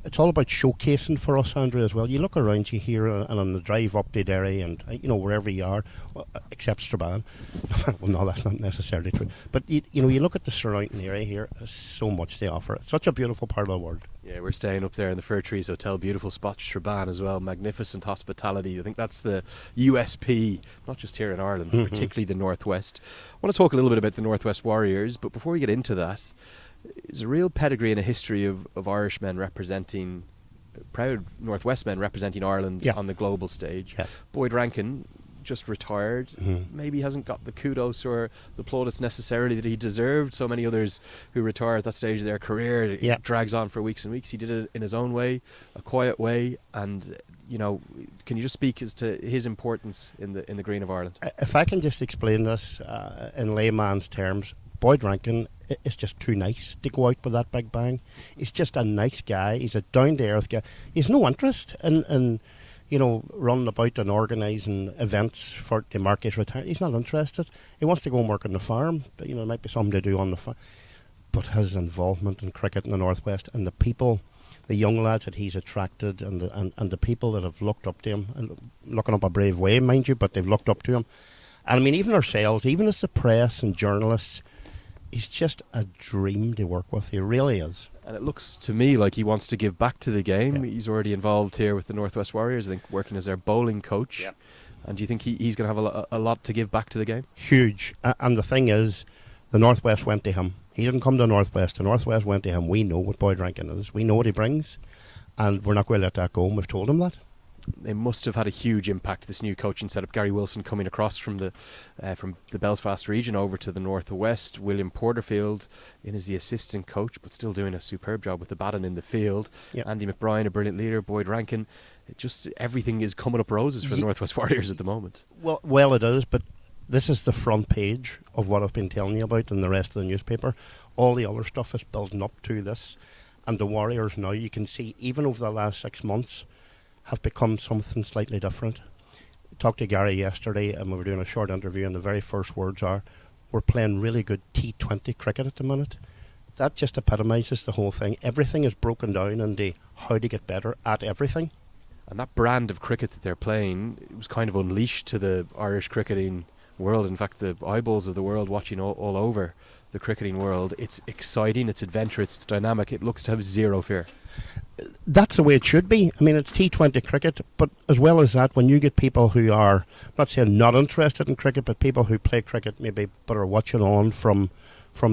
it's all about showcasing for us, Andrew, as well. You look around you here and on the drive up to Derry and, wherever you are, except Strabane. Well, no, that's not necessarily true. But, you look at the surrounding area here, there's so much to offer. It's such a beautiful part of the world. Yeah, we're staying up there in the Fir Trees Hotel. Beautiful spot, Strabane as well. Magnificent hospitality. I think that's the USP, not just here in Ireland, particularly the Northwest. I want to talk a little bit about the Northwest Warriors, but before we get into that, there's a real pedigree and a history of Irish men representing, proud Northwest men representing Ireland on the global stage. Yeah. Boyd Rankin just retired, maybe hasn't got the kudos or the plaudits necessarily that he deserved. So many others who retire at that stage of their career, it drags on for weeks and weeks. He did it in his own way, a quiet way, and can you just speak as to his importance in the green of Ireland? If I can just explain this in layman's terms, Boyd Rankin is just too nice to go out with that big bang. He's just a nice guy. He's a down-to-earth guy. He's no interest in running about and organising events to mark his retirement. He's not interested. He wants to go and work on the farm. But, there might be something to do on the farm. But his involvement in cricket in the Northwest and the people, the young lads that he's attracted and the people that have looked up to him, and looking up a brave way, mind you, but they've looked up to him. And even ourselves, even as the press and journalists, he's just a dream to work with. He really is. And it looks to me like he wants to give back to the game. Yeah. He's already involved here with the Northwest Warriors, I think, working as their bowling coach. Yeah. And do you think he's going to have a lot to give back to the game? Huge. And the thing is, the Northwest went to him. He didn't come to the Northwest. The Northwest went to him. We know what Boyd Rankin is. We know what he brings. And we're not going to let that go. And we've told him that. They must have had a huge impact, this new coaching setup. Gary Wilson coming across from the Belfast region over to the Northwest. William Porterfield in as the assistant coach, but still doing a superb job with the baton in the field. Yep. Andy McBride, a brilliant leader. Boyd Rankin. Everything is coming up roses for the Northwest Warriors at the moment. Well, it is, but this is the front page of what I've been telling you about in the rest of the newspaper. All the other stuff is building up to this. And the Warriors now, you can see, even over the last 6 months, have become something slightly different. I talked to Gary yesterday and we were doing a short interview, and the very first words are, we're playing really good T20 cricket at the minute. That just epitomises the whole thing. Everything is broken down into how to get better at everything. And that brand of cricket that they're playing, it was kind of unleashed to the Irish cricketing world. In fact, the eyeballs of the world watching all over the cricketing world. It's exciting, it's adventurous, it's dynamic. It looks to have zero fear. That's the way it should be. It's T20 cricket, but as well as that, when you get people who are, I'm not saying not interested in cricket, but people who play cricket maybe but are watching on from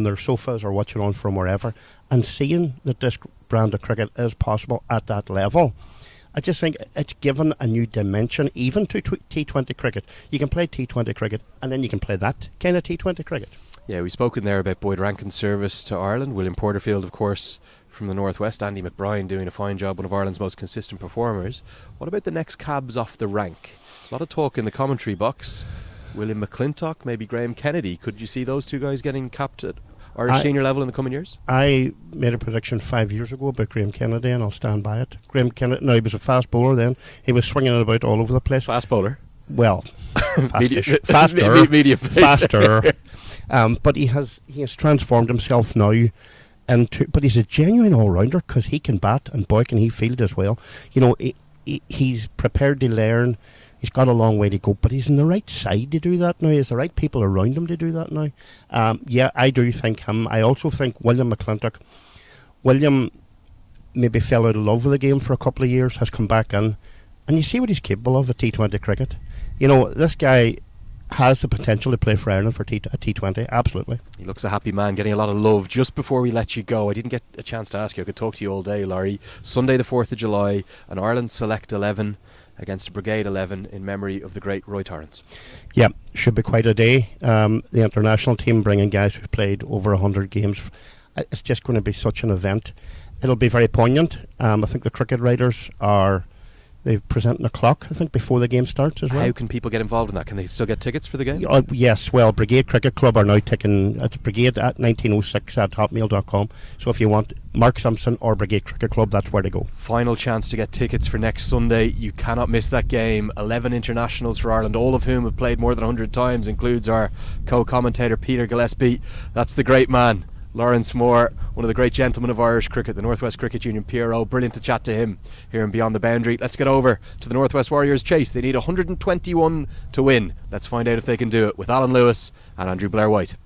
their sofas or watching on from wherever, and seeing that this brand of cricket is possible at that level, I just think it's given a new dimension even to T20 cricket. You can play T20 cricket and then you can play that kind of T20 cricket. Yeah, we've spoken there about Boyd Rankin's service to Ireland. William Porterfield, of course, from the Northwest. Andy McBride doing a fine job, one of Ireland's most consistent performers. What about the next cabs off the rank? A lot of talk in the commentary box. William McClintock, maybe Graham Kennedy. Could you see those two guys getting capped at Irish senior level in the coming years? I made a prediction 5 years ago about Graham Kennedy, and I'll stand by it. Graham Kennedy, no, he was a fast bowler then. He was swinging it about all over the place. Fast bowler? Well, faster. Medium faster. But he has transformed himself now but he's a genuine all-rounder because he can bat and boy can he field as well. He's prepared to learn. He's got a long way to go, but he's in the right side to do that now. He has the right people around him to do that now. Yeah, I do think him. I also think William McClintock. William maybe fell out of love with the game for a couple of years, has come back in, and you see what he's capable of at T20 cricket. You know, this guy has the potential to play for Ireland for T20, absolutely. He looks a happy man, getting a lot of love. Just before we let you go, I didn't get a chance to ask you. I could talk to you all day, Larry. Sunday the 4th of July, an Ireland Select 11 against a Brigade 11 in memory of the great Roy Torrance. Yeah, should be quite a day. The international team bringing guys who've played over 100 games. It's just going to be such an event. It'll be very poignant. I think the cricket writers they're presenting a clock, I think, before the game starts as well. How can people get involved in that? Can they still get tickets for the game? Yes, well, Brigade Cricket Club are now taking, it's Brigade at 1906 at hotmail.com. So if you want Mark Simpson or Brigade Cricket Club, that's where to go. Final chance to get tickets for next Sunday. You cannot miss that game. 11 internationals for Ireland, all of whom have played more than 100 times, includes our co-commentator Peter Gillespie. That's the great man, Lawrence Moore, one of the great gentlemen of Irish cricket, the Northwest Cricket Union PRO. Brilliant to chat to him here in Beyond the Boundary. Let's get over to the Northwest Warriors chase. They need 121 to win. Let's find out if they can do it with Alan Lewis and Andrew Blair-White.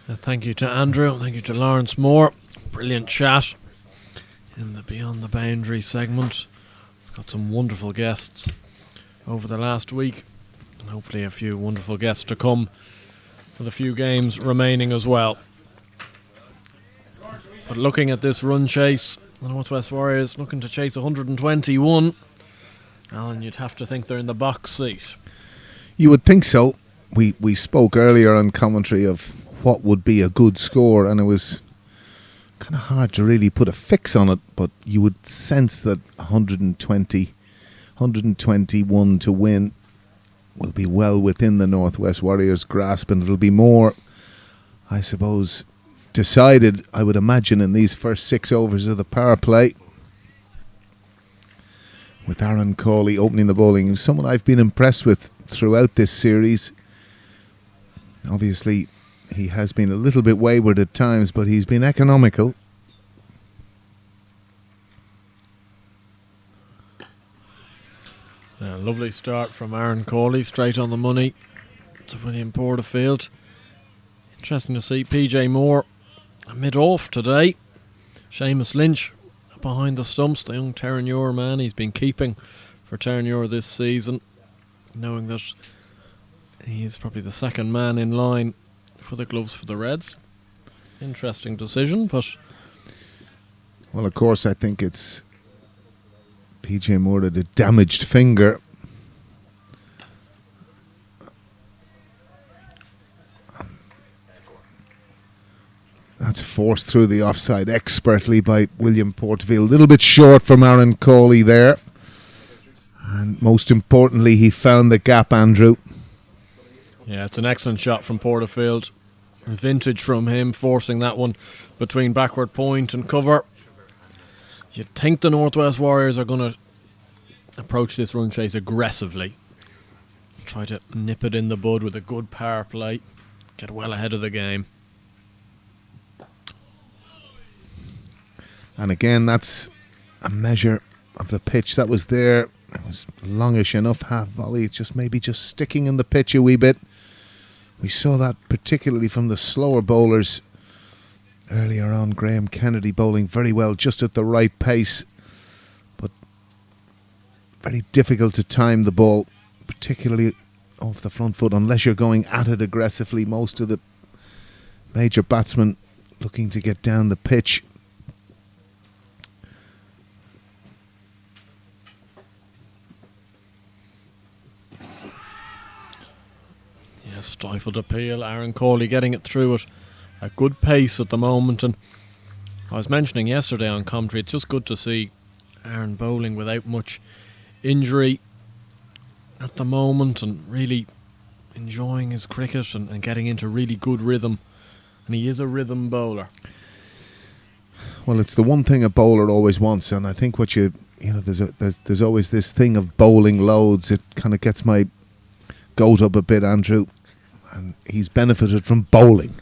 Thank you to Andrew. Thank you to Lawrence Moore. Brilliant chat in the Beyond the Boundary segment. Got some wonderful guests over the last week, and hopefully a few wonderful guests to come, with a few games remaining as well. But looking at this run chase, the Northwest Warriors looking to chase 121. Alan, you'd have to think they're in the box seat. You would think so. We spoke earlier on commentary of what would be a good score, and it was kind of hard to really put a fix on it, but you would sense that 121 to win will be well within the Northwest Warriors' grasp, and it'll be more, I suppose, decided, I would imagine, in these first 6 overs of the power play, with Aaron Cawley opening the bowling. He's someone I've been impressed with throughout this series. Obviously, he has been a little bit wayward at times, but he's been economical. Lovely start from Aaron Cawley, straight on the money to William Porterfield. Interesting to see PJ Moore mid-off today. Seamus Lynch behind the stumps, the young Terranure man. He's been keeping for Terranure this season, knowing that he's probably the second man in line for the gloves for the Reds. Interesting decision, but... Well, of course, I think it's PJ Moore had a damaged finger. That's forced through the offside expertly by William Porterfield. A little bit short from Aaron Cawley there. And most importantly, he found the gap, Andrew. Yeah, it's an excellent shot from Porterfield. Vintage from him, forcing that one between backward point and cover. You'd think the Northwest Warriors are going to approach this run chase aggressively. Try to nip it in the bud with a good power play. Get well ahead of the game. And again, that's a measure of the pitch that was there. It was longish enough, half volley. It's just maybe just sticking in the pitch a wee bit. We saw that particularly from the slower bowlers earlier on. Graham Kennedy bowling very well, just at the right pace, but very difficult to time the ball, particularly off the front foot, unless you're going at it aggressively. Most of the major batsmen looking to get down the pitch. Stifled appeal. Aaron Cawley getting it through at a good pace at the moment, and I was mentioning yesterday on commentary, it's just good to see Aaron bowling without much injury at the moment and really enjoying his cricket and getting into really good rhythm, and he is a rhythm bowler. Well, it's the one thing a bowler always wants, and I think what there's always this thing of bowling loads. It kind of gets my goat up a bit, Andrew. And he's benefited from bowling.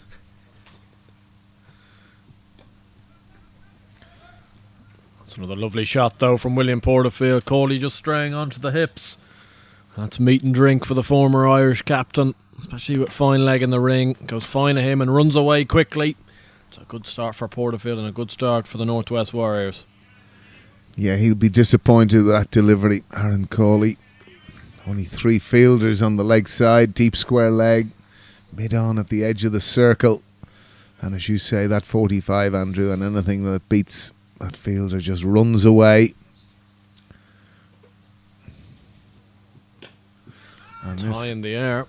It's another lovely shot though from William Porterfield. Cawley just straying onto the hips. That's meat and drink for the former Irish captain, especially with fine leg in the ring. Goes fine of him and runs away quickly. It's a good start for Porterfield and a good start for the Northwest Warriors. Yeah, he'll be disappointed with that delivery, Aaron Cawley. Only 3 fielders on the leg side, deep square leg, mid on at the edge of the circle. And as you say, that 45, Andrew, and anything that beats that fielder just runs away. And high in the air.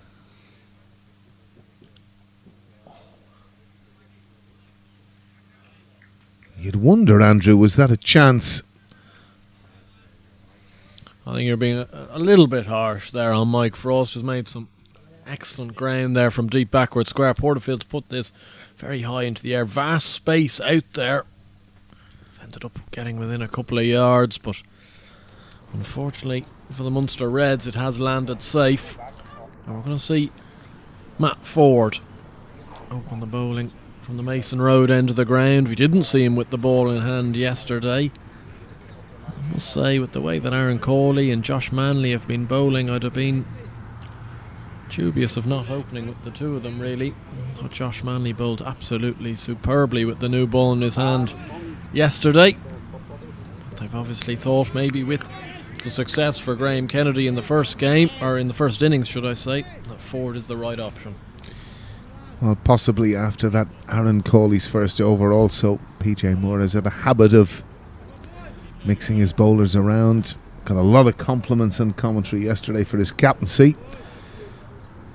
You'd wonder, Andrew, was that a chance? I think you're being a little bit harsh there on Mike Frost. Has made some excellent ground there from deep backward square. Porterfield's put this very high into the air. Vast space out there. It's ended up getting within a couple of yards, but unfortunately for the Munster Reds, it has landed safe. And we're going to see Matt Ford open the bowling from the Mason Road end of the ground. We didn't see him with the ball in hand yesterday. I must say, with the way that Aaron Cawley and Josh Manley have been bowling, I'd have been dubious of not opening with the two of them, really. I thought Josh Manley bowled absolutely superbly with the new ball in his hand yesterday. But they've obviously thought, maybe with the success for Graham Kennedy in the first game, or in the first innings should I say, that Ford is the right option. Well, possibly after that Aaron Cawley's first over also, PJ Moore has had a habit of mixing his bowlers around. Got a lot of compliments and commentary yesterday for his captaincy.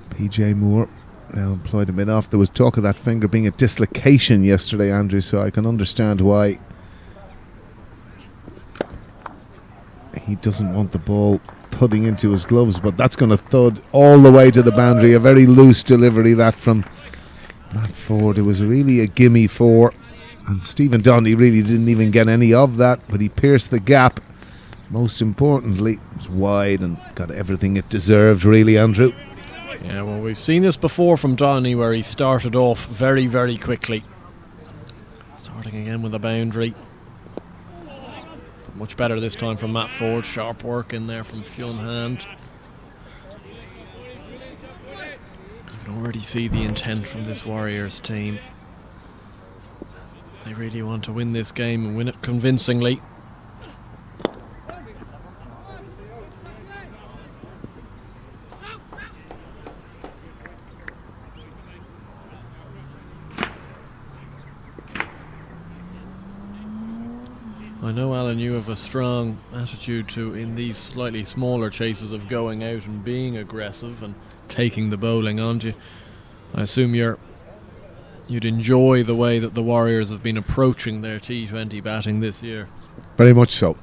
PJ Moore now employed a mid-off. There was talk of that finger being a dislocation yesterday, Andrew, so I can understand why he doesn't want the ball thudding into his gloves, but that's going to thud all the way to the boundary. A very loose delivery, that from Matt Ford. It was really a gimme 4, and Stephen Donnelly really didn't even get any of that, but he pierced the gap. Most importantly, it was wide and got everything it deserved, really, Andrew. Yeah, well, we've seen this before from Donnelly, where he started off very, very quickly. Starting again with a boundary. But much better this time from Matt Ford. Sharp work in there from Fionn Hand. You can already see the intent from this Warriors team. They really want to win this game and win it convincingly. I know, Alan, you have a strong attitude to, in these slightly smaller chases, of going out and being aggressive and taking the bowling on you. I assume you'd enjoy the way that the Warriors have been approaching their T20 batting this year. Very much so.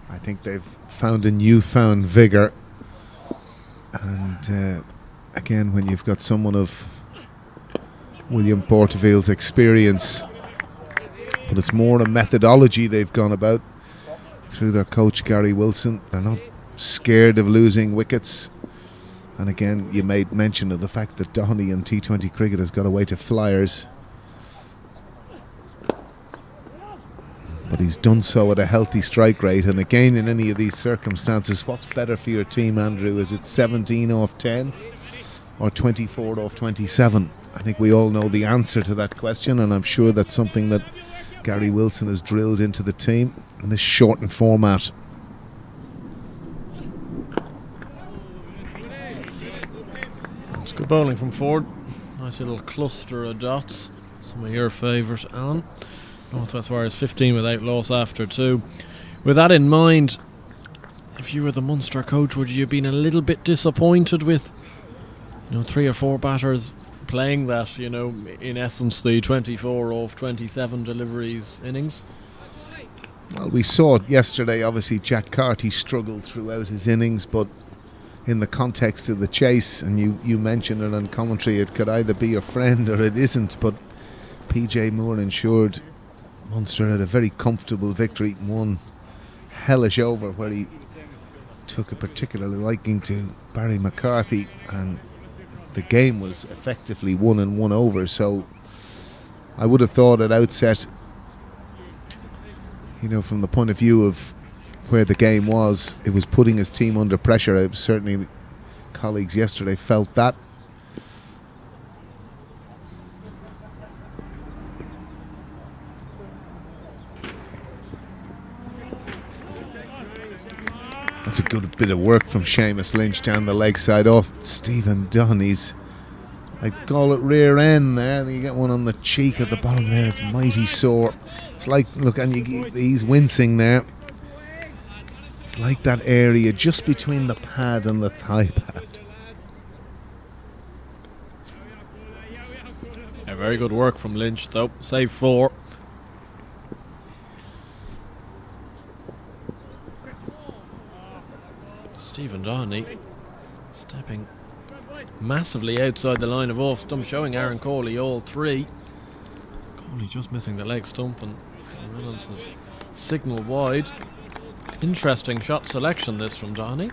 I think they've found a newfound vigour, and again, when you've got someone of William Porterfield's experience, but it's more a methodology they've gone about through their coach Gary Wilson. They're not scared of losing wickets. And again, you made mention of the fact that Dohney in T20 cricket has got away to flyers, but he's done so at a healthy strike rate. And again, in any of these circumstances, what's better for your team, Andrew? Is it 17 off 10 or 24 off 27? I think we all know the answer to that question, and I'm sure that's something that Gary Wilson has drilled into the team in this shortened format. It's good bowling from Ford. Nice little cluster of dots. Some of your favourite, Alan. Northwest Warriors 15 without loss after 2. With that in mind, if you were the Munster coach, would you have been a little bit disappointed with 3 or 4 batters playing that, in essence, the 24 off 27 deliveries innings? Well, we saw it yesterday. Obviously, Jack Carty struggled throughout his innings, but in the context of the chase, and you mentioned it on commentary, it could either be your friend or it isn't, but PJ Moore ensured Munster had a very comfortable victory. One hellish over where he took a particular liking to Barry McCarthy, and the game was effectively won in 1 over. So I would have thought at outset you know, from the point of view of where the game was, it was putting his team under pressure. Certainly colleagues yesterday felt that. That's a good bit of work from Seamus Lynch down the leg side off Stephen Dunn. I call it rear end there. You get one on the cheek at the bottom there. It's mighty sore. It's like, look, and he's wincing there. It's like that area just between the pad and the thigh pad. Yeah, very good work from Lynch though. Save 4. Stephen Downey stepping massively outside the line of off stump, showing Aaron Corley all 3. Corley just missing the leg stump, and Williamson's signal wide. Interesting shot selection this from Downey.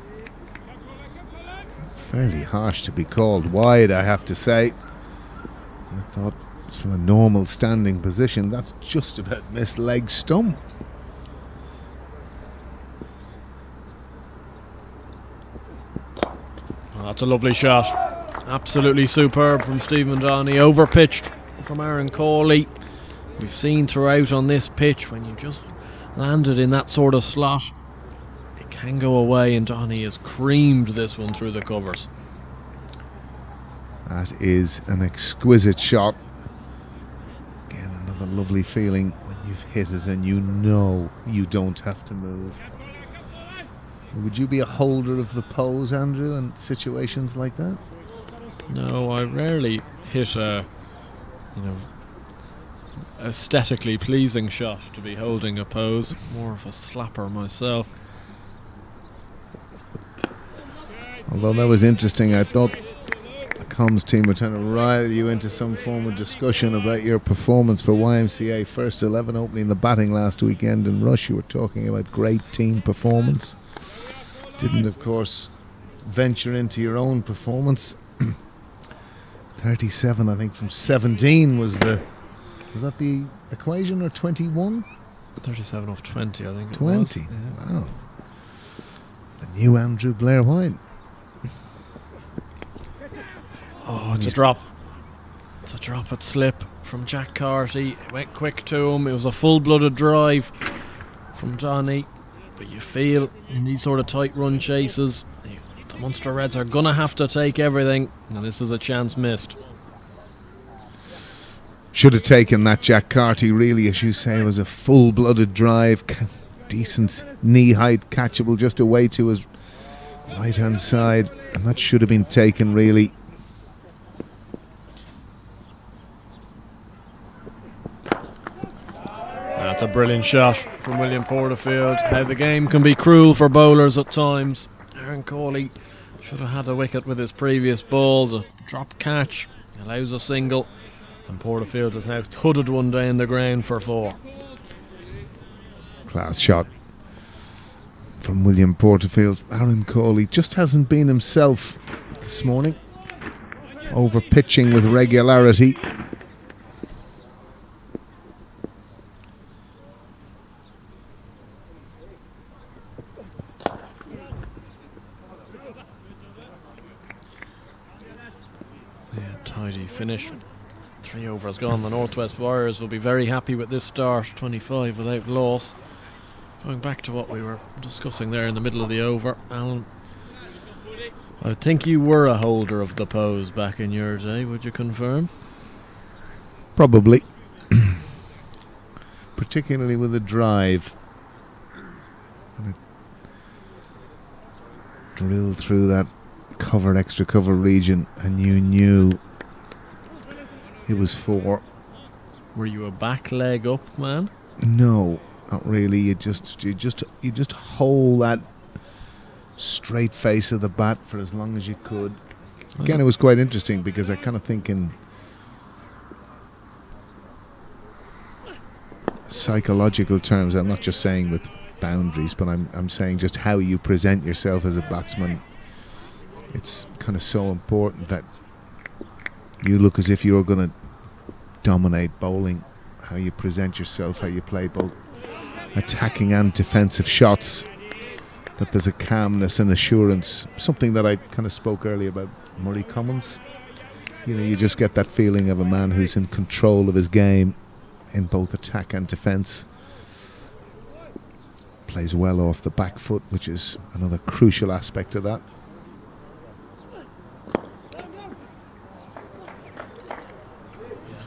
Fairly harsh to be called wide, I have to say. I thought it's from a normal standing position. That's just about missed leg stump. Oh, that's a lovely shot. Absolutely superb from Stephen Downey. Overpitched from Aaron Corley. We've seen throughout on this pitch, when you just landed in that sort of slot, it can go away, and Downey has creamed this one through the covers. That is an exquisite shot. Again, another lovely feeling when you've hit it and you know you don't have to move. Would you be a holder of the pose, Andrew, in situations like that? No, I rarely hit a, aesthetically pleasing shot to be holding a pose. More of a slapper myself. Although that was interesting, I thought the comms team were trying to rile you into some form of discussion about your performance for YMCA First 11 opening the batting last weekend in Rush. You were talking about great team performance. Didn't, of course, venture into your own performance. 37, I think, from 17 was that the equation, or 21? 37 off 20, I think. 20? It was. Yeah. Wow. The new Andrew Blair White. Oh, it's a drop. It's a drop at slip from Jack Carty. It went quick to him. It was a full-blooded drive from Johnny. But you feel in these sort of tight run chases, the Munster Reds are going to have to take everything. And this is a chance missed. Should have taken that Jack Carty, really, as you say. It was a full-blooded drive. Decent knee height, catchable just away to his right-hand side. And that should have been taken, really. That's a brilliant shot from William Porterfield. How the game can be cruel for bowlers at times. Aaron Corley should have had a wicket with his previous ball. The drop catch allows a single, and Porterfield has now thudded one down the ground for 4. Class shot from William Porterfield. Aaron Corley just hasn't been himself this morning. Over pitching with regularity. Tidy finish. 3 overs gone. The Northwest Warriors will be very happy with this start. 25 without loss. Going back to what we were discussing there in the middle of the over, Alan, I think you were a holder of the pose back in your day. Would you confirm? Probably. Particularly with a drive. And it drilled through that extra cover region, and you knew it was 4. Were you a back leg up man? No, not really. You just hold that straight face of the bat for as long as you could. Again, it was quite interesting because I kind of think in psychological terms. I'm not just saying with boundaries, but I'm saying just how you present yourself as a batsman. It's kind of so important that you look as if you're going to dominate bowling. How you present yourself, how you play both attacking and defensive shots, that there's a calmness and assurance, something that I kind of spoke earlier about Murray Commons. You know, you just get that feeling of a man who's in control of his game in both attack and defence. Plays well off the back foot, which is another crucial aspect of that.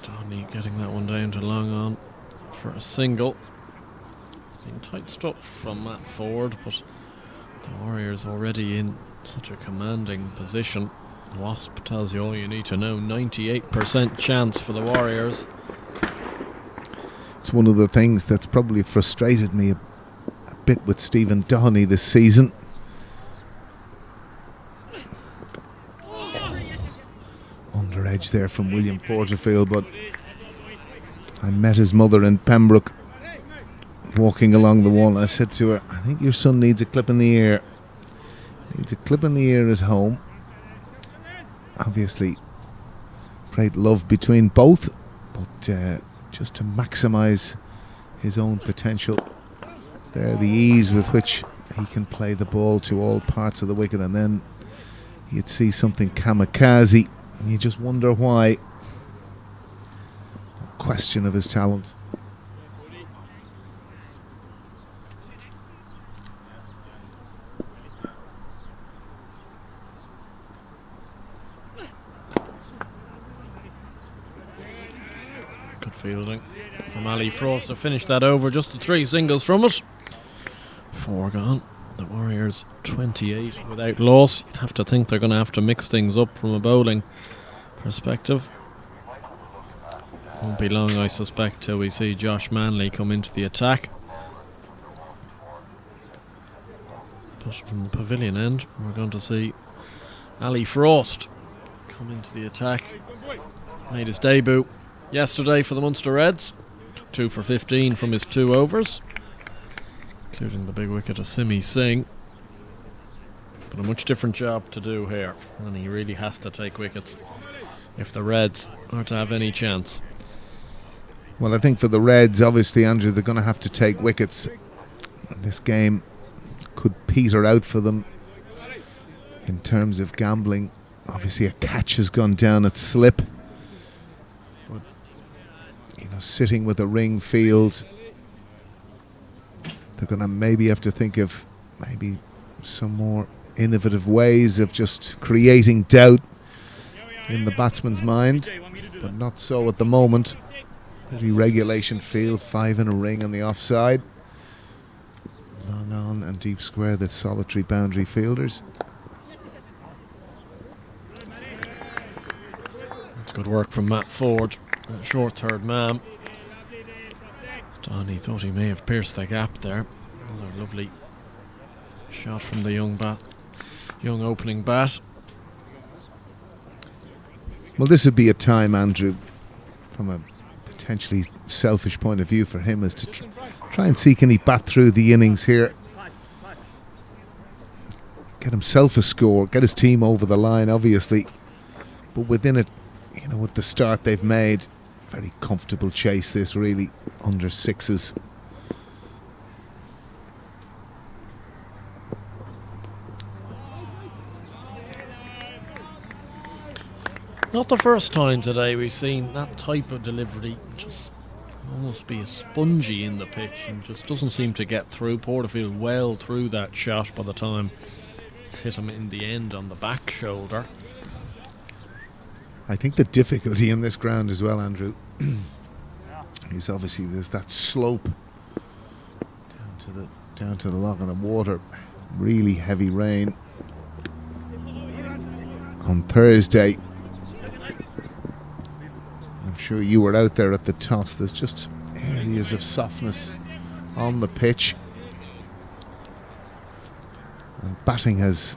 Donny getting that one down to long on for a single. It's been tight stuff from Matt Ford, but the Warriors already in such a commanding position. Wasp tells you all you need to know. 98% chance for the Warriors. It's one of the things that's probably frustrated me a bit with Stephen Downey this season. Under edge there from William Porterfield, but I met his mother in Pembroke walking along the wall, and I said to her, I think your son needs a clip in the ear. Needs a clip in the ear at home. Obviously great love between both, but just to maximise his own potential there, the ease with which he can play the ball to all parts of the wicket, and then you'd see something kamikaze and you just wonder why. No question of his talent. Good fielding from Ali Frost to finish that over. Just the 3 singles from it. 4 gone. The Warriors 28 without loss. You'd have to think they're going to have to mix things up from a bowling perspective. Won't be long, I suspect, till we see Josh Manley come into the attack. But from the pavilion end, we're going to see Ali Frost come into the attack. Made his debut yesterday for the Munster Reds. Took 2 for 15 from his 2 overs, including the big wicket of Simi Singh. But a much different job to do here, and he really has to take wickets if the Reds are to have any chance. Well, I think for the Reds, obviously, Andrew, they're going to have to take wickets. This game could peter out for them in terms of gambling. Obviously, a catch has gone down at slip, but you know, sitting with a ring field, they're going to maybe have to think of maybe some more innovative ways of just creating doubt in the batsman's mind, but not so at the moment. Pretty regulation field, 5 in a ring on the offside. Long on and deep square, the solitary boundary fielders. That's good work from Matt Ford. Short third man. Donny thought he may have pierced the gap there. Another lovely shot from the young opening bat. Well, this would be a time, Andrew, from a potentially selfish point of view for him, is to try and see can he bat through the innings here, get himself a score, get his team over the line, obviously, but within it, you know, with the start they've made, very comfortable chase this, really, under 6s. Not the first time today we've seen that type of delivery just almost be a spongy in the pitch and just doesn't seem to get through. Porterfield well through that shot by the time it's hit him in the end on the back shoulder. I think the difficulty in this ground as well, Andrew, is obviously there's that slope down to the Loughlin of water. Really heavy rain on Thursday. I'm sure you were out there at the toss. There's just areas of softness on the pitch, and batting has,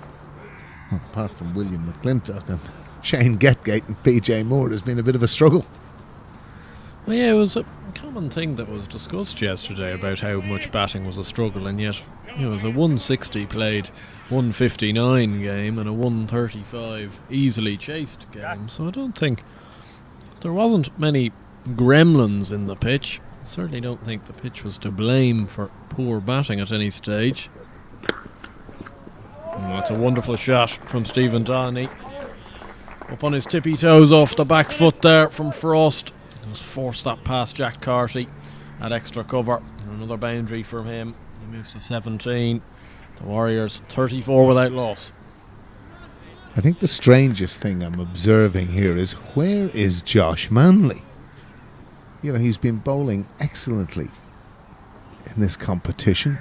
well, apart from William McClintock and Shane Getgate and PJ Moore, there's been a bit of a struggle. Well, yeah, it was a common thing that was discussed yesterday about how much batting was a struggle, and yet it was a 160 played 159 game and a 135 easily chased game, so I don't think there wasn't many gremlins in the pitch. Certainly don't think the pitch was to blame for poor batting at any stage. That's a wonderful shot from Stephen Downey. Up on his tippy toes off the back foot there from Frost. Just forced that past Jack Carty at extra cover. Another boundary from him. He moves to 17. The Warriors 34 without loss. I think the strangest thing I'm observing here is, where is Josh Manley? You know, he's been bowling excellently in this competition.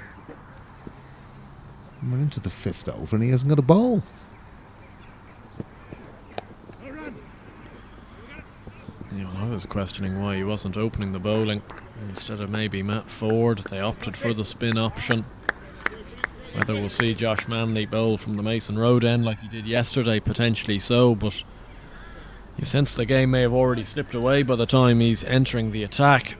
We're into the 5th over and he hasn't got a bowl. I was questioning why he wasn't opening the bowling instead of maybe Matt Ford. They opted for the spin option. Whether we'll see Josh Manley bowl from the Mason Road end like he did yesterday, potentially so, but you sense the game may have already slipped away by the time he's entering the attack.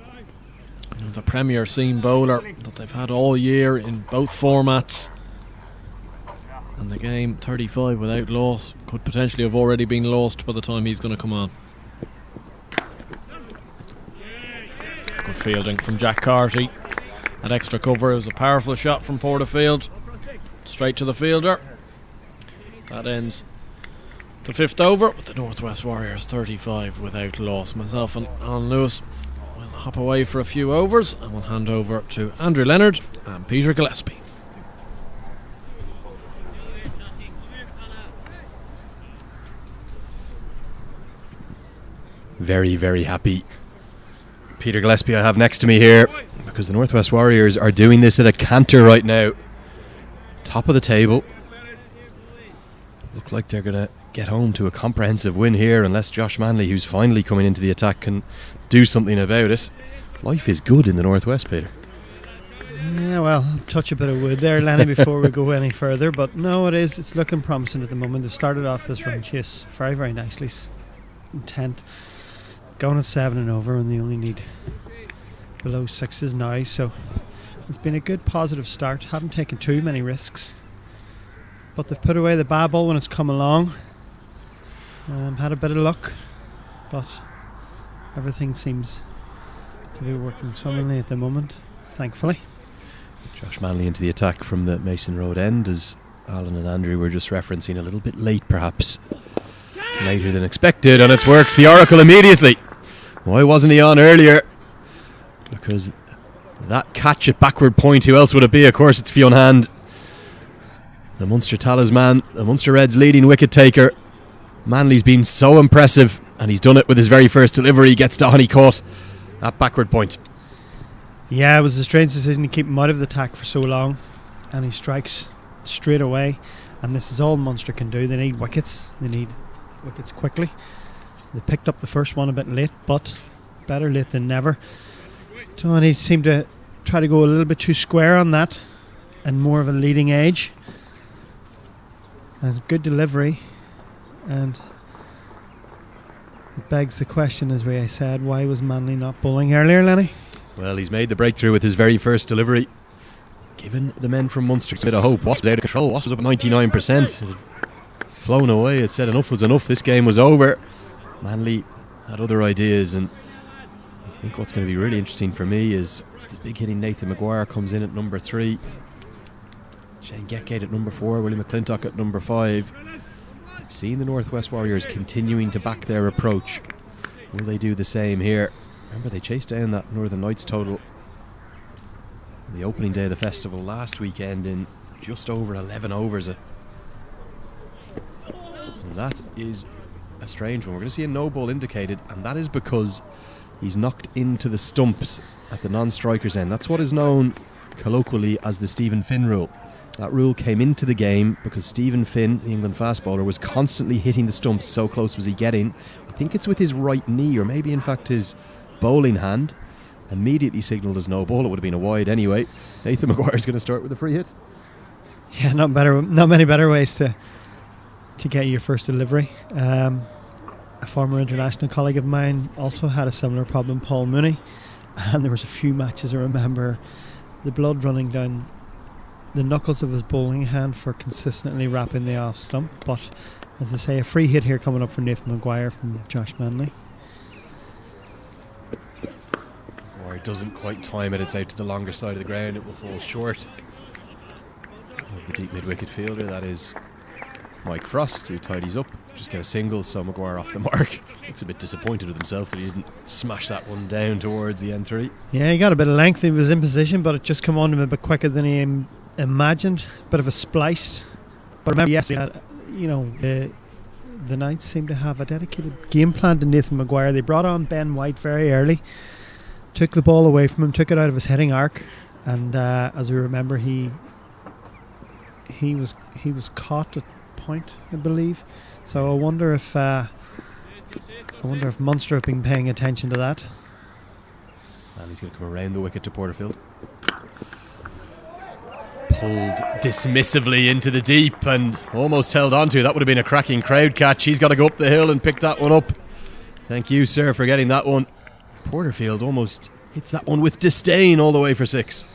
You know, the premier seam bowler that they've had all year in both formats, and the game 35 without loss could potentially have already been lost by the time he's going to come on. Good fielding from Jack Carty. At extra cover, it was a powerful shot from Porterfield. Straight to the fielder. That ends the 5th over with the Northwest Warriors 35 without loss. Myself and Alan Lewis will hop away for a few overs and we'll hand over to Andrew Leonard and Peter Gillespie. Very, very happy Peter Gillespie I have next to me here, because the Northwest Warriors are doing this at a canter right now. Top of the table. Look like they're going to get home to a comprehensive win here, unless Josh Manley, who's finally coming into the attack, can do something about it. Life is good in the Northwest, Peter. Yeah, well, I'll touch a bit of wood there, Lenny, before we go any further. But no, it's looking promising at the moment. They've started off this run chase very, very nicely. Intent. Going at 7 and over, and they only need below 6s now, so it's been a good positive start. Haven't taken too many risks, but they've put away the bad ball when it's come along. Had a bit of luck, but everything seems to be working swimmingly at the moment, thankfully. Josh Manley into the attack from the Mason Road end, as Alan and Andrew were just referencing, a little bit late perhaps. Later than expected, and it's worked the Oracle immediately. Why wasn't he on earlier? Because that catch at backward point, who else would it be? Of course it's Fionn Hand, the Munster talisman, the Munster Reds leading wicket taker. Manley's been so impressive, and he's done it with his very first delivery. He gets Downey caught at backward point. Yeah, it was a strange decision to keep him out of the attack for so long, and he strikes straight away, and this is all Munster can do. They need wickets. They need wickets quickly. They picked up the first one a bit late, but better late than never. Tony seemed to try to go a little bit too square on that and more of a leading edge. And good delivery, and it begs the question, as we said, why was Manley not bowling earlier, Lenny? Well, he's made the breakthrough with his very first delivery, given the men from Munster a bit of hope. Wasps out of control. Wasps was up at 99%. Flown away. It said enough was enough. This game was over. Manley had other ideas, and I think what's going to be really interesting for me is the big hitting Nathan Maguire comes in at number 3, Shane Getgate at number 4, Willie McClintock at number 5. We've seen the Northwest Warriors continuing to back their approach. Will they do the same here? Remember, they chased down that Northern Lights total on the opening day of the festival last weekend in just over 11 overs. And that is a strange one. We're going to see a no ball indicated, and that is because he's knocked into the stumps at the non-strikers end. That's what is known colloquially as the Stephen Finn rule. That rule came into the game because Stephen Finn, the England fast bowler, was constantly hitting the stumps. So close was he getting. I think it's with his right knee, or maybe in fact his bowling hand. Immediately signalled as no ball. It would have been a wide anyway. Nathan Maguire's going to start with a free hit. Yeah, not many better ways to get your first delivery. A former international colleague of mine also had a similar problem, Paul Mooney, and there was a few matches I remember the blood running down the knuckles of his bowling hand for consistently wrapping the off stump. But as I say, a free hit here coming up for Nathan Maguire from Josh Manley. Maguire Maguire doesn't quite time it. It's out to the longer side of the ground. It will fall short of the deep mid-wicket fielder. That is Mike Frost, who tidies up. Just get a single, so Maguire off the mark. Looks a bit disappointed with himself that he didn't smash that one down towards the end 3. Yeah, he got a bit of length. He was in position, but it just come on him a bit quicker than he imagined. Bit of a splice. But remember yesterday, the Knights seem to have a dedicated game plan to Nathan Maguire. They brought on Ben White very early, took the ball away from him, took it out of his hitting arc, and as we remember, he was caught at point, I believe. So I wonder if Munster have been paying attention to that. And he's going to come around the wicket to Porterfield. Pulled dismissively into the deep and almost held on to. That would have been a cracking crowd catch. He's got to go up the hill and pick that one up. Thank you, sir, for getting that one. Porterfield almost hits that one with disdain all the way for 6.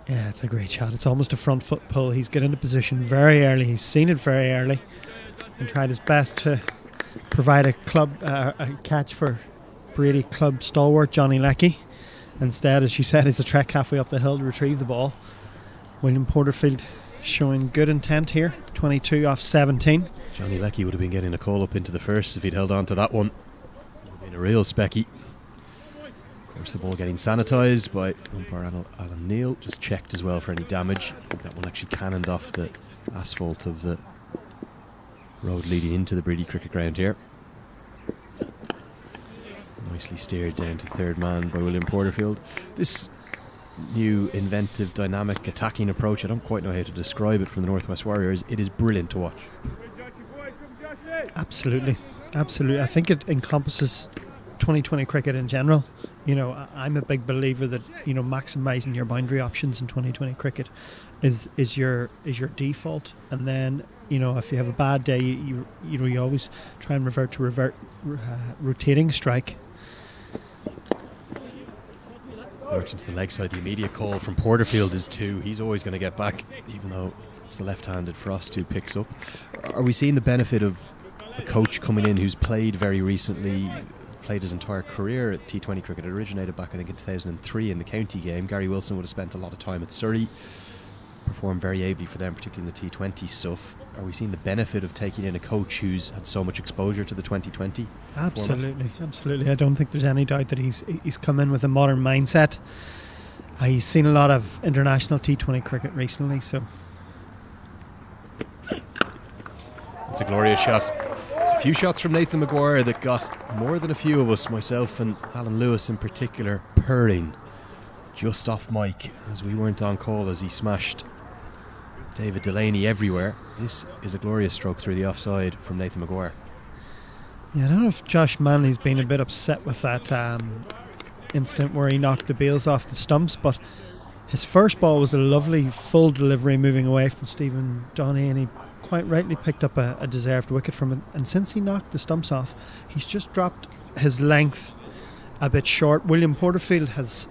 Yeah, it's a great shot. It's almost a front foot pull. He's got into position very early. He's seen it very early and tried his best to provide a catch for Bready club stalwart Johnny Leckie. Instead, as you said, it's a trek halfway up the hill to retrieve the ball. William Porterfield showing good intent here. 22 off 17. Johnny Leckie would have been getting a call up into the first if he'd held on to that one. Would have been a real specky. Of course, the ball getting sanitised by umpire Alan Neal. Just checked as well for any damage. I think that one actually cannoned off the asphalt of the road leading into the Bready cricket ground here. Nicely steered down to third man by William Porterfield. This new inventive, dynamic attacking approach, I don't quite know how to describe it from the Northwest Warriors. It is brilliant to watch. Absolutely. I think it encompasses 2020 cricket in general. I'm a big believer that maximising your boundary options in 2020 cricket is your default, and then if you have a bad day, you always try and revert to rotating strike. Works into the leg side. The immediate call from Porterfield is 2. He's always going to get back, even though it's the left-handed Frost who picks up. Are we seeing the benefit of a coach coming in who's played very recently, played his entire career at T20 cricket? It originated back, I think, in 2003 in the county game. Gary Wilson would have spent a lot of time at Surrey, performed very ably for them, particularly in the T20 stuff. Are we seeing the benefit of taking in a coach who's had so much exposure to the 2020 Absolutely. I don't think there's any doubt that he's come in with a modern mindset. He's seen a lot of international T20 cricket recently, so it's a glorious shot. There's a few shots from Nathan Maguire that got more than a few of us, myself and Alan Lewis in particular, purring just off mic as we weren't on call as he smashed David Delaney everywhere. This is a glorious stroke through the offside from Nathan Maguire. Yeah, I don't know if Josh Manley's been a bit upset with that incident where he knocked the bails off the stumps, but his first ball was a lovely full delivery moving away from Stephen Donny, and he quite rightly picked up a deserved wicket from it. And since he knocked the stumps off, he's just dropped his length a bit short. William Porterfield has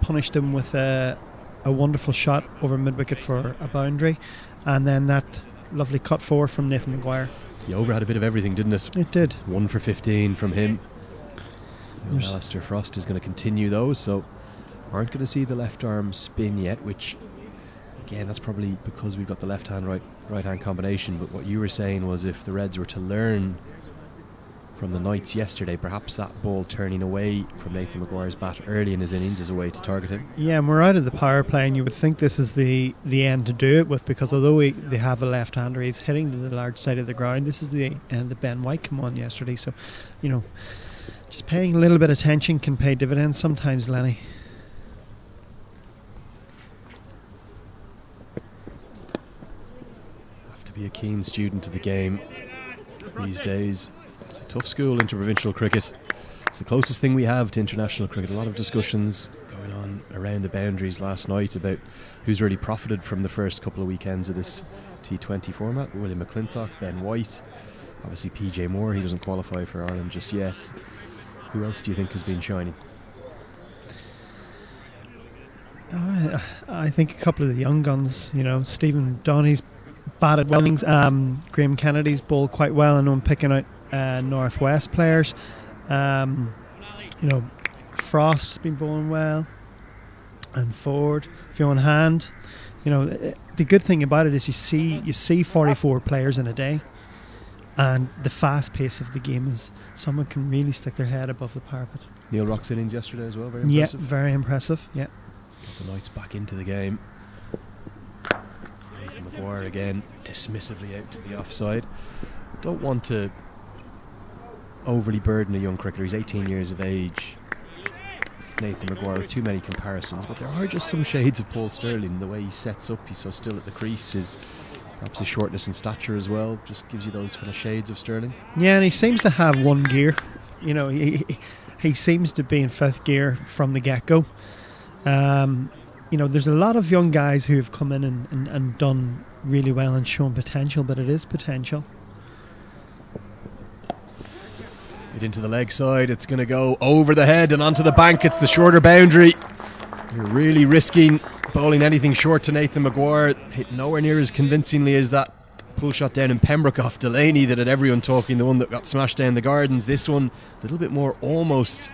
punished him with a wonderful shot over mid-wicket for a boundary, and then that lovely cut forward from Nathan Maguire. The over had a bit of everything, didn't it? It did. 1 for 15 from him. Alistair Frost is going to continue those, so aren't going to see the left arm spin yet, which again, that's probably because we've got the left hand right hand combination. But what you were saying was if the Reds were to learn from the Knights yesterday, perhaps that ball turning away from Nathan Maguire's bat early in his innings is a way to target him. Yeah, and we're out of the power play, and you would think this is the end to do it with, because although they have a left-hander, he's hitting to the large side of the ground. This is the end that Ben White came on yesterday, so just paying a little bit of attention can pay dividends sometimes, Lenny. Have to be a keen student of the game these days. It's a tough school, interprovincial cricket. It's the closest thing we have to international cricket. A lot of discussions going on around the boundaries last night about who's really profited from the first couple of weekends of this T20 format. William McClintock, Ben White, obviously PJ Moore. He doesn't qualify for Ireland just yet. Who else do you think has been shining? I think a couple of the young guns, Stephen Donny's batted well. Graham Kennedy's bowled quite well. I know I'm picking out Northwest players. Frost's been bowling well, and Ford, Fionn Hand. You know, the good thing about it is you see 44 players in a day, and the fast pace of the game is someone can really stick their head above the parapet. Neil Rock's innings yesterday as well, very impressive. Yeah, very impressive. Yeah. Got the Knights back into the game. Nathan Maguire again dismissively out to the offside. Don't want to overly burden a young cricketer. He's 18 years of age. Nathan Maguire with too many comparisons, but there are just some shades of Paul Sterling. The way he sets up, he's so still at the crease, perhaps his shortness and stature as well just gives you those kind of shades of Sterling. Yeah, and he seems to have one gear. You know, he seems to be in fifth gear from the get-go. You know, there's a lot of young guys who have come in and done really well and shown potential, but it is potential. It into the leg side, it's going to go over the head and onto the bank. It's the shorter boundary. You're really risking bowling anything short to Nathan Maguire. Hit nowhere near as convincingly as that pull shot down in Pembroke off Delaney that had everyone talking, the one that got smashed down the Gardens. This one, a little bit more almost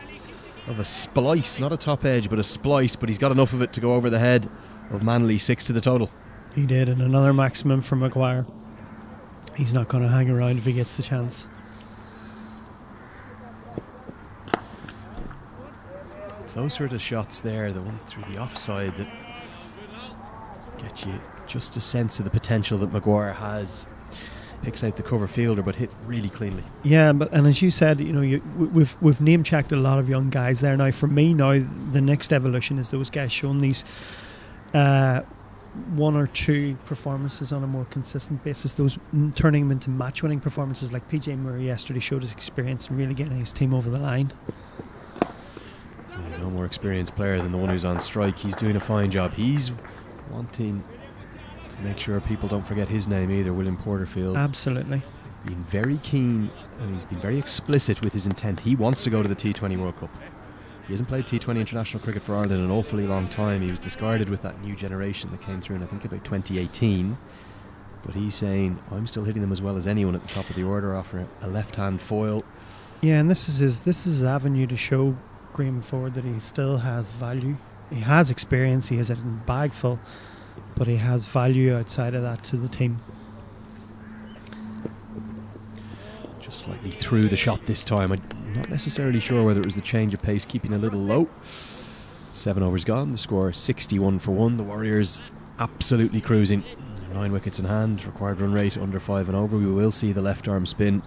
of a splice, not a top edge, but a splice, but he's got enough of it to go over the head of Manley, 6 to the total. He did, and another maximum for Maguire. He's not going to hang around if he gets the chance. It's those sort of shots there, the one through the offside, that get you just a sense of the potential that Maguire has. Picks out the cover fielder, but hit really cleanly. Yeah, and as you said, you know, we've name checked a lot of young guys there. Now, for me, the next evolution is those guys showing these one or two performances on a more consistent basis. Those turning them into match-winning performances, like PJ Murray yesterday showed his experience and really getting his team over the line. No more experienced player than the one who's on strike. He's doing a fine job. He's wanting to make sure people don't forget his name either, William Porterfield. Absolutely. Been very keen, and he's been very explicit with his intent. He wants to go to the T20 World Cup. He hasn't played T20 international cricket for Ireland in an awfully long time. He was discarded with that new generation that came through in, I think, about 2018. But he's saying, I'm still hitting them as well as anyone at the top of the order, offering a left-hand foil. Yeah, and this is his avenue to show Graham Ford that he still has value. He has experience, he has it in bag full, but he has value outside of that to the team. Just slightly through the shot this time. I'm not necessarily sure whether it was the change of pace keeping a little low. 7 overs gone, the score 61 for 1. The Warriors absolutely cruising. 9 wickets in hand, required run rate under 5 and over. We will see the left arm spin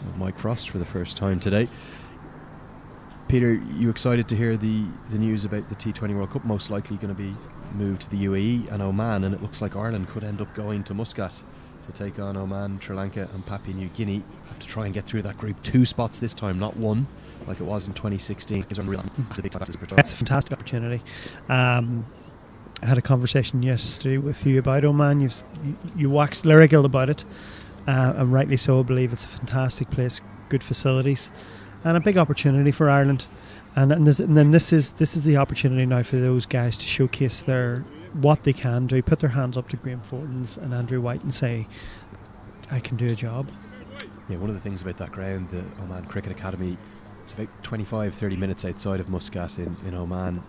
of Mike Frost for the first time today. Peter, you excited to hear the news about the T20 World Cup most likely going to be moved to the UAE and Oman, and it looks like Ireland could end up going to Muscat to take on Oman, Sri Lanka and Papua New Guinea. Have to try and get through that group. 2 spots this time, not 1 like it was in 2016. That's a fantastic opportunity. I had a conversation yesterday with you about Oman. You waxed lyrical about it, and rightly so. I believe it's a fantastic place, good facilities, and a big opportunity for Ireland. And then this is the opportunity now for those guys to showcase what they can do, put their hands up to Graham Fordens and Andrew White and say, I can do a job. Yeah, one of the things about that ground, the Oman Cricket Academy, it's about 25-30 minutes outside of Muscat in Oman.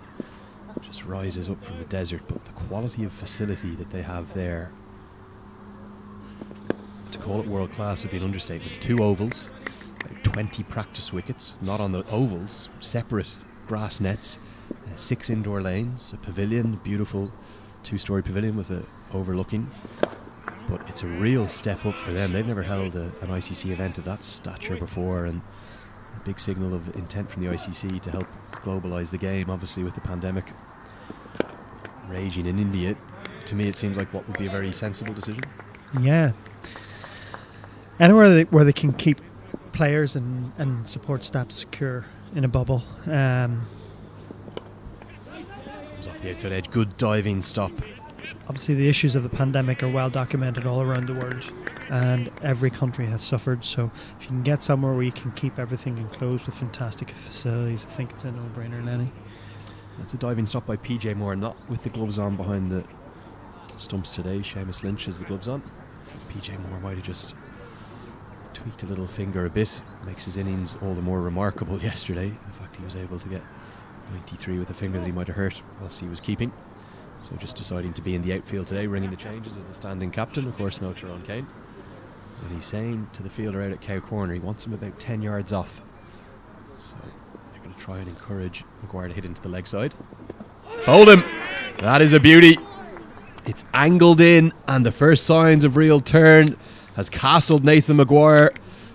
It just rises up from the desert, but the quality of facility that they have there, to call it world class would be an understatement. 2 ovals, 20 practice wickets, not on the ovals, separate grass nets, 6 indoor lanes, a pavilion, beautiful 2-story pavilion with a overlooking. But it's a real step up for them. They've never held an ICC event of that stature before, and a big signal of intent from the ICC to help globalise the game, obviously with the pandemic raging in India. To me it seems like what would be a very sensible decision. Yeah. Anywhere where they can keep players and support staff secure in a bubble. Comes off the outside edge, good diving stop. Obviously the issues of the pandemic are well documented all around the world, and every country has suffered, so if you can get somewhere where you can keep everything enclosed with fantastic facilities, I think it's a no-brainer, Lenny. That's a diving stop by PJ Moore, not with the gloves on behind the stumps today. Seamus Lynch has the gloves on. I think PJ Moore might have just tweaked a little finger a bit. Makes his innings all the more remarkable yesterday. In fact, he was able to get 93 with a finger that he might have hurt whilst he was keeping. So just deciding to be in the outfield today, ringing the changes as the standing captain. Of course, no Tyrone Kane. And he's saying to the fielder out at Cow Corner, he wants him about 10 yards off. So they're going to try and encourage Maguire to hit into the leg side. Hold him! That is a beauty. It's angled in, and the first signs of real turn has castled Nathan Maguire,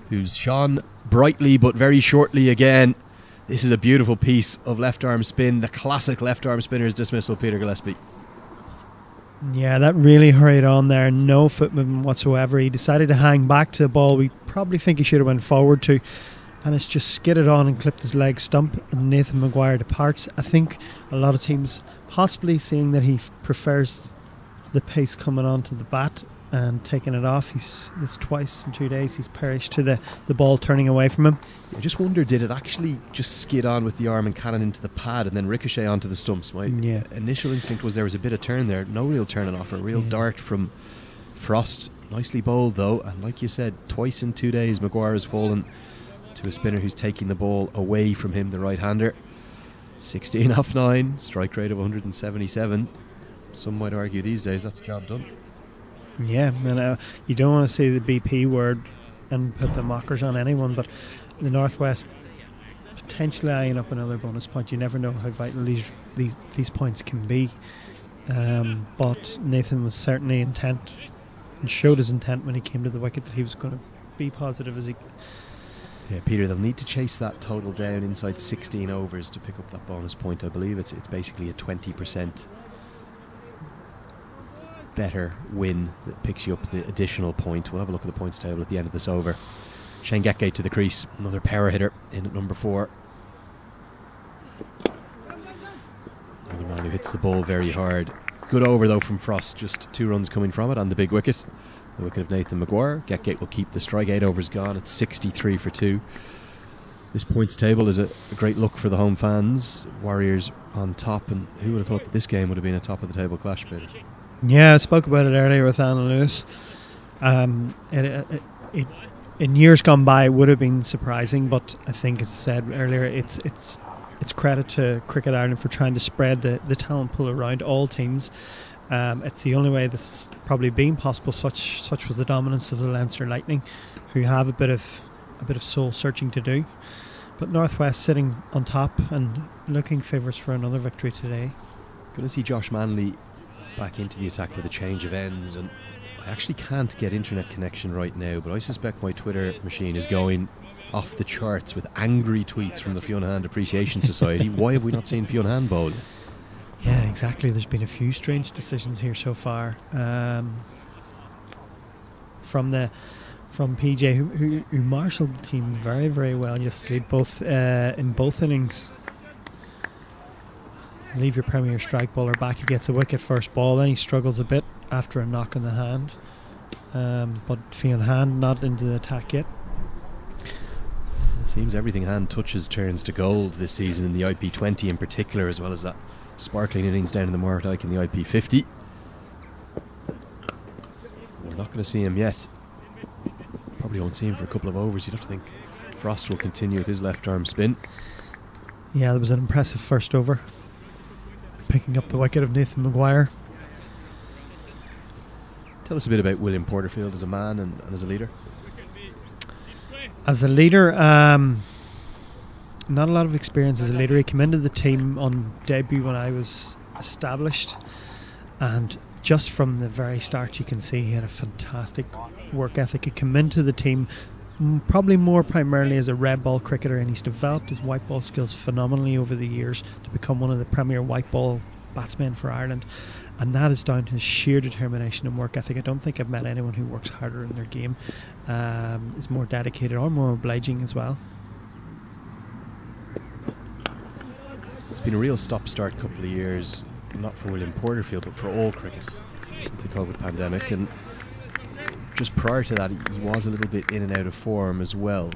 who's shone brightly but very shortly again. This is a beautiful piece of left arm spin, the classic left arm spinner's dismissal, Peter Gillespie. Yeah, that really hurried on there. No foot movement whatsoever. He decided to hang back to the ball. We probably think he should have went forward to, and it's just skidded on and clipped his leg stump, and Nathan Maguire departs. I think a lot of teams possibly seeing that he prefers the pace coming onto the bat and taking it off. It's twice in 2 days he's perished to the ball turning away from him. I just wonder, did it actually just skid on with the arm and cannon into the pad and then ricochet onto the stumps? My initial instinct was there was a bit of turn there. No real turning off, a real dart from Frost. Nicely bowled though, and like you said, twice in 2 days Maguire has fallen to a spinner who's taking the ball away from him, the right-hander. 16 off 9, strike rate of 177. Some might argue these days that's job done. Yeah, and you don't want to say the BP word and put the mockers on anyone, but the Northwest potentially eyeing up another bonus point. You never know how vital these points can be. But Nathan was certainly intent and showed his intent when he came to the wicket that he was going to be positive as he. Yeah, Peter, they'll need to chase that total down inside 16 overs to pick up that bonus point. I believe it's basically a 20% better win that picks you up the additional point. We'll have a look at the points table at the end of this over. Shane Getgate to the crease, another power hitter in at number 4. Another man who hits the ball very hard. Good over though from Frost, just 2 runs coming from it on the big wicket. The wicket of Nathan Maguire. Getgate will keep the strike. 8 overs gone. It's 63 for 2. This points table is a great look for the home fans. Warriors on top, and who would have thought that this game would have been a top of the table clash, Peter? Yeah, I spoke about it earlier with Alan Lewis. In years gone by, it would have been surprising, but I think, as I said earlier, it's credit to Cricket Ireland for trying to spread the talent pool around all teams. It's the only way this has probably been possible. Such was the dominance of the Leinster Lightning, who have a bit of soul searching to do. But Northwest sitting on top and looking favourites for another victory today. Going to see Josh Manley back into the attack with a change of ends, and I actually can't get internet connection right now, but I suspect my Twitter machine is going off the charts with angry tweets from the Fiona Hand Appreciation Society. Why have we not seen Fiona Hand bowl? Yeah, exactly. There's been a few strange decisions here so far. From PJ, who marshalled the team very, very well yesterday, in both innings. Leave your premier strike bowler back. He gets a wicket first ball, then he struggles a bit after a knock in the hand. But Fiona Hand not into the attack yet. It seems everything Hand touches turns to gold this season in the IP20 in particular, as well as that sparkling innings down in the Mardike in the IP50. We're not going to see him yet. Probably won't see him for a couple of overs. You'd have to think Frost will continue with his left arm spin. Yeah, there was an impressive first over, picking up the wicket of Nathan Maguire. Tell us a bit about William Porterfield as a man and as a leader. As a leader, not a lot of experience as a leader. He came into the team on debut when I was established, and just from the very start you can see he had a fantastic work ethic. He came into the team probably more primarily as a red ball cricketer, and he's developed his white ball skills phenomenally over the years to become one of the premier white ball batsmen for Ireland, and that is down to his sheer determination and work ethic. I don't think I've met anyone who works harder in their game, is more dedicated or more obliging as well. It's been a real stop-start couple of years, not for William Porterfield but for all cricket with the COVID pandemic, and just prior to that he was a little bit in and out of form as well.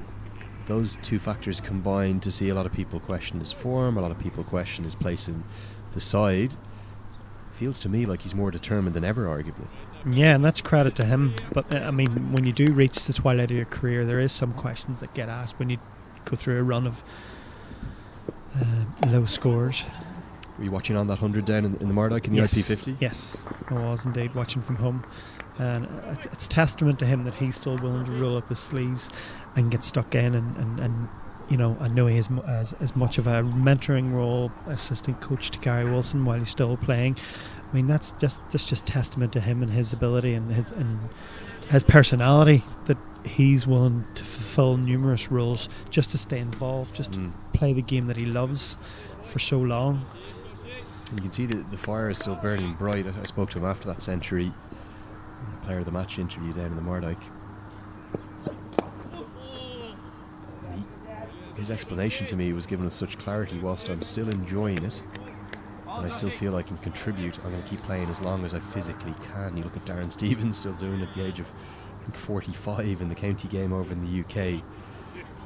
Those two factors combined to see a lot of people question his form, a lot of people question his place in the side. Feels to me like he's more determined than ever, arguably. Yeah, and that's credit to him, but I mean, when you do reach the twilight of your career, there is some questions that get asked when you go through a run of low scores. Were you watching on that 100 down in the Murdoch in the IP50? Yes, I was indeed watching from home. And it's testament to him that he's still willing to roll up his sleeves and get stuck in. And you know, I know he has as much of a mentoring role, assistant coach to Gary Wilson while he's still playing. I mean, that's just testament to him and his ability and his personality, that he's willing to fulfill numerous roles just to stay involved, just to play the game that he loves for so long. You can see the fire is still burning bright. I spoke to him after that century, player of the match interview down in the Murdoch. His explanation to me was given with such clarity. Whilst I'm still enjoying it and I still feel I can contribute, I'm going to keep playing as long as I physically can. You look at Darren Stevens still doing it at the age of, I think, 45 in the county game over in the UK.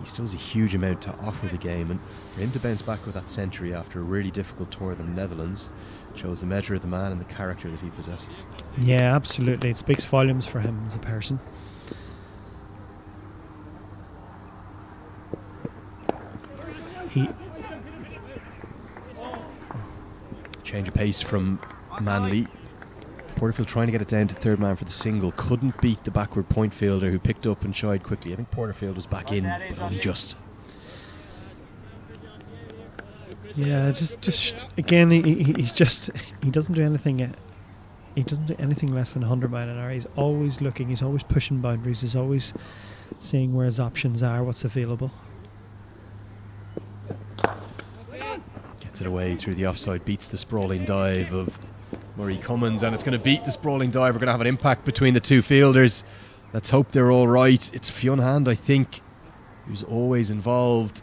He still has a huge amount to offer the game, and for him to bounce back with that century after a really difficult tour of the Netherlands shows the measure of the man and the character that he possesses. Yeah, absolutely. It speaks volumes for him as a person. Change of pace from Manley. Porterfield trying to get it down to third man for the single. Couldn't beat the backward point fielder who picked up and shied quickly. I think Porterfield was back in, but only just. Yeah, just again, he doesn't do anything. He doesn't do anything less than 100 mile an hour. He's always looking. He's always pushing boundaries. He's always seeing where his options are, what's available. Gets it away through the offside, beats the sprawling dive of Murray Cummins, and it's going to beat the sprawling dive. We're going to have an impact between the two fielders. Let's hope they're all right. It's Fionn Hand, I think, who's always involved.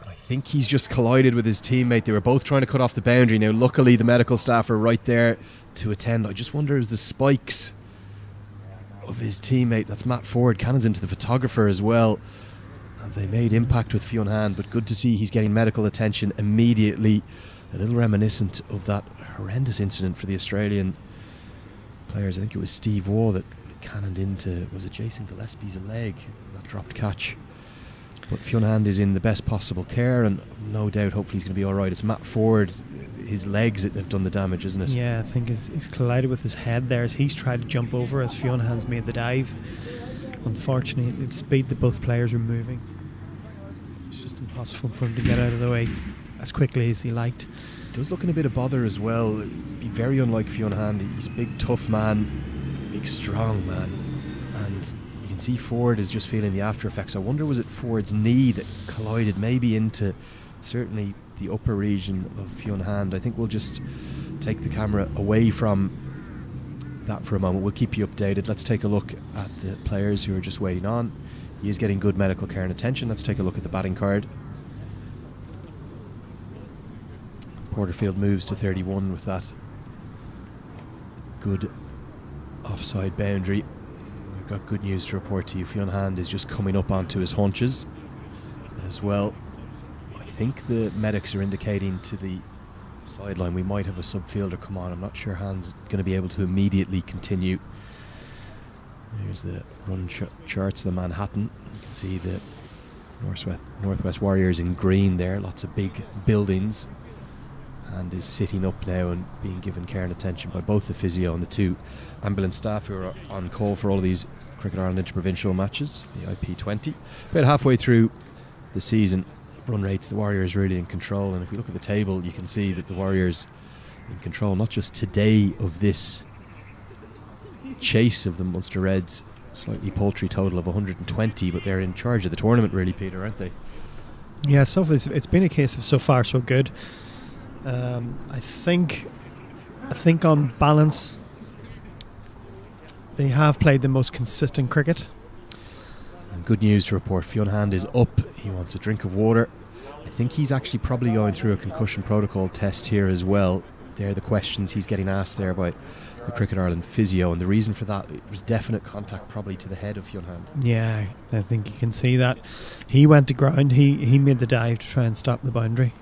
I think he's just collided with his teammate. They were both trying to cut off the boundary. Now, luckily, the medical staff are right there to attend. I just wonder, is the spikes of his teammate, that's Matt Ford, cannons into the photographer as well. And they made impact with Fionn Hand, but good to see he's getting medical attention immediately. A little reminiscent of that horrendous incident for the Australian players. I think it was Steve Waugh that cannoned into, was it Jason Gillespie's leg, that dropped catch. But Fionn Hand is in the best possible care, and no doubt hopefully he's going to be alright. It's Matt Ford, his legs that have done the damage, isn't it? Yeah, I think he's collided with his head there as he's tried to jump over as Fionn Hand's made the dive. Unfortunately, at the speed that both players are moving, it's just impossible for him to get out of the way as quickly as he liked. Does look in a bit of bother as well. Be very unlike Fionn Hand. He's a big, tough man, big, strong man, and you can see Ford is just feeling the after effects. I wonder, was it Ford's knee that collided maybe into certainly the upper region of Fionn Hand? I think we'll just take the camera away from that for a moment. We'll keep you updated. Let's take a look at the players who are just waiting on. He is getting good medical care and attention. Let's take a look at the batting card. Porterfield moves to 31 with that good offside boundary. We've got good news to report to you. Fionn Hand is just coming up onto his haunches as well. I think the medics are indicating to the sideline we might have a subfielder come on. I'm not sure Hand's going to be able to immediately continue. Here's the run charts of the Manhattan. You can see the Northwest Warriors in green there. Lots of big buildings. And is sitting up now and being given care and attention by both the physio and the two ambulance staff who are on call for all of these Cricket Ireland interprovincial matches, the IP20. About halfway through the season, run rates, the Warriors really in control, and if we look at the table you can see that the Warriors in control not just today of this chase of the Munster Reds, slightly paltry total of 120, but they're in charge of the tournament really, Peter, aren't they? Yeah, so it's been a case of so far so good. I think on balance they have played the most consistent cricket. And good news to report, Fionn Hand is up. He wants a drink of water. I think he's actually probably going through a concussion protocol test here as well. They're the questions he's getting asked there by the Cricket Ireland physio, and the reason for that, it was definite contact probably to the head of Fionn Hand. Yeah, I think you can see that. He went to ground, he made the dive to try and stop the boundary,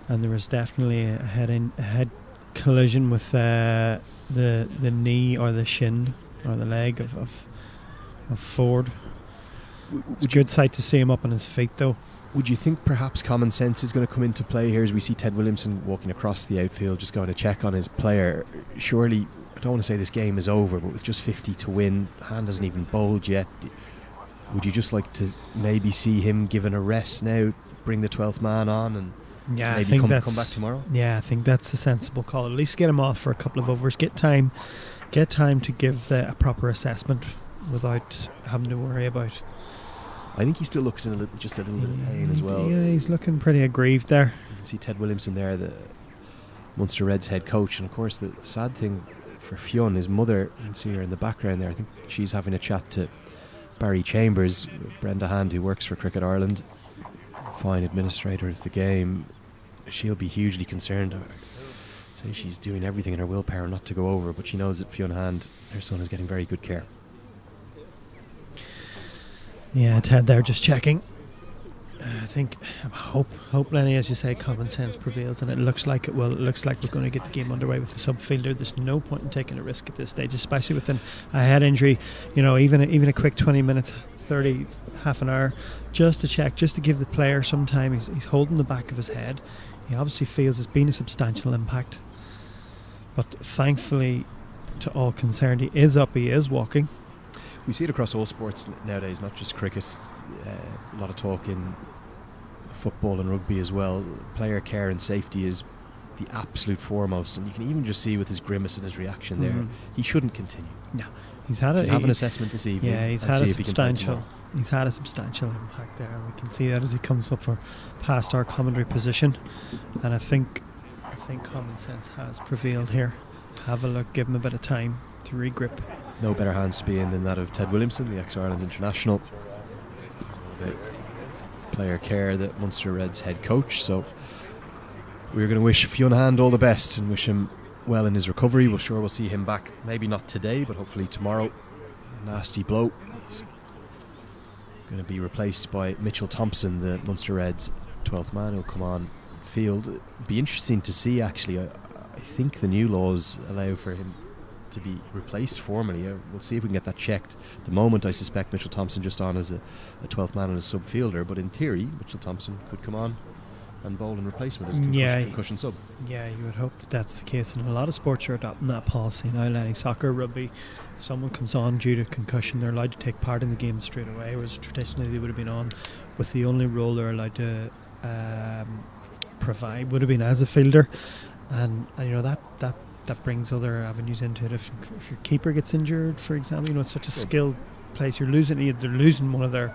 and there was definitely a head collision with the knee or the shin or the leg of Ford. It's a good sight to see him up on his feet though. Would you think perhaps common sense is going to come into play here as we see Ted Williamson walking across the outfield, just going to check on his player? Surely, I don't want to say this game is over, but with just 50 to win, Hand hasn't even bowled yet. Would you just like to maybe see him given a rest now, bring the 12th man on, and maybe come back tomorrow? Yeah, I think that's a sensible call. At least get him off for a couple of overs. Get time to give a proper assessment without having to worry about. I think he still looks in a little bit of pain as well. Yeah, he's looking pretty aggrieved there. You can see Ted Williamson there, the Munster Reds head coach, and of course the sad thing for Fionn, his mother, you can see her in the background there. I think she's having a chat to Barry Chambers, Brenda Hand, who works for Cricket Ireland, fine administrator of the game. She'll be hugely concerned. I'd say she's doing everything in her willpower not to go over, but she knows that Fionn Hand, her son, is getting very good care. Yeah, Ted there just checking. I think, hope Lenny, as you say, common sense prevails, and it looks like it will. It looks like we're going to get the game underway with the subfielder. There's no point in taking a risk at this stage, especially with a head injury. You know, even a quick 20 minutes, 30, half an hour, just to check, just to give the player some time. He's holding the back of his head. He obviously feels it's been a substantial impact, but thankfully, to all concerned, he is up. He is walking. We see it across all sports nowadays, not just cricket. A lot of talk in football and rugby as well. Player care and safety is the absolute foremost, and you can even just see with his grimace and his reaction there, he shouldn't continue. No, he's had have an assessment this evening. Yeah, he's had a substantial impact there, and we can see that as he comes up for past our commentary position. And I think common sense has prevailed here. Have a look, give him a bit of time to regrip. No better hands to be in than that of Ted Williamson, the ex-Ireland international. Player care, the Munster Reds head coach. So we're going to wish Fionn Hand all the best and wish him well in his recovery. We're sure we'll see him back, maybe not today, but hopefully tomorrow. Nasty blow. He's going to be replaced by Mitchell Thompson, the Munster Reds 12th man, who'll come on field. It'd be interesting to see, actually. I think the new laws allow for him to be replaced formally. We'll see if we can get that checked. At the moment, I suspect Mitchell Thompson just on as a 12th man and a subfielder, but in theory, Mitchell Thompson could come on and bowl in replacement as a concussion sub. Yeah, you would hope that that's the case, and a lot of sports are adopting that policy now. Lenny, soccer, rugby, if someone comes on due to concussion, they're allowed to take part in the game straight away, whereas traditionally they would have been on with the only role they're allowed to provide would have been as a fielder, and you know that brings other avenues into it. If your keeper gets injured, for example, you know, it's such a skilled place. They're losing one of their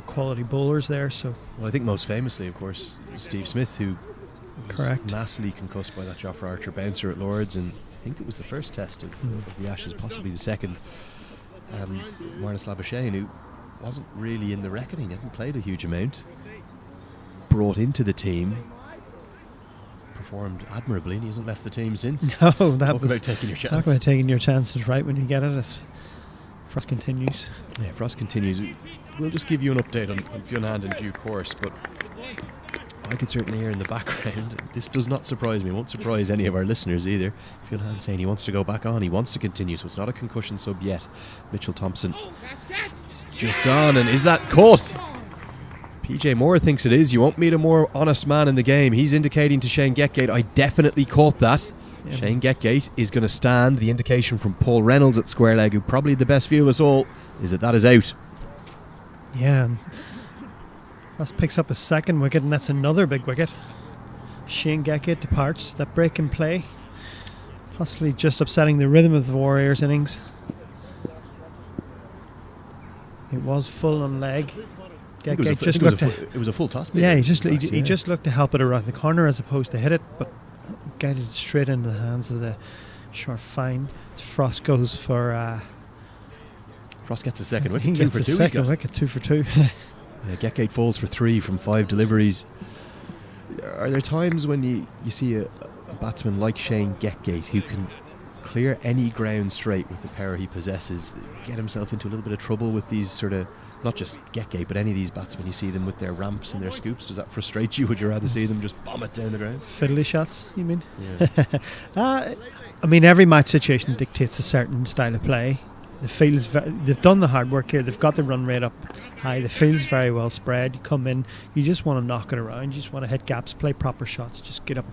quality bowlers there. So, well, I think most famously, of course, Steve Smith, who was massively concussed by that Jofra Archer bouncer at Lords, and I think it was the first test of the Ashes, possibly the second. And Marnus Labuschagne, who wasn't really in the reckoning, hadn't played a huge amount, brought into the team, performed admirably, and he hasn't left the team since. No, Talk about taking your chance. Talk about taking your chances right when you get it. Frost continues. Yeah, Frost continues. We'll just give you an update on Fionn Hand in due course, but I could certainly hear in the background, this does not surprise me, it won't surprise any of our listeners either, Fionn Hand saying he wants to go back on, he wants to continue, so it's not a concussion sub yet. Mitchell Thompson is just on, and is that caught? PJ Moore thinks it is. You won't meet a more honest man in the game. He's indicating to Shane Getgate, I definitely caught that. Yeah. Shane Getgate is going to stand. The indication from Paul Reynolds at square leg, who probably the best view of us all, is that is out. Yeah. Ross picks up a second wicket, and that's another big wicket. Shane Getgate departs. That break in play, possibly just upsetting the rhythm of the Warriors' innings. It was full on leg. It was a full toss. Yeah, he just looked to help it around the corner as opposed to hit it, but guided it straight into the hands of the short fine. Frost goes for. Frost gets a second wicket. He gets a second wicket, 2 for 2. Getgate falls for 3 from 5 deliveries. Are there times when you see a batsman like Shane Getgate who can clear any ground straight with the power he possesses, get himself into a little bit of trouble with these sort of, not just Getgate, but any of these batsmen, you see them with their ramps and their scoops? Does that frustrate you? Would you rather see them just bomb it down the ground? Fiddly shots, you mean? Yeah. I mean, every match situation dictates a certain style of play. The field's they've done the hard work here. They've got the run rate up high. The field's very well spread. You come in, you just want to knock it around. You just want to hit gaps, play proper shots. Just get up,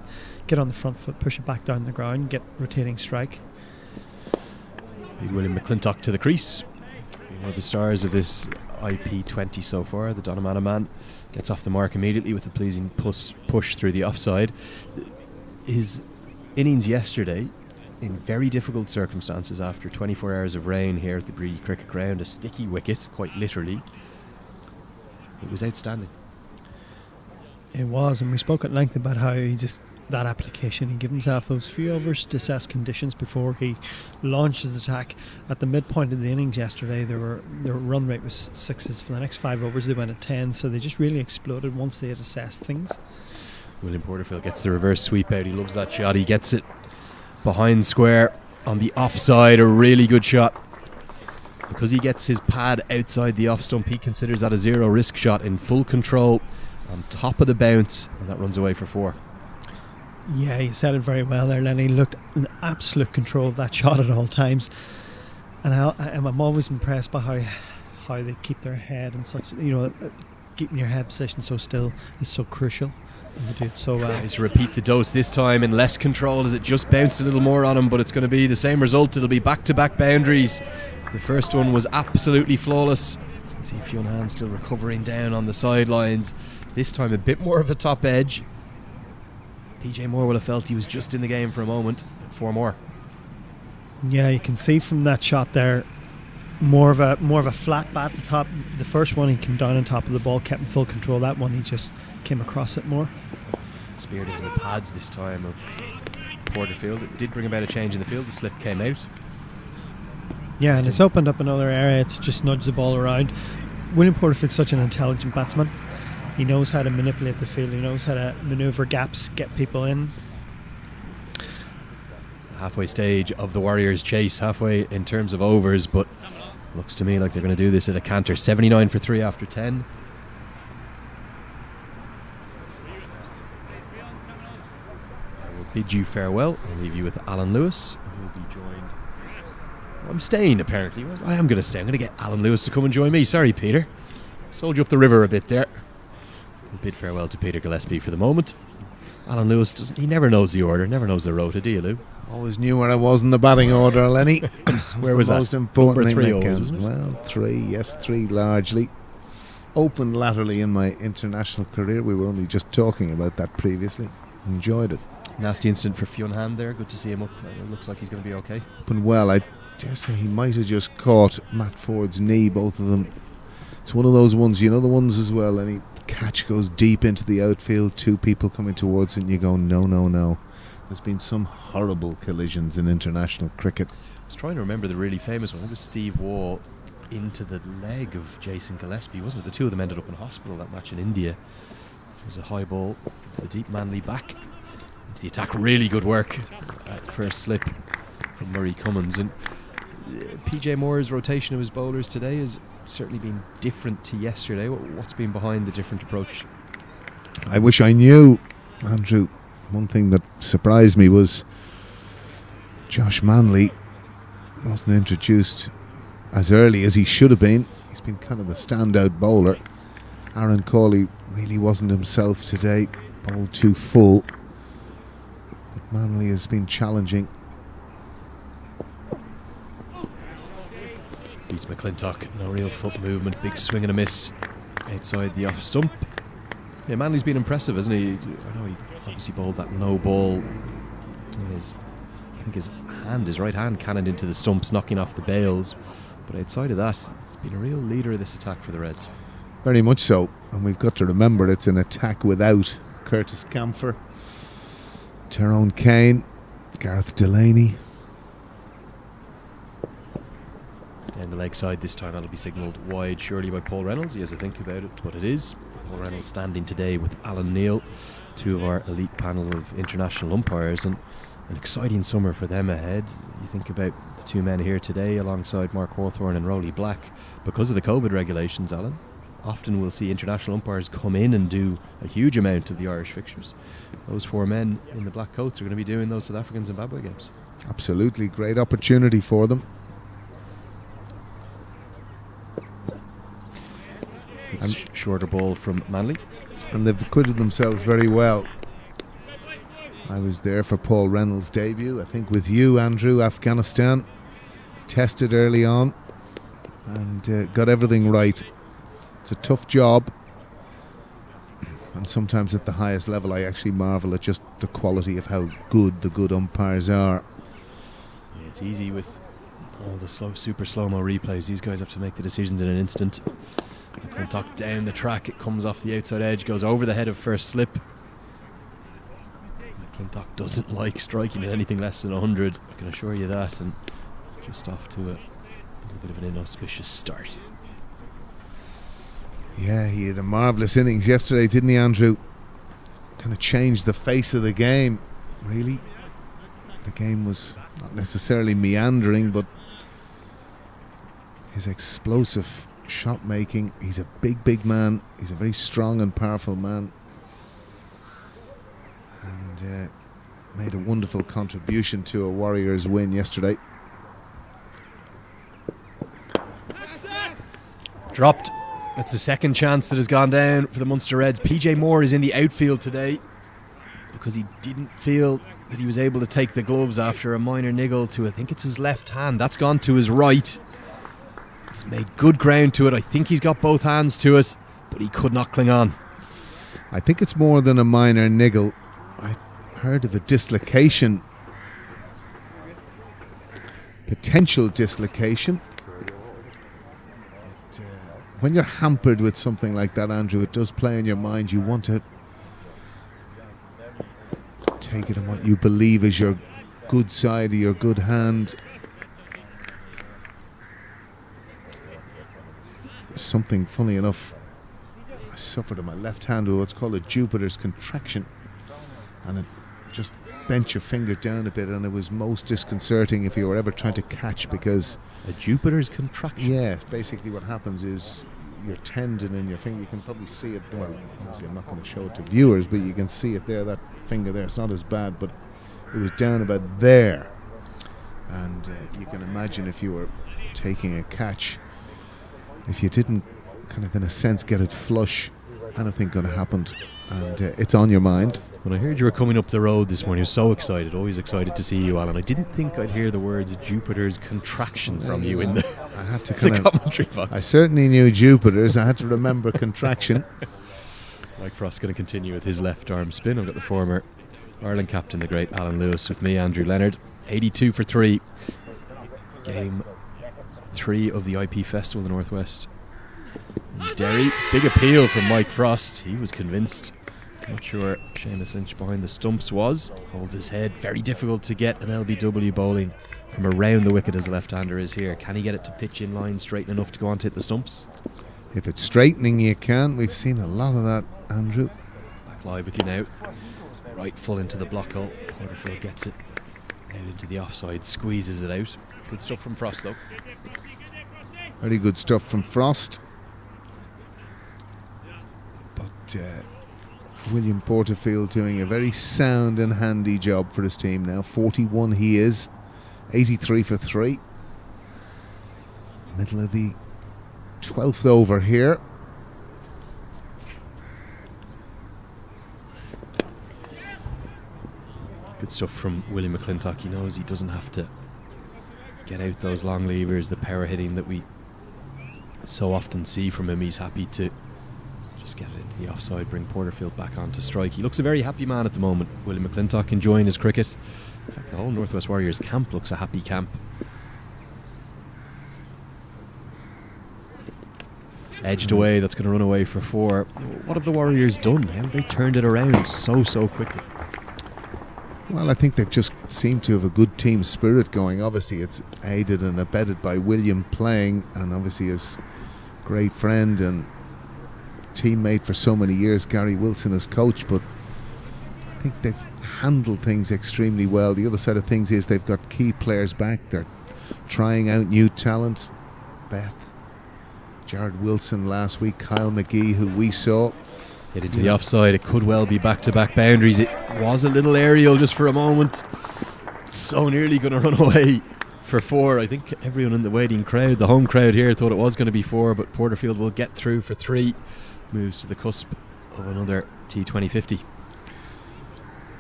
get on the front foot, push it back down the ground, get rotating strike. Big William McClintock to the crease. One of the stars of this IP20 so far. The Donnamana man gets off the mark immediately with a pleasing push through the offside. His innings yesterday, in very difficult circumstances after 24 hours of rain here at the Breedy Cricket Ground, a sticky wicket, quite literally. It was outstanding. It was, and we spoke at length about how that application, he gave himself those few overs to assess conditions before he launched his attack. At the midpoint of the innings yesterday, their run rate was 6s. For the next 5 overs they went at 10, so they just really exploded once they had assessed things. William Porterfield gets the reverse sweep out. He loves that shot. He gets it behind square on the offside. A really good shot. Because he gets his pad outside the off stump, he considers that a 0 risk shot in full control on top of the bounce, and that runs away for 4. Yeah, you said it very well there, Lenny. Looked in absolute control of that shot at all times, and I'm always impressed by how they keep their head and such. Keeping your head position so still is so crucial. And they do it so well. Tries to repeat the dose this time in less control as it just bounced a little more on him, but it's going to be the same result. It'll be back-to-back boundaries. The first one was absolutely flawless. You can see Fionn Han still recovering down on the sidelines. This time a bit more of a top edge. PJ Moore will have felt he was just in the game for a moment. 4 more. Yeah, you can see from that shot there, more of a flat bat at the top. The first one he came down on top of the ball, kept in full control. That one he just came across it more. Speared into the pads this time of Porterfield. It did bring about a change in the field. The slip came out. Yeah, and it's opened up another area to just nudge the ball around. William Porterfield's such an intelligent batsman. He knows how to manipulate the field. He knows how to manoeuvre gaps, get people in. Halfway stage of the Warriors' chase, halfway in terms of overs, but looks to me like they're going to do this at a canter. 79 for 3 after 10. I will bid you farewell. I'll leave you with Alan Lewis, who will be joined. I'm staying, apparently. Well, I am going to stay. I'm going to get Alan Lewis to come and join me. Sorry, Peter. Sold you up the river a bit there. We'll bid farewell to Peter Gillespie for the moment. Alan Lewis, he never knows the order, never knows the rota, do you, Lou? Always knew where I was in the batting order, Lenny. Where was the that? most important Number 3 thing that always, counts. wasn't it? Well, 3, yes, 3 largely. Opened laterally in my international career. We were only just talking about that previously. Enjoyed it. Nasty incident for Fionn Han there. Good to see him up. It looks like he's going to be okay. Opened well. I dare say he might have just caught Matt Ford's knee, both of them. It's one of those ones, the ones as well, and the catch goes deep into the outfield, 2 people coming towards it, and you go, no. There's been some horrible collisions in international cricket. I was trying to remember the really famous one. It was Steve Waugh into the leg of Jason Gillespie, wasn't it? The 2 of them ended up in hospital that match in India. It was a high ball to the deep Manly back. Into the attack, really good work at first slip from Murray Cummins. And PJ Moore's rotation of his bowlers today has certainly been different to yesterday. What's been behind the different approach? I wish I knew, Andrew. One thing that surprised me was Josh Manley wasn't introduced as early as he should have been. He's been kind of the standout bowler. Aaron Cawley really wasn't himself today, bowled too full. But Manley has been challenging. Beats McClintock, no real foot movement, big swing and a miss outside the off stump. Yeah, Manley's been impressive, hasn't he? I know he obviously bowled that no ball. I think his right hand cannoned into the stumps, knocking off the bails. But outside of that, he's been a real leader of this attack for the Reds. Very much so. And we've got to remember it's an attack without Curtis Camphor, Tyrone Kane, Gareth Delaney. Down the leg side this time, that'll be signalled wide surely by Paul Reynolds. He has to think about it, but it is. Paul Reynolds standing today with Alan Neil, 2 of our elite panel of international umpires, and an exciting summer for them ahead. You think about the 2 men here today alongside Mark Hawthorne and Rowley Black. Because of the COVID regulations, Alan, often we'll see international umpires come in and do a huge amount of the Irish fixtures. Those 4 men in the black coats are going to be doing those South African Zimbabwe games. Absolutely, great opportunity for them. shorter ball from Manley. And they've acquitted themselves very well. I was there for Paul Reynolds' debut, I think with you, Andrew. Afghanistan tested early on and got everything right. It's a tough job, and sometimes at the highest level I actually marvel at just the quality of how good the good umpires are. Yeah, it's easy with all the super slow-mo replays. These guys have to make the decisions in an instant. McClintock down the track, it comes off the outside edge, goes over the head of first slip. McClintock doesn't like striking at anything less than 100, I can assure you that, and just off to a little bit of an inauspicious start. Yeah, he had a marvellous innings yesterday, didn't he, Andrew? Kind of changed the face of the game, really. The game was not necessarily meandering, but his explosive shot making. He's a big man. He's a very strong and powerful man, and made a wonderful contribution to a Warriors win yesterday. Dropped. That's the second chance that has gone down for the Munster Reds. PJ Moore is in the outfield today because he didn't feel that he was able to take the gloves after a minor niggle to, I think it's his left hand. That's gone to his right. He's made good ground to it. I think he's got both hands to it, but he could not cling on. I think it's more than a minor niggle. I heard of a dislocation, potential dislocation. But, when you're hampered with something like that, Andrew, it does play in your mind. You want to take it on what you believe is your good side of your good hand. Something, funny enough, I suffered in my left hand with what's called a Jupiter's contraction, and it just bent your finger down a bit, and it was most disconcerting if you were ever trying to catch, because a Jupiter's contraction? Yeah, basically what happens is your tendon in your finger, you can probably see it, well, obviously I'm not going to show it to viewers, but you can see it there, that finger there. It's not as bad, but it was down about there, and you can imagine if you were taking a catch, if you didn't kind of in a sense get it flush, anything could have happened, and it's on your mind. When I heard you were coming up the road this morning, I was so excited, always excited to see you, Alan. I didn't think I'd hear the words Jupiter's contraction from you in the, I had to the commentary box. I certainly knew Jupiter's, I had to remember contraction. Mike Frost's going to continue with his left arm spin. I've got the former Ireland captain, the great Alan Lewis, with me, Andrew Leonard. 82 for 3. Game 3 of the IP Festival in the Northwest. Derry, big appeal from Mike Frost. He was convinced. Not sure Seamus Lynch behind the stumps was. Holds his head. Very difficult to get an LBW bowling from around the wicket as the left-hander is here. Can he get it to pitch in line straight enough to go on to hit the stumps? If it's straightening, you can. We've seen a lot of that, Andrew. Back live with you now. Right full into the block hole. Porterfield gets it out into the offside, squeezes it out. Good stuff from Frost though. Very good stuff from Frost. But William Porterfield doing a very sound and handy job for his team now. 41 he is. 83 for 3. Middle of the 12th over here. Good stuff from William McClintock. He knows he doesn't have to get out those long levers, the power hitting that we so often see from him. He's happy to just get it into the offside, bring Porterfield back on to strike. He looks a very happy man at the moment, William McClintock, enjoying his cricket. In fact, the whole Northwest Warriors camp looks a happy camp. Edged away, that's going to run away for 4. What have the Warriors done? How have they turned it around so quickly? Well, I think they've just seemed to have a good team spirit going. Obviously, it's aided and abetted by William playing, and obviously his great friend and teammate for so many years, Gary Wilson, as coach. But I think they've handled things extremely well. The other side of things is they've got key players back. They're trying out new talent. Beth, Jared Wilson last week, Kyle McGee, who we saw. Hit into the offside. It could well be back-to-back boundaries. It was a little aerial just for a moment. So nearly going to run away for 4. I think everyone in the waiting crowd, the home crowd here, thought it was going to be 4, but Porterfield will get through for 3. moves to the cusp of another T20 50.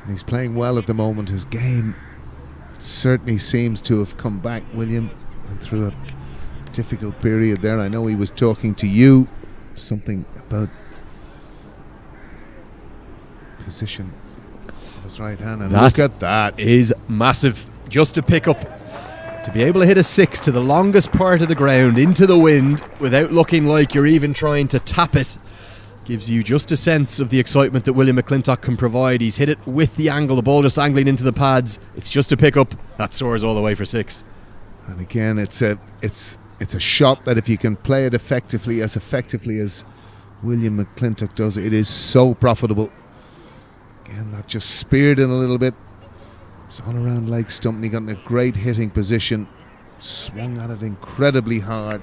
And he's playing well at the moment. His game certainly seems to have come back. William went through a difficult period there. I know he was talking to you something about position of his right hand, and look at that. Is massive. Just to pick up, to be able to hit a 6 to the longest part of the ground into the wind without looking like you're even trying to tap it, gives you just a sense of the excitement that William McClintock can provide. He's hit it with the angle, the ball just angling into the pads. It's just a pick up. That soars all the way for 6. And again, it's a shot that if you can play it effectively as William McClintock does, it is so profitable. Again, that just speared in a little bit. It's on around leg stump, and he got in a great hitting position. Swung at it incredibly hard.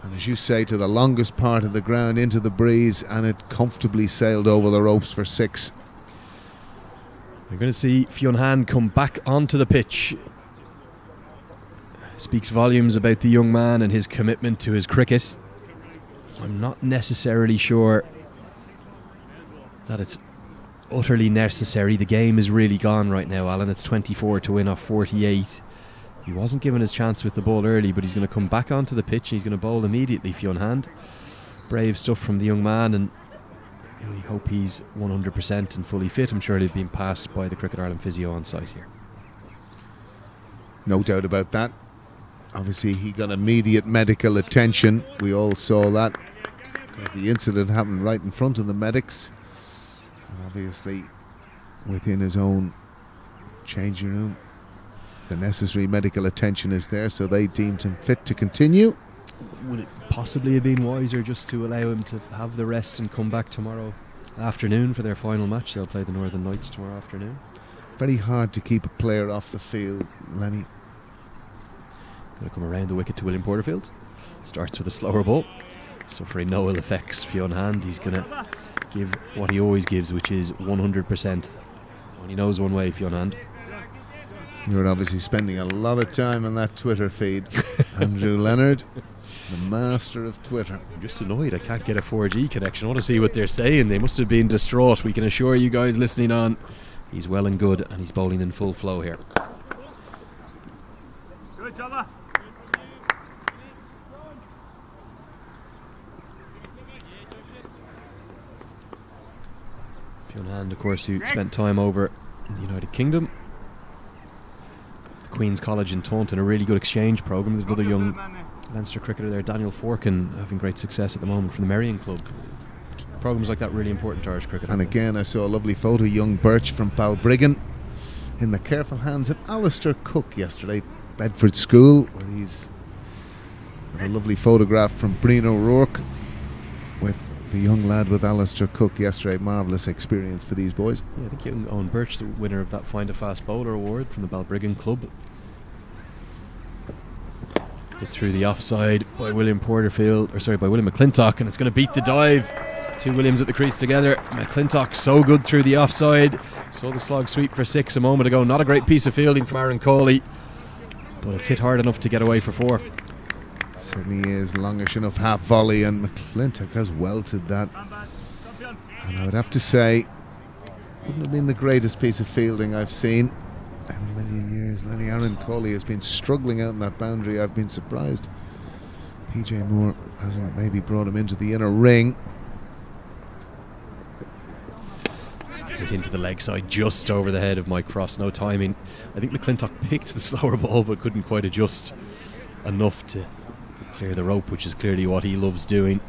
And as you say, to the longest part of the ground into the breeze, and it comfortably sailed over the ropes for 6. We're going to see Fionn Hand come back onto the pitch. Speaks volumes about the young man and his commitment to his cricket. I'm not necessarily sure that it's utterly necessary. The game is really gone right now, Alan. It's 24 to win off 48. He wasn't given his chance with the ball early, but he's going to come back onto the pitch and he's going to bowl immediately, Fionn Hand. Brave stuff from the young man, and we hope he's 100% and fully fit. I'm sure they've been passed by the Cricket Ireland physio on site here. No doubt about that. Obviously he got immediate medical attention. We all saw that because the incident happened right in front of the medics. And obviously within his own changing room, the necessary medical attention is there, so they deemed him fit to continue. Would it possibly have been wiser just to allow him to have the rest and come back tomorrow afternoon for their final match? They'll play the Northern Knights tomorrow afternoon. Very hard to keep a player off the field, Lenny. Going to come around the wicket to William Porterfield. Starts with a slower ball. Suffering no ill effects, Fionn Hand. He's going to give what he always gives, which is 100%. Only knows one way, Fionn Hand. You're obviously spending a lot of time on that Twitter feed. Andrew Leonard, the master of Twitter. I'm just annoyed I can't get a 4G connection. I want to see what they're saying. They must have been distraught. We can assure you guys listening on, he's well and good, and he's bowling in full flow here. Good, Java. Fionn Hand, of course, who spent time over in the United Kingdom. The Queen's College in Taunton, a really good exchange programme. There's another young Leinster cricketer there, Daniel Forkin, having great success at the moment from the Merrion Club. Programmes like that really important to Irish cricket. And again, I saw a lovely photo, young Birch from Balbriggan in the careful hands of Alistair Cook yesterday, Bedford School, where he's got a lovely photograph from Breen O'Rourke with the young lad with Alistair Cook yesterday. Marvellous experience for these boys. Yeah, I think young Owen Birch, the winner of that Find a Fast Bowler award from the Balbriggan Club. Hit through the offside by William McClintock, and it's going to beat the dive. Two Williams at the crease together. McClintock so good through the offside. Saw the slog sweep for 6 a moment ago. Not a great piece of fielding from Aaron Cawley, but it's hit hard enough to get away for 4. Certainly is longish enough half volley, and McClintock has welted that. And I would have to say, wouldn't have been the greatest piece of fielding I've seen in a million years. Lenny, Aaron Cawley has been struggling out in that boundary. I've been surprised PJ Moore hasn't maybe brought him into the inner ring. Hit into the leg side just over the head of Mike Frost. No timing. I think McClintock picked the slower ball but couldn't quite adjust enough to clear the rope, which is clearly what he loves doing.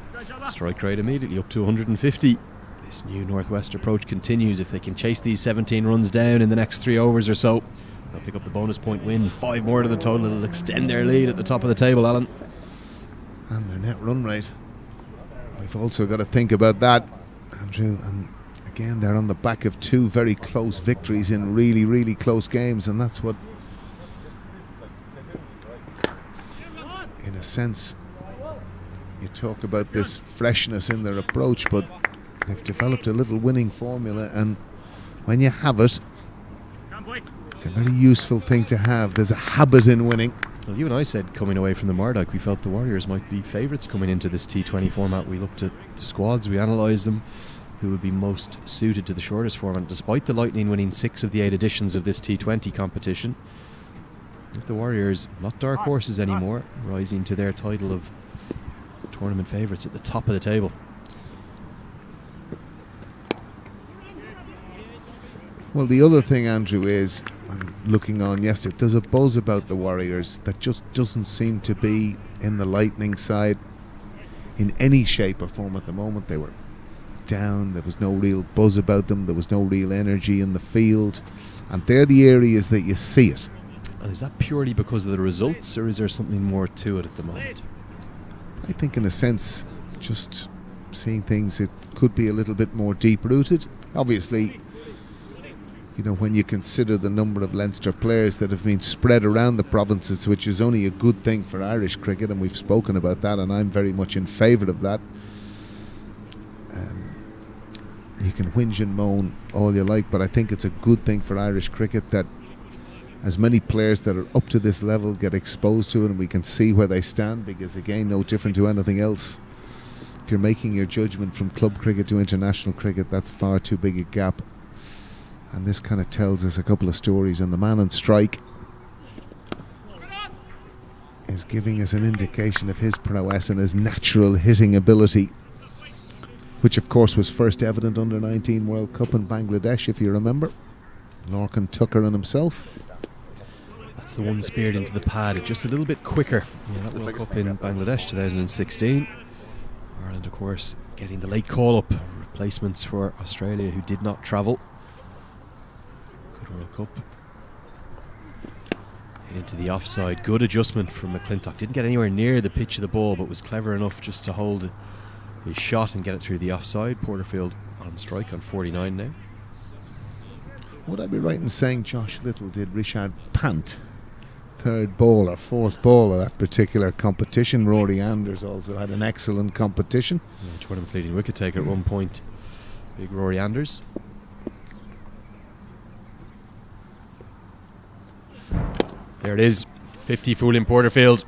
Strike rate immediately up to 150. This new Northwest approach continues. If they can chase these 17 runs down in the next 3 overs or so, they'll pick up the bonus point win. 5 more to the total. It'll extend their lead at the top of the table, Alan. And their net run rate. We've also got to think about that, Andrew. And again, they're on the back of 2 very close victories in really, really close games, and that's what, in a sense, you talk about this freshness in their approach, but they've developed a little winning formula, and when you have it, it's a very useful thing to have. There's a habit in winning, Well, you and I said coming away from the Murdoch, we felt the Warriors might be favourites coming into this T20 format. We looked at the squads, we analysed them, who would be most suited to the shortest format. Despite the Lightning winning 6 of the 8 editions of this T20 competition, if the Warriors, not dark horses anymore, rising to their title of tournament favourites at the top of the table. Well, the other thing, Andrew, is, I'm looking on yesterday, there's a buzz about the Warriors that just doesn't seem to be in the Lightning side in any shape or form at the moment. They were down, there was no real buzz about them, there was no real energy in the field, and they're the areas that you see it. And is that purely because of the results, or is there something more to it at the moment? I think in a sense, just seeing things, it could be a little bit more deep-rooted. Obviously, you know, when you consider the number of Leinster players that have been spread around the provinces, which is only a good thing for Irish cricket, and we've spoken about that, and I'm very much in favour of that. You can whinge and moan all you like, but I think it's a good thing for Irish cricket that as many players that are up to this level get exposed to it, and we can see where they stand, because again, no different to anything else. If you're making your judgment from club cricket to international cricket, that's far too big a gap. And this kind of tells us a couple of stories, and the man on strike is giving us an indication of his prowess and his natural hitting ability, which of course was first evident under 19 World Cup in Bangladesh, if you remember. Lorcan Tucker and himself. That's the one speared into the pad, just a little bit quicker. Yeah, that World Cup in Bangladesh 2016. Ireland, of course, getting the late call-up, replacements for Australia who did not travel. Good World Cup. Into the offside, good adjustment from McClintock. Didn't get anywhere near the pitch of the ball, but was clever enough just to hold his shot and get it through the offside. Porterfield on strike on 49 now. Would I be right in saying Josh Little did Richard Pant third ball or fourth ball of that particular competition? Rory Anders also had an excellent competition. Yeah, tournament's leading wicket taker at one point, big Rory Anders. There it is, 50 for William Porterfield,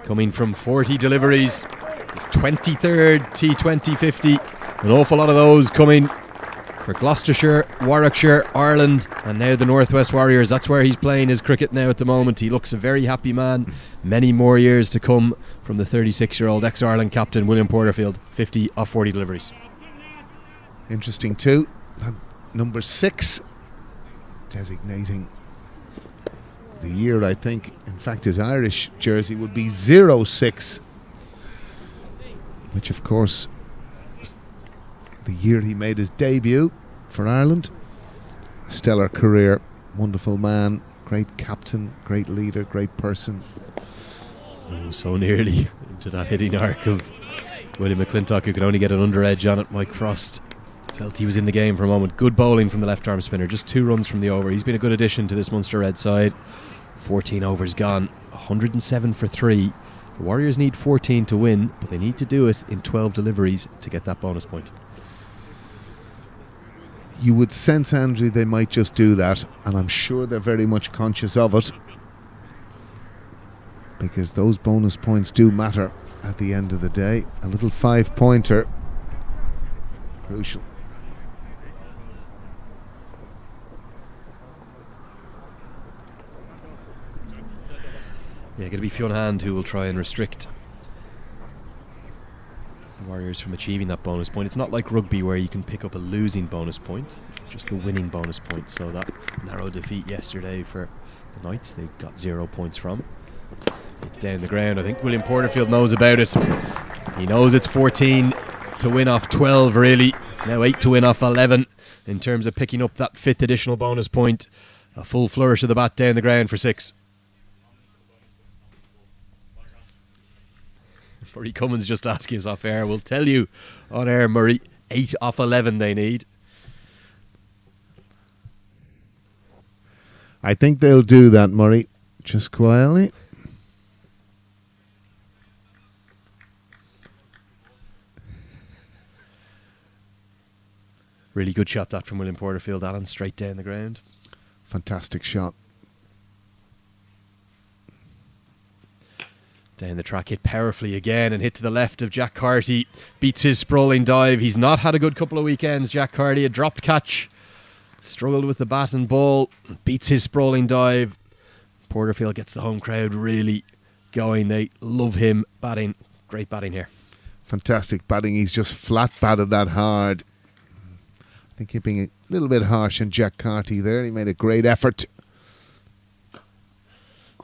coming from 40 deliveries. His 23rd T20 50. An awful lot of those coming for Gloucestershire, Warwickshire, Ireland, and now the Northwest Warriors. That's where he's playing his cricket now at the moment. He looks a very happy man. Many more years to come from the 36-year-old ex-Ireland captain William Porterfield. 50 of 40 deliveries. Interesting too, number 6 designating the year, I think. In fact, his Irish jersey would be 06, which of course was the year he made his debut for Ireland. Stellar career, wonderful man, great captain, great leader, great person. Oh, so nearly into that hitting arc of William McClintock, who could only get an under edge on it. Mike Frost felt he was in the game for a moment. Good bowling from the left arm spinner, just 2 runs from the over. He's been a good addition to this Munster Red side. 14 overs gone, 107 for 3. The Warriors need 14 to win, but they need to do it in 12 deliveries to get that bonus point. You would sense, Andrew, they might just do that, and I'm sure they're very much conscious of it, because those bonus points do matter at the end of the day. A little 5-pointer, crucial. Yeah, going to be Fionn Hand who will try and restrict the Warriors from achieving that bonus point. It's not like rugby where you can pick up a losing bonus point, just the winning bonus point. So that narrow defeat yesterday for the Knights, they got 0 points from. Hit down the ground. I think William Porterfield knows about it. He knows it's 14 to win off 12 really. It's now 8 to win off 11 in terms of picking up that 5th additional bonus point. A full flourish of the bat down the ground for 6. Murray Cummins just asking us off air. We'll tell you on air, Murray. 8 off 11 they need. I think they'll do that, Murray. Just quietly. Really good shot that from William Porterfield, Alan, straight down the ground. Fantastic shot. Down the track, hit powerfully again and hit to the left of Jack Carty. Beats his sprawling dive. He's not had a good couple of weekends, Jack Carty. A dropped catch. Struggled with the bat and ball. Beats his sprawling dive. Porterfield gets the home crowd really going. They love him batting. Great batting here. Fantastic batting. He's just flat batted that hard. I think he's being a little bit harsh on Jack Carty there. He made a great effort.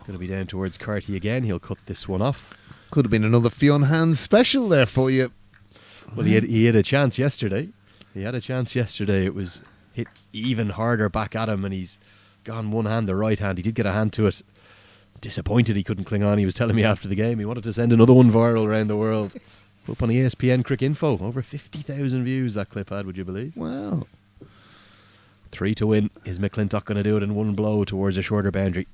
Going to be down towards Carty again. He'll cut this one off. Could have been another Fionn Hands special there for you. Well, he had a chance yesterday. It was hit even harder back at him, and he's gone one hand, the right hand. He did get a hand to it. Disappointed he couldn't cling on. He was telling me after the game he wanted to send another one viral around the world. Up on ESPN Crick Info. Over 50,000 views that clip had, would you believe? Wow. 3 to win. Is McClintock going to do it in one blow towards a shorter boundary?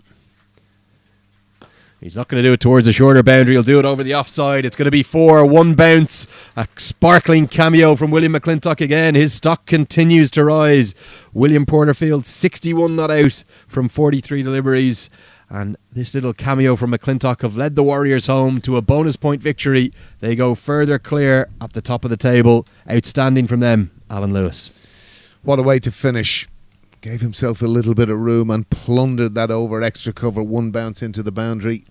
He's not going to do it towards a shorter boundary. He'll do it over the offside. It's going to be 4. 1 bounce. A sparkling cameo from William McClintock again. His stock continues to rise. William Porterfield, 61 not out from 43 deliveries. And this little cameo from McClintock have led the Warriors home to a bonus point victory. They go further clear at the top of the table. Outstanding from them, Alan Lewis. What a way to finish. Gave himself a little bit of room and plundered that over extra cover. 1 bounce into the boundary.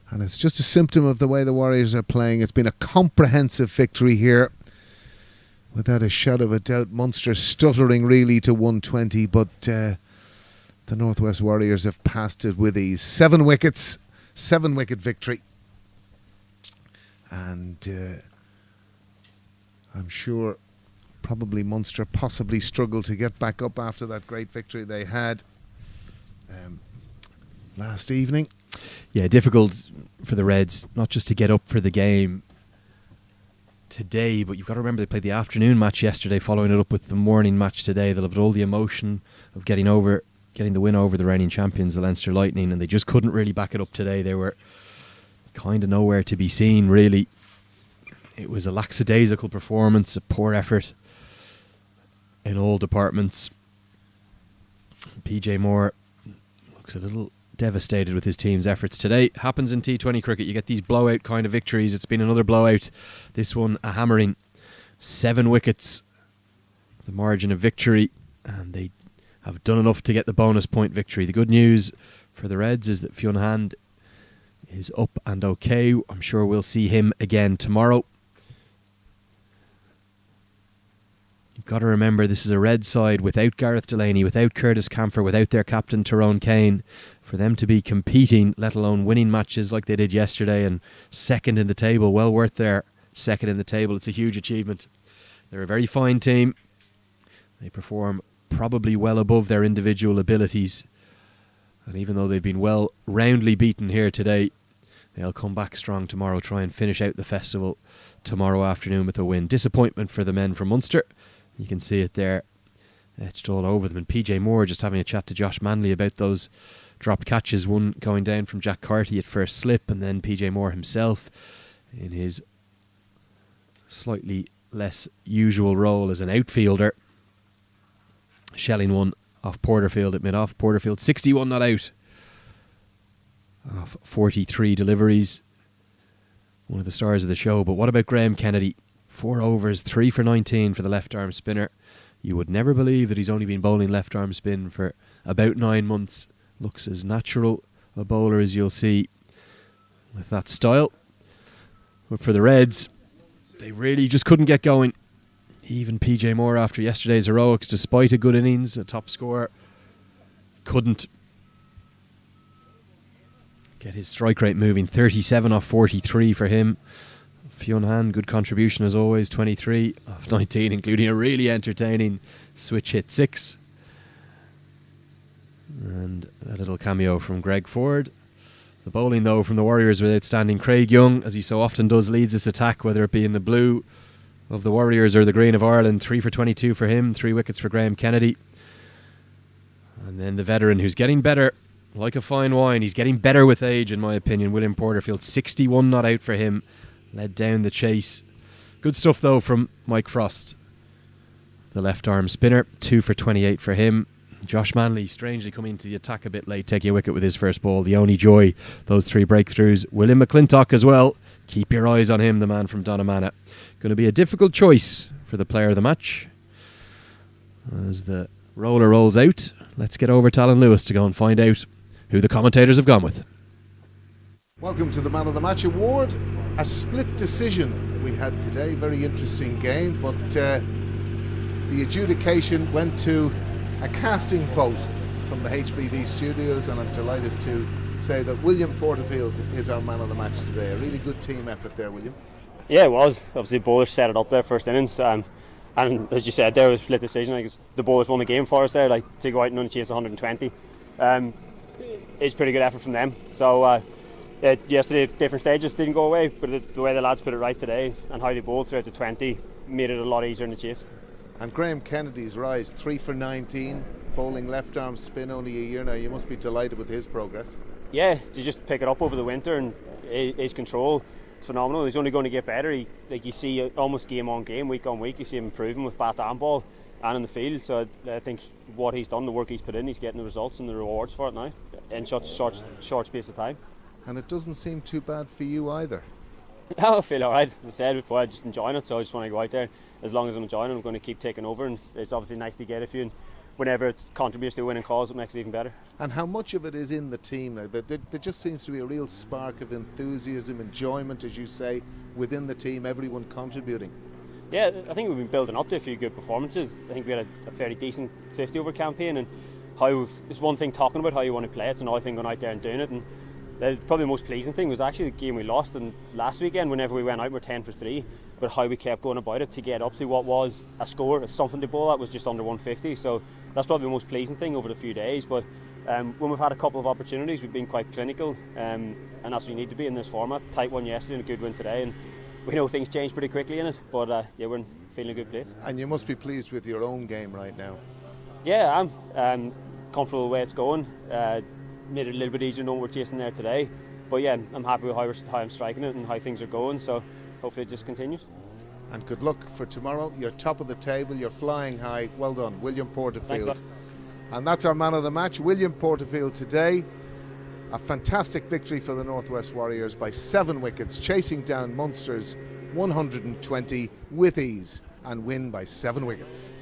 And it's just a symptom of the way the Warriors are playing. It's been a comprehensive victory here. Without a shadow of a doubt, Munster stuttering really to 120, but the Northwest Warriors have passed it with ease. 7 wickets, 7-wicket victory. And I'm sure probably Munster possibly struggled to get back up after that great victory they had last evening. Yeah, difficult for the Reds, not just to get up for the game today, but you've got to remember they played the afternoon match yesterday, following it up with the morning match today. They'll have all the emotion of getting the win over the reigning champions, the Leinster Lightning, and they just couldn't really back it up today. They were kind of nowhere to be seen, really. It was a lackadaisical performance, a poor effort in all departments. PJ Moore looks a little devastated with his team's efforts today. Happens in T20 cricket. You get these blowout kind of victories. It's been another blowout. This one a hammering. 7 wickets, the margin of victory, and they have done enough to get the bonus point victory. The good news for the Reds is that Fionn Hand is up and okay. I'm sure we'll see him again tomorrow. You've got to remember this is a Red side without Gareth Delaney, without Curtis Camphor, without their captain Tyrone Kane. For them to be competing, let alone winning matches like they did yesterday and second in the table, well worth their second in the table. It's a huge achievement. They're a very fine team. They perform probably well above their individual abilities. And even though they've been well roundly beaten here today, they'll come back strong tomorrow, try and finish out the festival tomorrow afternoon with a win. Disappointment for the men from Munster. You can see it there, etched all over them. And PJ Moore just having a chat to Josh Manley about those dropped catches, one going down from Jack Carty at first slip, and then PJ Moore himself in his slightly less usual role as an outfielder, shelling one off Porterfield at mid-off. Porterfield 61 not out off 43 deliveries. One of the stars of the show. But what about Graham Kennedy? 4 overs, 3 for 19 for the left-arm spinner. You would never believe that he's only been bowling left-arm spin for about 9 months. Looks as natural a bowler as you'll see with that style. But for the Reds, they really just couldn't get going. Even PJ Moore, after yesterday's heroics, despite a good innings, a top scorer, couldn't get his strike rate moving. 37 off 43 for him. Fionn Hand, good contribution as always. 23 off 19, including a really entertaining switch hit 6. And a little cameo from Greg Ford. The bowling, though, from the Warriors with outstanding. Craig Young, as he so often does, leads this attack, whether it be in the blue of the Warriors or the green of Ireland. 3 for 22 for him, 3 wickets for Graham Kennedy. And then the veteran, who's getting better, like a fine wine. He's getting better with age, in my opinion. William Porterfield, 61 not out for him. Led down the chase. Good stuff, though, from Mike Frost, the left-arm spinner. 2 for 28 for him. Josh Manley strangely coming into the attack a bit late, taking a wicket with his first ball. The only joy, those 3 breakthroughs. William McClintock as well. Keep your eyes on him, the man from Donnamana. Going to be a difficult choice for the player of the match. As the roller rolls out, let's get over to Alan Lewis to go and find out who the commentators have gone with. Welcome to the Man of the Match Award. A split decision we had today. Very interesting game, but the adjudication went to a casting vote from the HBV studios, and I'm delighted to say that William Porterfield is our man of the match today. A really good team effort there, William. Yeah, it was. Obviously, the bowlers set it up there first innings, and as you said, there was a split decision. Like, the bowlers won the game for us there, like to go out and chase 120. It's pretty good effort from them. So yesterday, different stages didn't go away, but the way the lads put it right today and how they bowled throughout the 20 made it a lot easier in the chase. And Graham Kennedy's rise, 3 for 19, bowling left arm spin, only a year now. You must be delighted with his progress. Yeah, to just pick it up over the winter, and his control is phenomenal. He's only going to get better. You see almost game on game, week on week, you see him improving with bat and ball and in the field. So I think what he's done, the work he's put in, he's getting the results and the rewards for it now in such a short space of time. And it doesn't seem too bad for you either. I feel alright. As I said before, I'm just enjoying it, so I just want to go out there. As long as I'm enjoying it, I'm going to keep taking over, and it's obviously nice to get a few, and whenever it contributes to winning cause, it makes it even better. And how much of it is in the team now? There just seems to be a real spark of enthusiasm, enjoyment, as you say, within the team, everyone contributing. Yeah, I think we've been building up to a few good performances. I think we had a fairly decent 50 over campaign, and it's one thing talking about how you want to play, it's another thing going out there and doing it. And probably the most pleasing thing was actually the game we lost last weekend. Whenever we went out, we were 10 for 3, but how we kept going about it to get up to what was a score, something to bowl at was just under 150. So that's probably the most pleasing thing over the few days. But when we've had a couple of opportunities, we've been quite clinical, and that's what you need to be in this format. Tight one yesterday and a good win today, and we know things change pretty quickly in it, but yeah, we're feeling a good place. And you must be pleased with your own game right now. Yeah, I'm comfortable with the way it's going. Made it a little bit easier knowing we're chasing there today, but yeah, I'm happy with how I'm striking it and how things are going, so hopefully it just continues. And good luck for tomorrow. You're top of the table, you're flying high. Well done, William Porterfield. Thanks, and that's our man of the match, William Porterfield today. A fantastic victory for the Northwest Warriors by 7 wickets, chasing down Munster's 120 with ease, and win by 7 wickets.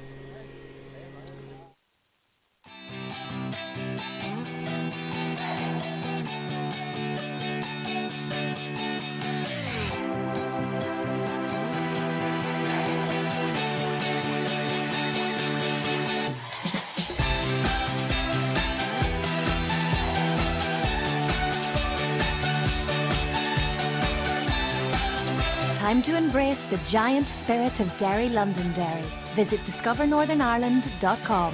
Time to embrace the giant spirit of Derry Londonderry. Visit discovernorthernIreland.com.